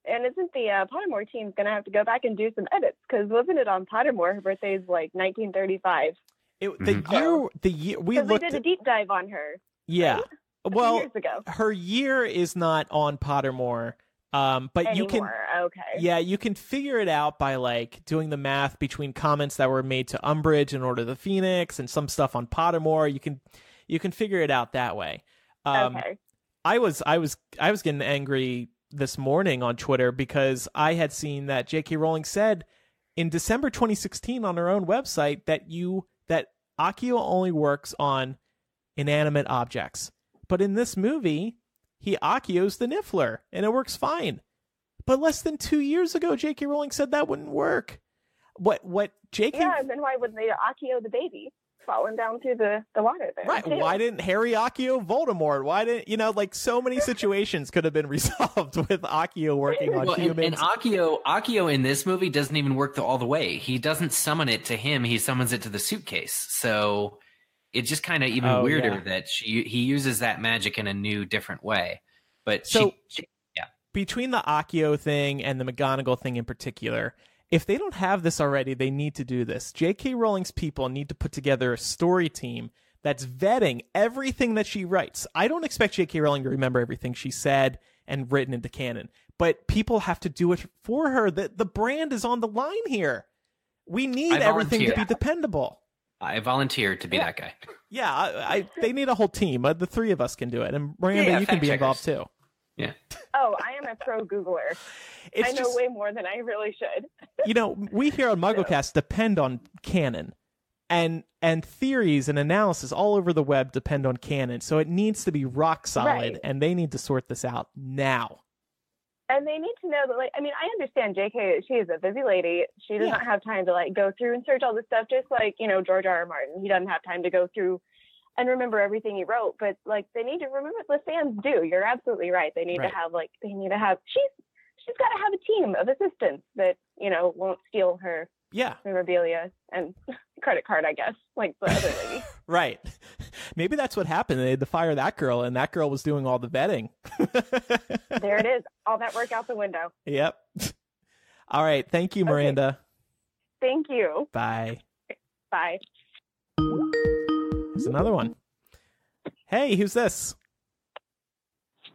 And isn't the Pottermore team going to have to go back and do some edits? Because wasn't it on Pottermore? Her birthday is like 1935. The year we did a deep dive on her. Yeah. Right? Well, years ago. Her year is not on Pottermore. But Anymore. you can, okay. Yeah, you can figure it out by like doing the math between comments that were made to Umbridge and Order of the Phoenix and some stuff on Pottermore. You can figure it out that way. Okay. I was getting angry this morning on Twitter because I had seen that J.K. Rowling said in December 2016 on her own website that Accio only works on inanimate objects, but in this movie he Accios the Niffler, and it works fine. But less than 2 years ago, J.K. Rowling said that wouldn't work. What J.K. Yeah, and then why wouldn't they Accio the baby falling down through the water there? Right. Too? Why didn't Harry Accio Voldemort? Why didn't, like so many situations could have been resolved with Accio working on humans. And Accio in this movie doesn't even work all the way. He doesn't summon it to him. He summons it to the suitcase. So it's just kind of even weirder that he uses that magic in a new, different way. But between the Accio thing and the McGonagall thing in particular, if they don't have this already, they need to do this. J.K. Rowling's people need to put together a story team that's vetting everything that she writes. I don't expect J.K. Rowling to remember everything she said and written into canon, but people have to do it for her. The brand is on the line here. We need everything to be dependable. I volunteer to be that guy. Yeah, they need a whole team. The three of us can do it. And Miranda, you can be involved too. Yeah. Oh, I am a pro Googler. I know way more than I really should. We here on MuggleCast depend on canon. And theories and analysis all over the web depend on canon. So it needs to be rock solid, right. And they need to sort this out now. And they need to know that, I understand JK, she is a busy lady. She does not have time to, go through and search all this stuff, just like, George R.R. Martin. He doesn't have time to go through and remember everything he wrote. But, they need to remember the fans do. You're absolutely right. They need to have, she's got to have a team of assistants that, won't steal her memorabilia and credit card, I guess, like the other lady. Right. Maybe that's what happened. They had to fire that girl, and that girl was doing all the vetting. There it is. All that work out the window. Yep. All right. Thank you, Miranda. Okay. Thank you. Bye. Bye. There's another one. Hey, who's this?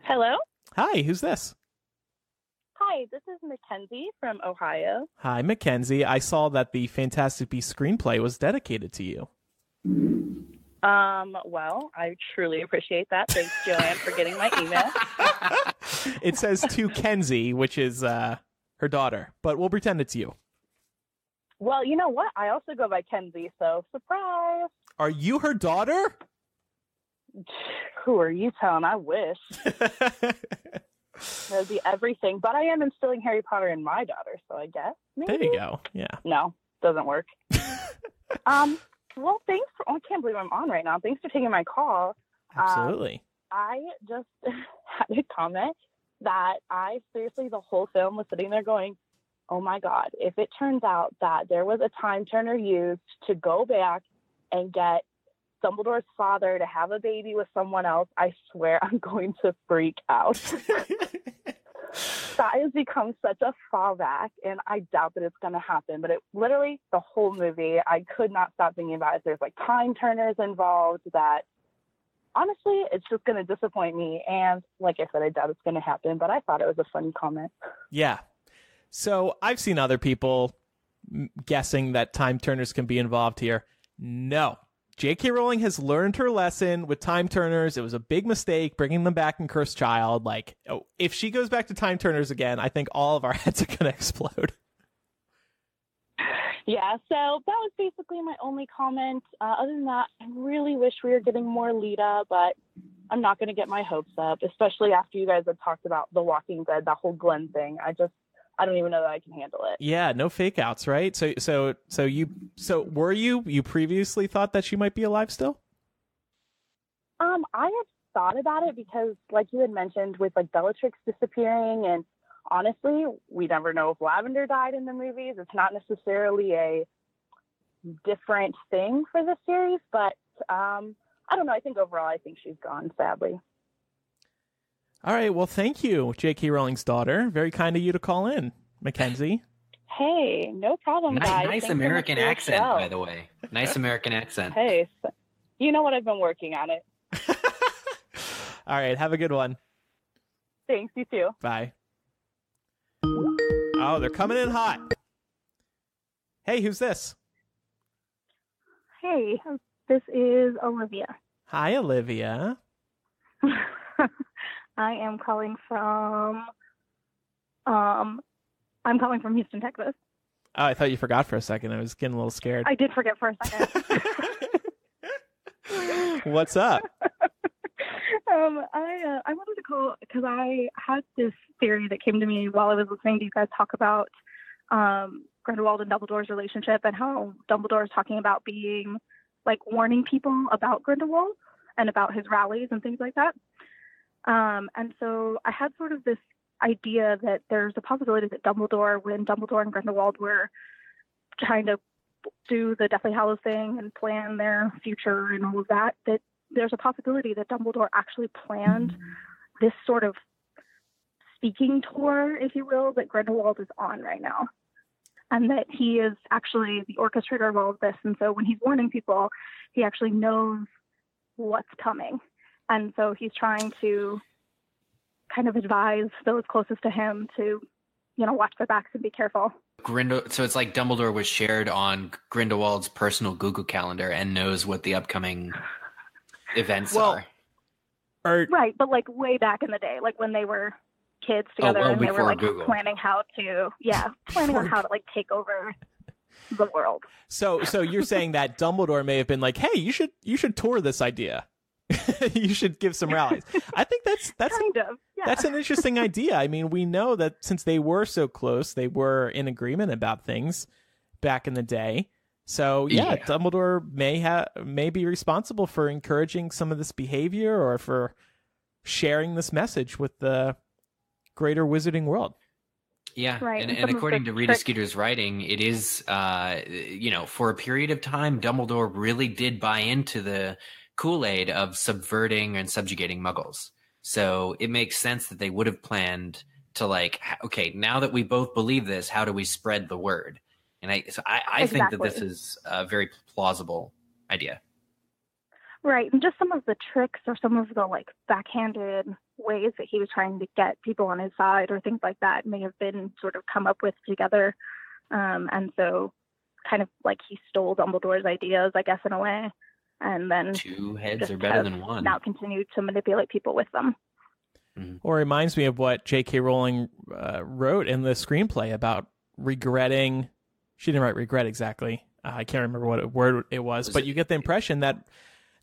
Hello? Hi, who's this? Hi, this is Mackenzie from Ohio. Hi, Mackenzie. I saw that the Fantastic Beasts screenplay was dedicated to you. Well, I truly appreciate that. Thanks, Joanne, for getting my email. It says to Kenzie, which is her daughter, but we'll pretend it's you. Well, you know what? I also go by Kenzie, so surprise. Are you her daughter? Who are you telling? I wish. That'd be everything. But I am instilling Harry Potter in my daughter, so I guess. Maybe. There you go. Yeah. No, doesn't work. Well, thanks for, I can't believe I'm on right now. Thanks for taking my call. Absolutely. I just had a comment that I seriously, the whole film was sitting there going, oh my God, if it turns out that there was a time turner used to go back and get Dumbledore's father to have a baby with someone else, I swear I'm going to freak out. That has become such a fallback, and I doubt that it's going to happen. But it literally, the whole movie, I could not stop thinking about it. There's time turners involved that, honestly, it's just going to disappoint me. And like I said, I doubt it's going to happen, but I thought it was a funny comment. Yeah. So I've seen other people guessing that time turners can be involved here. No. J.K. Rowling has learned her lesson with time turners. It was a big mistake bringing them back in Cursed Child. If she goes back to time turners again, I think all of our heads are going to explode. Yeah, so that was basically my only comment. Other than that, I really wish we were getting more Leta, but I'm not going to get my hopes up, especially after you guys had talked about The Walking Dead, that whole Glenn thing. I don't even know that I can handle it. Yeah, no fake outs, right? So were you previously thought that she might be alive still? I had thought about it because, like you had mentioned, with Bellatrix disappearing and honestly, we never know if Lavender died in the movies. It's not necessarily a different thing for the series, but I don't know. I think overall, I think she's gone, sadly. All right. Well, thank you, J.K. Rowling's daughter. Very kind of you to call in, Mackenzie. Hey, no problem, guys. Nice Thanks so American much for your accent, show. by the way. Nice American accent. Hey, you know what? I've been working on it. All right. Have a good one. Thanks, you too. Bye. Oh, they're coming in hot. Hey, who's this? Hey, this is Olivia. Hi, Olivia. I am calling from I'm calling from Houston, Texas. Oh, I thought you forgot for a second. I was getting a little scared. I did forget for a second. What's up? I wanted to call because I had this theory that came to me while I was listening to you guys talk about Grindelwald and Dumbledore's relationship and how Dumbledore is talking about being like warning people about Grindelwald and about his rallies and things like that. And so I had sort of this idea that there's a possibility that Dumbledore, when Dumbledore and Grindelwald were trying to do the Deathly Hallows thing and plan their future and all of that, that there's a possibility that Dumbledore actually planned this sort of speaking tour, if you will, that Grindelwald is on right now. And that he is actually the orchestrator of all of this. And so when he's warning people, he actually knows what's coming. And so he's trying to kind of advise those closest to him to, watch their backs and be careful. So it's like Dumbledore was shared on Grindelwald's personal Google Calendar and knows what the upcoming events are. Right, but like way back in the day, like when they were kids together and they were like Google. planning on how to like take over the world. So you're saying that Dumbledore may have been like, hey, you should tour this idea. You should give some rallies. I think that's kind of, yeah. That's an interesting idea. I mean, we know that since they were so close, they were in agreement about things back in the day. So yeah. Dumbledore may be responsible for encouraging some of this behavior or for sharing this message with the greater wizarding world. Yeah, right. And according to Rita Skeeter's writing, it is, for a period of time, Dumbledore really did buy into the Kool-Aid of subverting and subjugating Muggles. So it makes sense that they would have planned to okay, now that we both believe this, how do we spread the word? And I think that this is a very plausible idea. Right, and just some of the tricks or some of the backhanded ways that he was trying to get people on his side or things like that may have been sort of come up with together. And so kind of like he stole Dumbledore's ideas, I guess, in a way. And then two heads are better than one. Now continue to manipulate people with them. Or it reminds me of what J.K. Rowling wrote in the screenplay about regretting. She didn't write regret exactly. I can't remember what word it was, but you get the impression that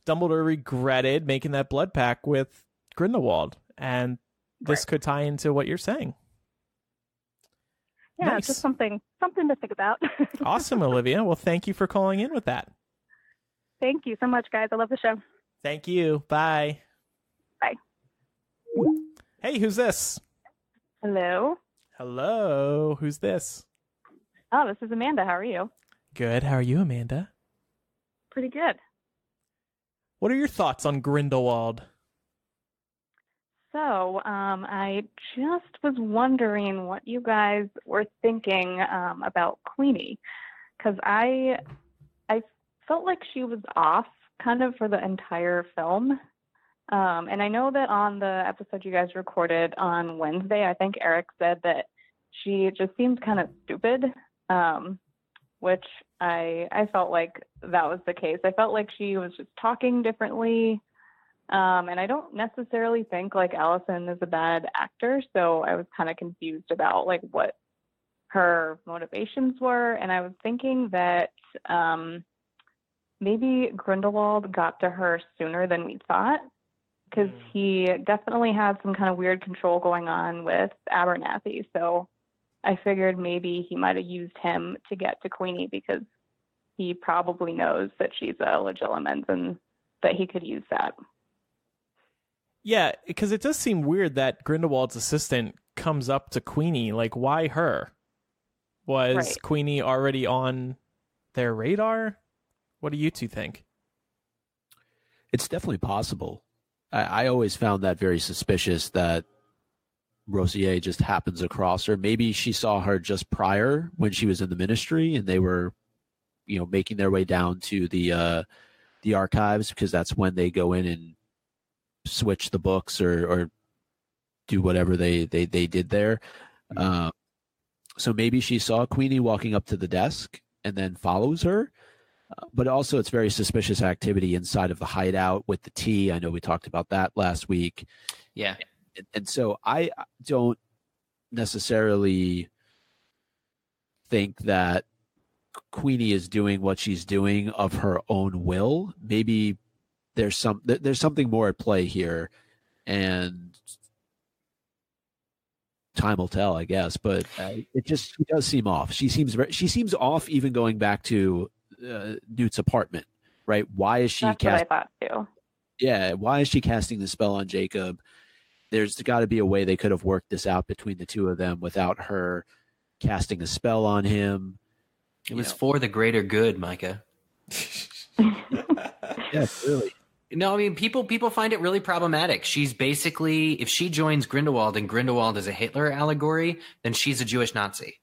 Dumbledore regretted making that blood pact with Grindelwald, and this could tie into what you're saying. Yeah, nice. Just something to think about. Awesome, Olivia. Well, thank you for calling in with that. Thank you so much, guys. I love the show. Thank you. Bye. Bye. Hey, who's this? Hello. Hello. Who's this? Oh, this is Amanda. How are you? Good. How are you, Amanda? Pretty good. What are your thoughts on Grindelwald? So, I just was wondering what you guys were thinking about Queenie, because I felt like she was off kind of for the entire film. And I know that on the episode you guys recorded on Wednesday, I think Eric said that she just seemed kind of stupid, which I felt like that was the case. I felt like she was just talking differently. And I don't necessarily think Allison is a bad actor. So I was kind of confused about what her motivations were. And I was thinking that maybe Grindelwald got to her sooner than we thought, because he definitely had some kind of weird control going on with Abernathy. So I figured maybe he might have used him to get to Queenie, because he probably knows that she's a legilimens and that he could use that. Yeah, because it does seem weird that Grindelwald's assistant comes up to Queenie. Like, why her? Was Right. Queenie already on their radar? What do you two think? It's definitely possible. I always found that very suspicious that Rosier just happens across her. Maybe she saw her just prior when she was in the ministry, and they were, making their way down to the archives, because that's when they go in and switch the books or do whatever they did there. So maybe she saw Queenie walking up to the desk and then follows her. But also, it's very suspicious activity inside of the hideout with the tea. I know we talked about that last week. Yeah. And so I don't necessarily think that Queenie is doing what she's doing of her own will. Maybe there's something more at play here, and time will tell, I guess. But she does seem off. She seems off, even going back to Newt's apartment, right? Why is she? That's what I thought too. Yeah, why is she casting the spell on Jacob? There's got to be a way they could have worked this out between the two of them without her casting a spell on him. It was for the greater good, Micah. Yeah, really. No, I mean, people find it really problematic. She's basically, if she joins Grindelwald and Grindelwald is a Hitler allegory, then she's a Jewish Nazi.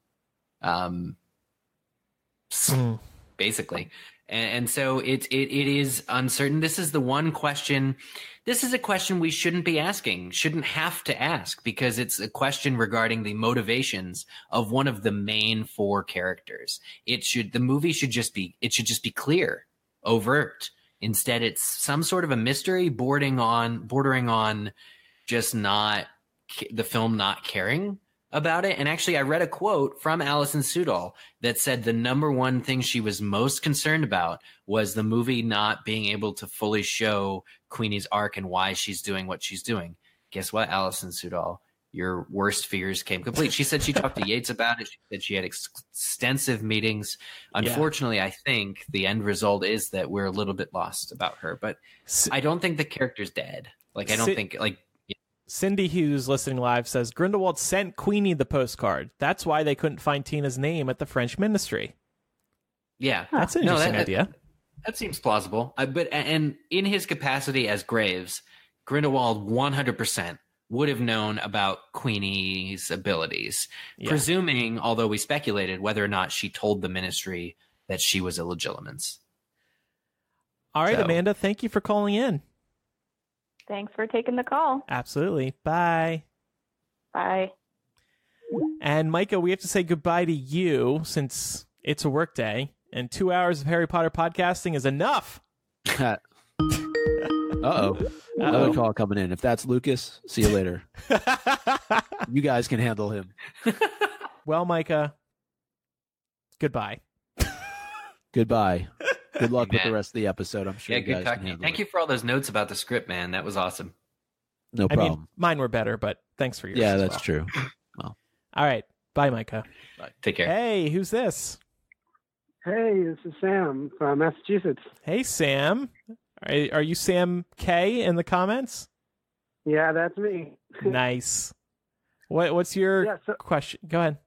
Basically. And so it is uncertain. This is the one question. This is a question we shouldn't be asking, shouldn't have to ask, because it's a question regarding the motivations of one of the main four characters. The movie should just be clear, overt. Instead, it's some sort of a mystery bordering on just the film not caring about it. And actually, I read a quote from Alison Sudol that said the number one thing she was most concerned about was the movie not being able to fully show Queenie's arc and why she's doing what she's doing. Guess what, Alison Sudol? Your worst fears came complete. She said she talked to Yates about it. She said she had extensive meetings. Unfortunately, I think the end result is that we're a little bit lost about her. But I don't think the character's dead. Cindy, who's listening live, says Grindelwald sent Queenie the postcard. That's why they couldn't find Tina's name at the French ministry. Yeah, that's an interesting idea. That seems plausible. And in his capacity as Graves, Grindelwald 100% would have known about Queenie's abilities, presuming, although we speculated, whether or not she told the ministry that she was a legilimens. All right, Amanda, thank you for calling in. Thanks for taking the call. Absolutely. Bye. Bye. And Micah, we have to say goodbye to you since it's a work day, and 2 hours of Harry Potter podcasting is enough. Uh-oh. Another call coming in. If that's Lucas, see you later. You guys can handle him. Well, Micah, goodbye. Goodbye. Good luck with the rest of the episode. I'm sure Yeah, you good guys talking can to you. handle Thank you for all those notes about the script, man. That was awesome. No problem. I mean, mine were better, but thanks for yours. Yeah, as that's well. true. Well, all right. Bye, Micah. Bye. Take care. Hey, who's this? Hey, this is Sam from Massachusetts. Hey, Sam. Are you Sam K in the comments? Yeah, that's me. Nice. What's your question? Go ahead.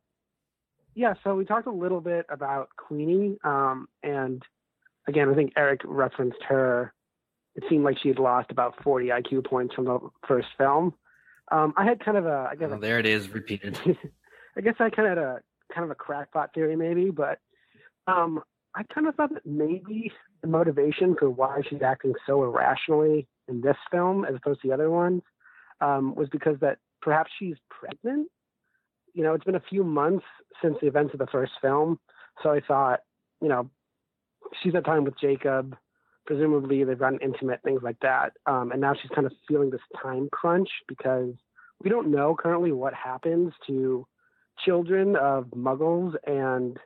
Yeah, so we talked a little bit about Queenie, and again, I think Eric referenced her. It seemed like she had lost about 40 IQ points from the first film. I had kind of there it is, repeated. I guess I kind of had a crackpot theory maybe, but I kind of thought that maybe the motivation for why she's acting so irrationally in this film as opposed to the other ones was because that perhaps she's pregnant. You know, it's been a few months since the events of the first film, so I thought, she's at time with Jacob. Presumably they've gotten intimate, things like that. And now she's kind of feeling this time crunch because we don't know currently what happens to children of muggles and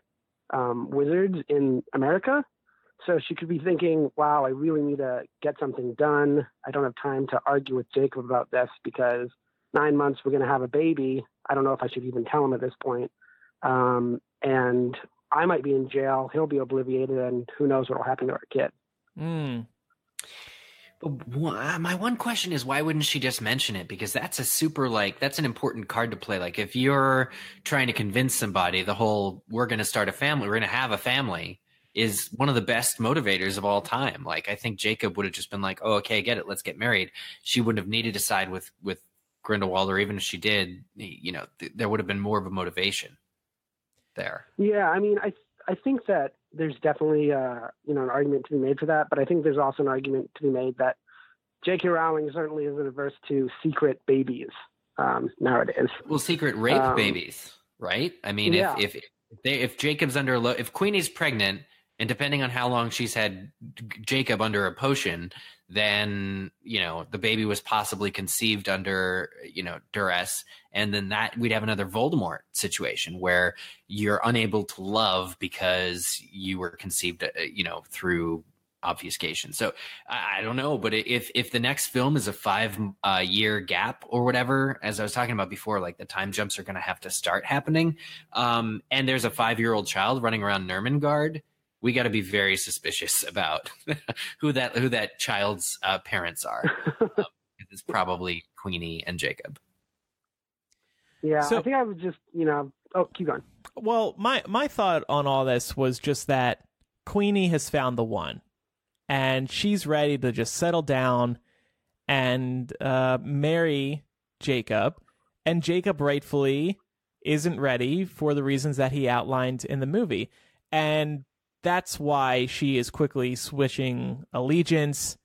wizards in America. So she could be thinking, wow, I really need to get something done. I don't have time to argue with Jacob about this because 9 months we're going to have a baby. I don't know if I should even tell him at this point. And I might be in jail. He'll be obliviated, and who knows what will happen to our kid. My one question is, why wouldn't she just mention it? Because that's a super, that's an important card to play. Like, if you're trying to convince somebody, the whole, we're going to start a family, we're going to have a family, is one of the best motivators of all time. Like, I think Jacob would have just been like, oh, okay, I get it, let's get married. She wouldn't have needed to side with Grindelwald, or even if she did, there would have been more of a motivation there. Yeah, I mean, I think that there's definitely an argument to be made for that, but I think there's also an argument to be made that J.K. Rowling certainly isn't averse to secret babies nowadays. Well, secret rape babies, right? I mean, yeah. if Jacob's if Queenie's pregnant, and depending on how long she's had Jacob under a potion, then, the baby was possibly conceived under, duress. And then we'd have another Voldemort situation where you're unable to love because you were conceived, through obfuscation. So I don't know, but if the next film is a 5-year gap or whatever, as I was talking about before, like the time jumps are going to have to start happening. And there's a 5-year-old child running around Nurmengard, we got to be very suspicious about who that child's parents are. It's probably Queenie and Jacob. Yeah, so, I think I would just, keep going. Well, my thought on all this was just that Queenie has found the one, and she's ready to just settle down and marry Jacob, and Jacob rightfully isn't ready for the reasons that he outlined in the movie. And that's why she is quickly switching allegiance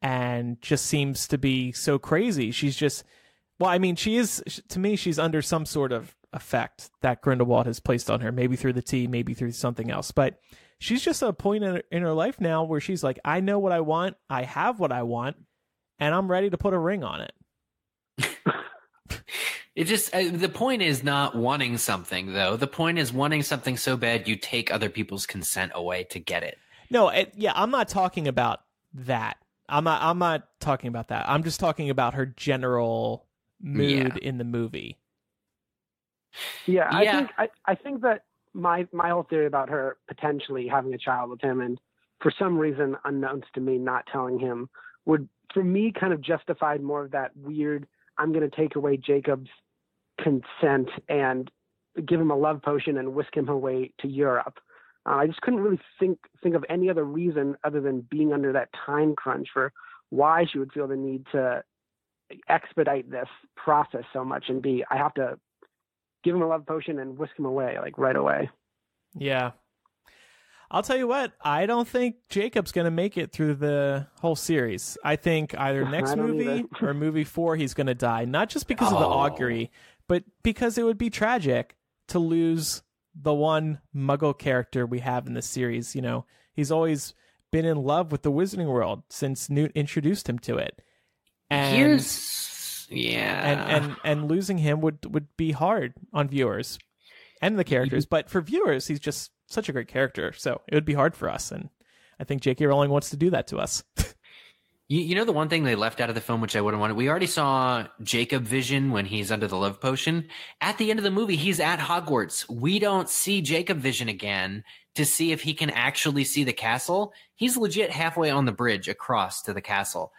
and just seems to be so crazy. She's just, to me, she's under some sort of effect that Grindelwald has placed on her, maybe through the tea, maybe through something else. But she's just at a point in her life now where she's like, I know what I want, I have what I want, and I'm ready to put a ring on it. It just, the point is not wanting something, though. The point is wanting something so bad you take other people's consent away to get it. No, I'm not talking about that. I'm not talking about that. I'm just talking about her general mood in the movie. Yeah, I think that my whole theory about her potentially having a child with him, and for some reason unknowns to me not telling him, would, for me, kind of justified more of that weird, I'm going to take away Jacob's consent and give him a love potion and whisk him away to Europe. I just couldn't really think of any other reason other than being under that time crunch for why she would feel the need to expedite this process so much and I have to give him a love potion and whisk him away right away. Yeah. I'll tell you what, I don't think Jacob's going to make it through the whole series. I think either next movie or movie 4 he's going to die, not just because of the augury, but because it would be tragic to lose the one Muggle character we have in the series. He's always been in love with the Wizarding World since Newt introduced him to it. And and losing him would be hard on viewers and the characters, but for viewers, he's just such a great character, so it would be hard for us, and I think J.K. Rowling wants to do that to us. The one thing they left out of the film, which I wouldn't want, we already saw Jacob Vision when he's under the love potion. At the end of the movie, he's at Hogwarts. We don't see Jacob Vision again to see if he can actually see the castle. He's legit halfway on the bridge across to the castle.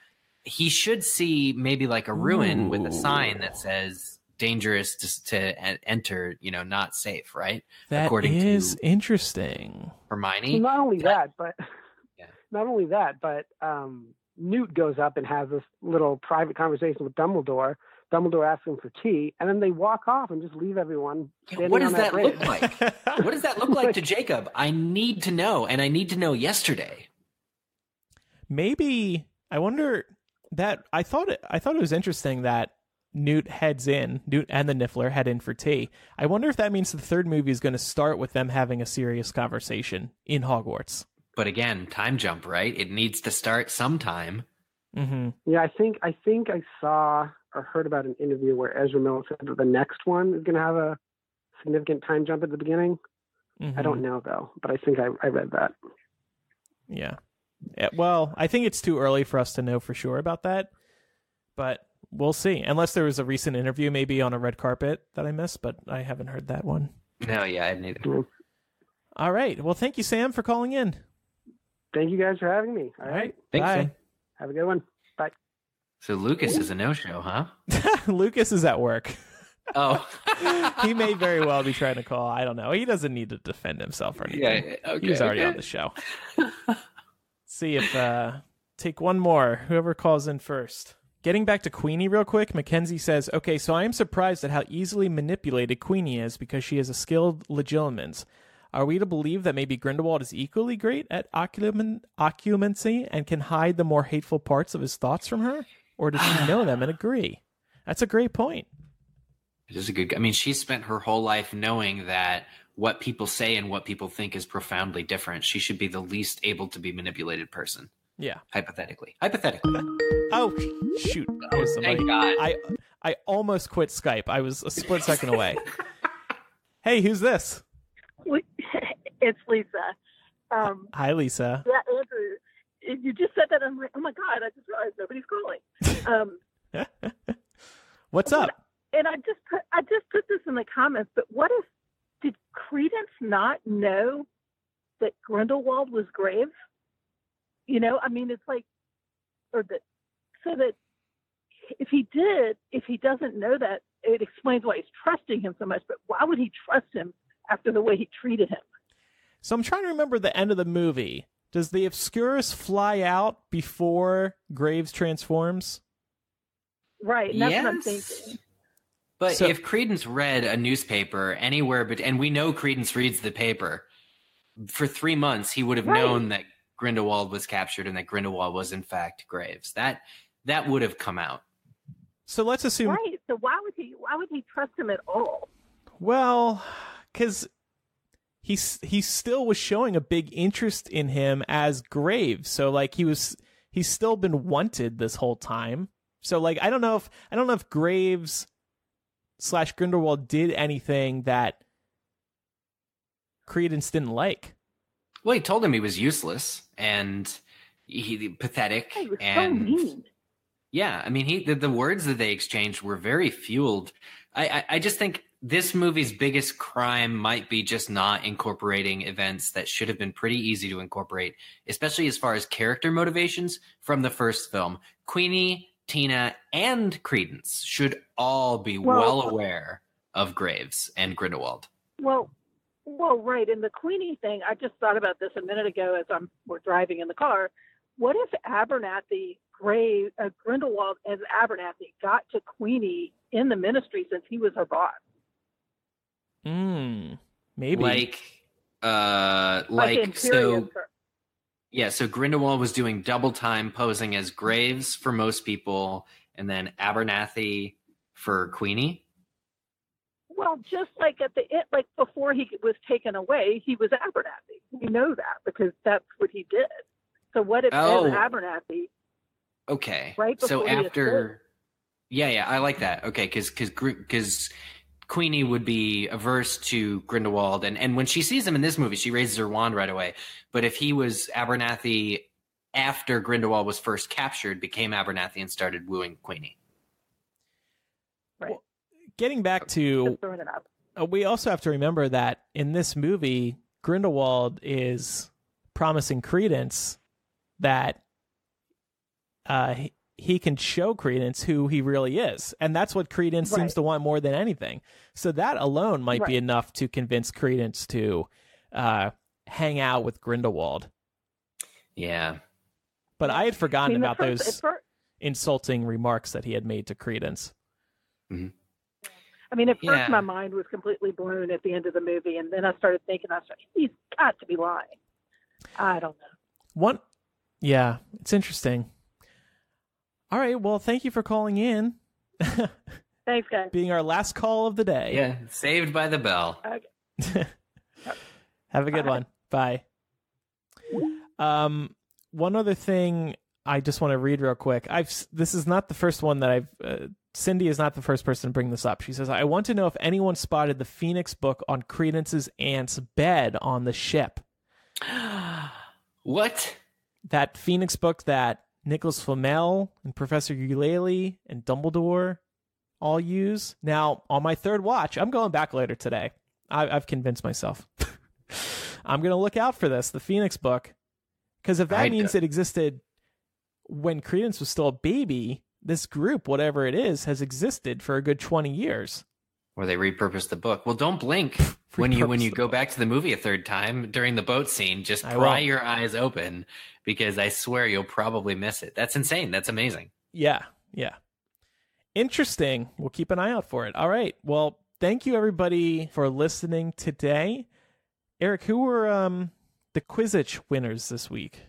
He should see maybe like a ruin with a sign that says dangerous to enter, not safe, right? That according is to Interesting. Hermione. Not only that, but Newt goes up and has this little private conversation with Dumbledore. Dumbledore asks him for tea, and then they walk off and just leave everyone standing what does on that bridge. Look like? What does that look like to Jacob? I need to know, and I need to know yesterday. Maybe, I wonder that I thought it was interesting that Newt and the Niffler head in for tea. I wonder if that means the third movie is going to start with them having a serious conversation in Hogwarts. But again, time jump, right? It needs to start sometime. Mm-hmm. Yeah, I think I saw or heard about an interview where Ezra Miller said that the next one is going to have a significant time jump at the beginning. Mm-hmm. I don't know, though, but I think I read that. Yeah. Well, I think it's too early for us to know for sure about that, but we'll see. Unless there was a recent interview maybe on a red carpet that I missed, but I haven't heard that one. No, yeah, I didn't either. All right. Well, thank you, Sam, for calling in. Thank you guys for having me. All right. Thanks, Bye. Sam. Have a good one. Bye. So Lucas is a no-show, huh? Lucas is at work. Oh. He may very well be trying to call. I don't know. He doesn't need to defend himself or anything. Yeah, okay, He's already on the show. See if take one more. Whoever calls in first. Getting back to Queenie real quick, Mackenzie says, okay, so I am surprised at how easily manipulated Queenie is because she is a skilled legilimens. Are we to believe that maybe Grindelwald is equally great at occlumency and can hide the more hateful parts of his thoughts from her? Or does she know them and agree? That's a great point. It is a good... I mean, she spent her whole life knowing that what people say and what people think is profoundly different. She should be the least able to be manipulated person. Yeah. Hypothetically. Oh, shoot. Here's somebody. Thank God. I almost quit Skype. I was a split second away. Hey, who's this? It's Lisa. Hi, Lisa. Yeah, Andrew, you just said that. I'm like, oh my God, I just realized nobody's calling. What's up? And I just put this in the comments, but what if, did Credence not know that Grindelwald was Graves? You know, I mean, it's like, so that if he doesn't know that, it explains why he's trusting him so much, but why would he trust him after the way he treated him? So I'm trying to remember the end of the movie. Does the Obscurus fly out before Graves transforms? Right, and that's what I'm thinking. But if Credence read a newspaper anywhere, and we know Credence reads the paper, for 3 months he would have known that Grindelwald was captured and that Grindelwald was in fact Graves. That would have come out. So let's assume... Right, so why would he trust him at all? Well, because he still was showing a big interest in him as Graves. So like he's still been wanted this whole time. So like I don't know if Graves / Grindelwald did anything that Credence didn't like. Well, he told him he was useless and pathetic. He was and so mean. Yeah, I mean, the words that they exchanged were very fueled. I just think this movie's biggest crime might be just not incorporating events that should have been pretty easy to incorporate, especially as far as character motivations from the first film. Queenie, Tina, and Credence should all be well aware of Graves and Grindelwald. Well, right. And the Queenie thing, I just thought about this a minute ago as we're driving in the car. What if Grindelwald as Abernathy got to Queenie in the Ministry since he was her boss? Maybe. So Grindelwald was doing double time posing as Graves for most people, and then Abernathy for Queenie. Well, just like at the end, like before he was taken away, he was Abernathy. We know that because that's what he did. So what if as Abernathy? Okay. Right. So after, I like that. Okay, because Queenie would be averse to Grindelwald, and when she sees him in this movie, she raises her wand right away. But if he was Abernathy after Grindelwald was first captured, became Abernathy and started wooing Queenie. Right. Well, getting back to, we also have to remember that in this movie, Grindelwald is promising Credence that he can show Credence who he really is. And that's what Credence seems to want more than anything. So that alone might be enough to convince Credence to hang out with Grindelwald. Yeah. But I had forgotten about those insulting remarks that he had made to Credence. Mm-hmm. I mean, at first my mind was completely blown at the end of the movie, and then I started thinking, he's got to be lying. I don't know. Yeah, it's interesting. All right, well, thank you for calling in. Thanks, guys. Being our last call of the day. Yeah, saved by the bell. Okay. Have a good one. Bye. One other thing I just want to read real quick. This is not the first one that Cindy is not the first person to bring this up. She says, I want to know if anyone spotted the Phoenix book on Credence's aunt's bed on the ship. What? That Phoenix book that Nicolas Flamel and Professor Eulalie and Dumbledore all use. Now, on my third watch, I'm going back later today. I've convinced myself. I'm going to look out for this, the Phoenix book, because if that means it existed when Credence was still a baby, this group, whatever it is, has existed for a good 20 years. Or they repurposed the book. Well, don't blink when you go back to the movie a third time during the boat scene. Just pry your eyes open, because I swear you'll probably miss it. That's insane. That's amazing. Yeah. Interesting. We'll keep an eye out for it. All right. Well, thank you everybody for listening today. Eric, who were the Quizzitch winners this week?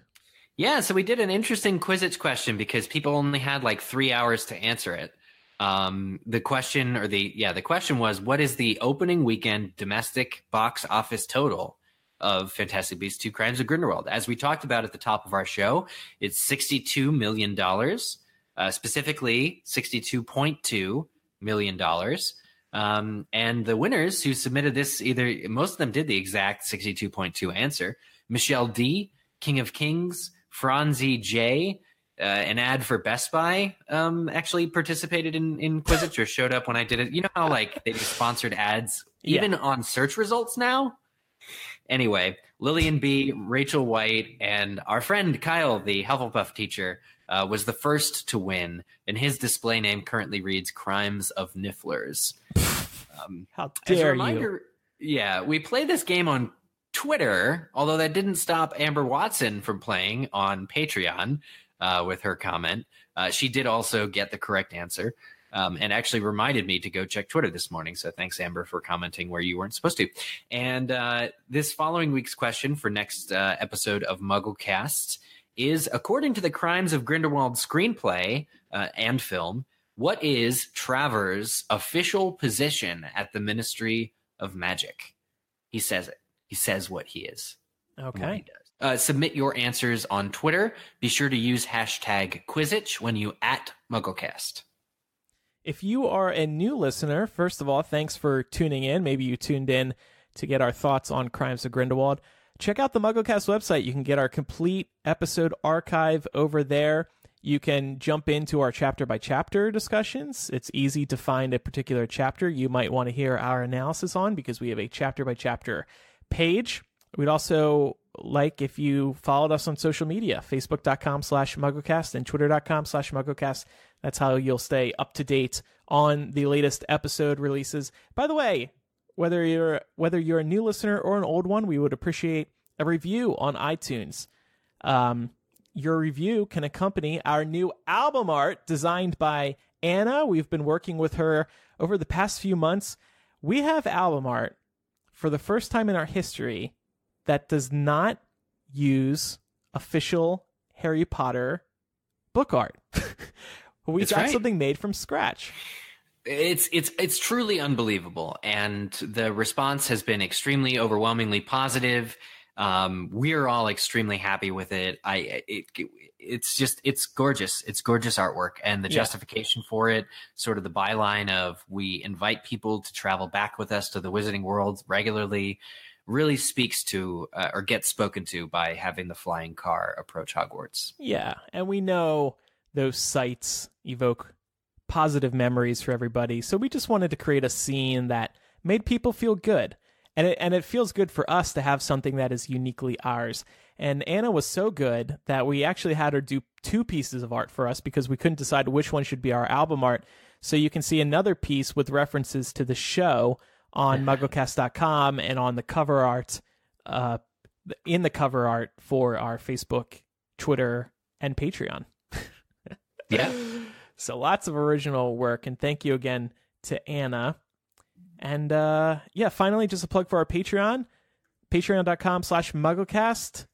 Yeah, so we did an interesting Quizzitch question because people only had like 3 hours to answer it. The question was, what is the opening weekend domestic box office total of Fantastic Beasts 2 Crimes of Grindelwald? As we talked about at the top of our show, it's $62 million, specifically $62.2 million. And the winners who submitted this, most of them did the exact 62.2 answer. Michelle D, King of Kings, Franzi J, an ad for Best Buy actually participated in Quizzitch, or showed up when I did it. You know how like they do sponsored ads even on search results now? Anyway, Lillian B, Rachel White, and our friend Kyle, the Hufflepuff teacher, was the first to win, and his display name currently reads Crimes of Nifflers. How dare you? Yeah, we play this game on Twitter, although that didn't stop Amber Watson from playing on Patreon with her comment. She did also get the correct answer, and actually reminded me to go check Twitter this morning. So thanks, Amber, for commenting where you weren't supposed to. And this following week's question for next episode of MuggleCast is, according to the Crimes of Grindelwald screenplay and film, what is Travers' official position at the Ministry of Magic? He says it. He says what he is. Okay. What he does. Submit your answers on Twitter. Be sure to use hashtag Quizzitch when you at MuggleCast. If you are a new listener, first of all, thanks for tuning in. Maybe you tuned in to get our thoughts on Crimes of Grindelwald. Check out the MuggleCast website. You can get our complete episode archive over there. You can jump into our chapter-by-chapter discussions. It's easy to find a particular chapter you might want to hear our analysis on, because we have a chapter-by-chapter page. We'd also like if you followed us on social media, facebook.com/MuggleCast and twitter.com/MuggleCast. That's how you'll stay up to date on the latest episode releases. By the way, whether you're a new listener or an old one, we would appreciate a review on iTunes. Your review can accompany our new album art designed by Anna. We've been working with her over the past few months. We have album art for the first time in our history that does not use official Harry Potter book art. We got something made from scratch. It's truly unbelievable, and the response has been extremely overwhelmingly positive. We're all extremely happy with it. It's gorgeous. It's gorgeous artwork, and the justification for it, sort of the byline of we invite people to travel back with us to the Wizarding World regularly, really speaks to or gets spoken to by having the flying car approach Hogwarts. Yeah, and we know those sights evoke positive memories for everybody, so we just wanted to create a scene that made people feel good. And it feels good for us to have something that is uniquely ours. And Anna was so good that we actually had her do 2 pieces of art for us because we couldn't decide which one should be our album art. So you can see another piece with references to the show on MuggleCast.com and on the cover art, in the cover art for our Facebook, Twitter, and Patreon. Yeah. So lots of original work. And thank you again to Anna. And finally, just a plug for our Patreon, patreon.com/MuggleCast.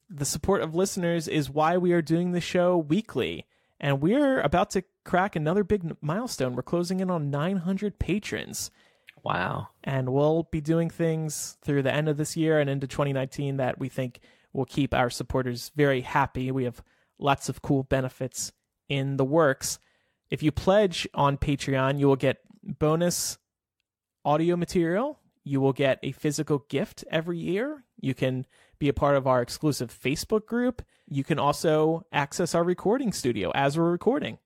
The support of listeners is why we are doing the show weekly. And we're about to crack another big milestone. We're closing in on 900 patrons. Wow. And we'll be doing things through the end of this year and into 2019 that we think will keep our supporters very happy. We have lots of cool benefits in the works. If you pledge on Patreon, you will get bonus audio material. You will get a physical gift every year. You can be a part of our exclusive Facebook group. You can also access our recording studio as we're recording.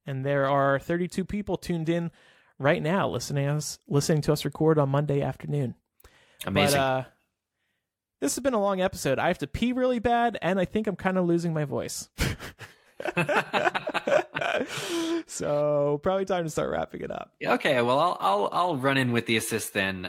And there are 32 people tuned in right now listening to us record on Monday afternoon. Amazing. But, this has been a long episode. I have to pee really bad, and I think I'm kind of losing my voice. So probably time to start wrapping it up. Okay, well, I'll run in with the assist then.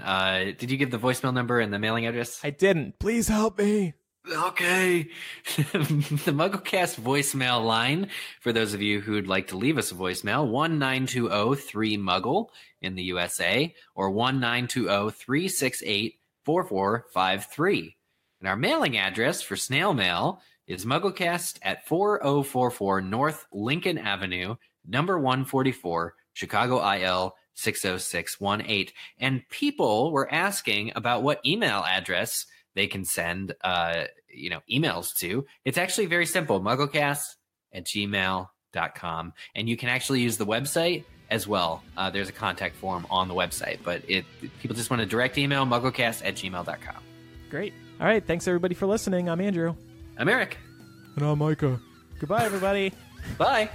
Did you give the voicemail number and the mailing address? I didn't. Please help me. Okay. The MuggleCast voicemail line, for those of you who'd like to leave us a voicemail, 1-920-3-MUGGLE in the USA, or 1-920-368-4453. And our mailing address for snail mail is MuggleCast at 4044 North Lincoln Avenue, number 144, Chicago IL 60618. And people were asking about what email address they can send emails to. It's actually very simple, mugglecast@gmail.com. And you can actually use the website as well. There's a contact form on the website, but people just want a direct email, mugglecast@gmail.com. Great. All right. Thanks, everybody, for listening. I'm Andrew. I'm Eric. And I'm Micah. Goodbye, everybody. Bye.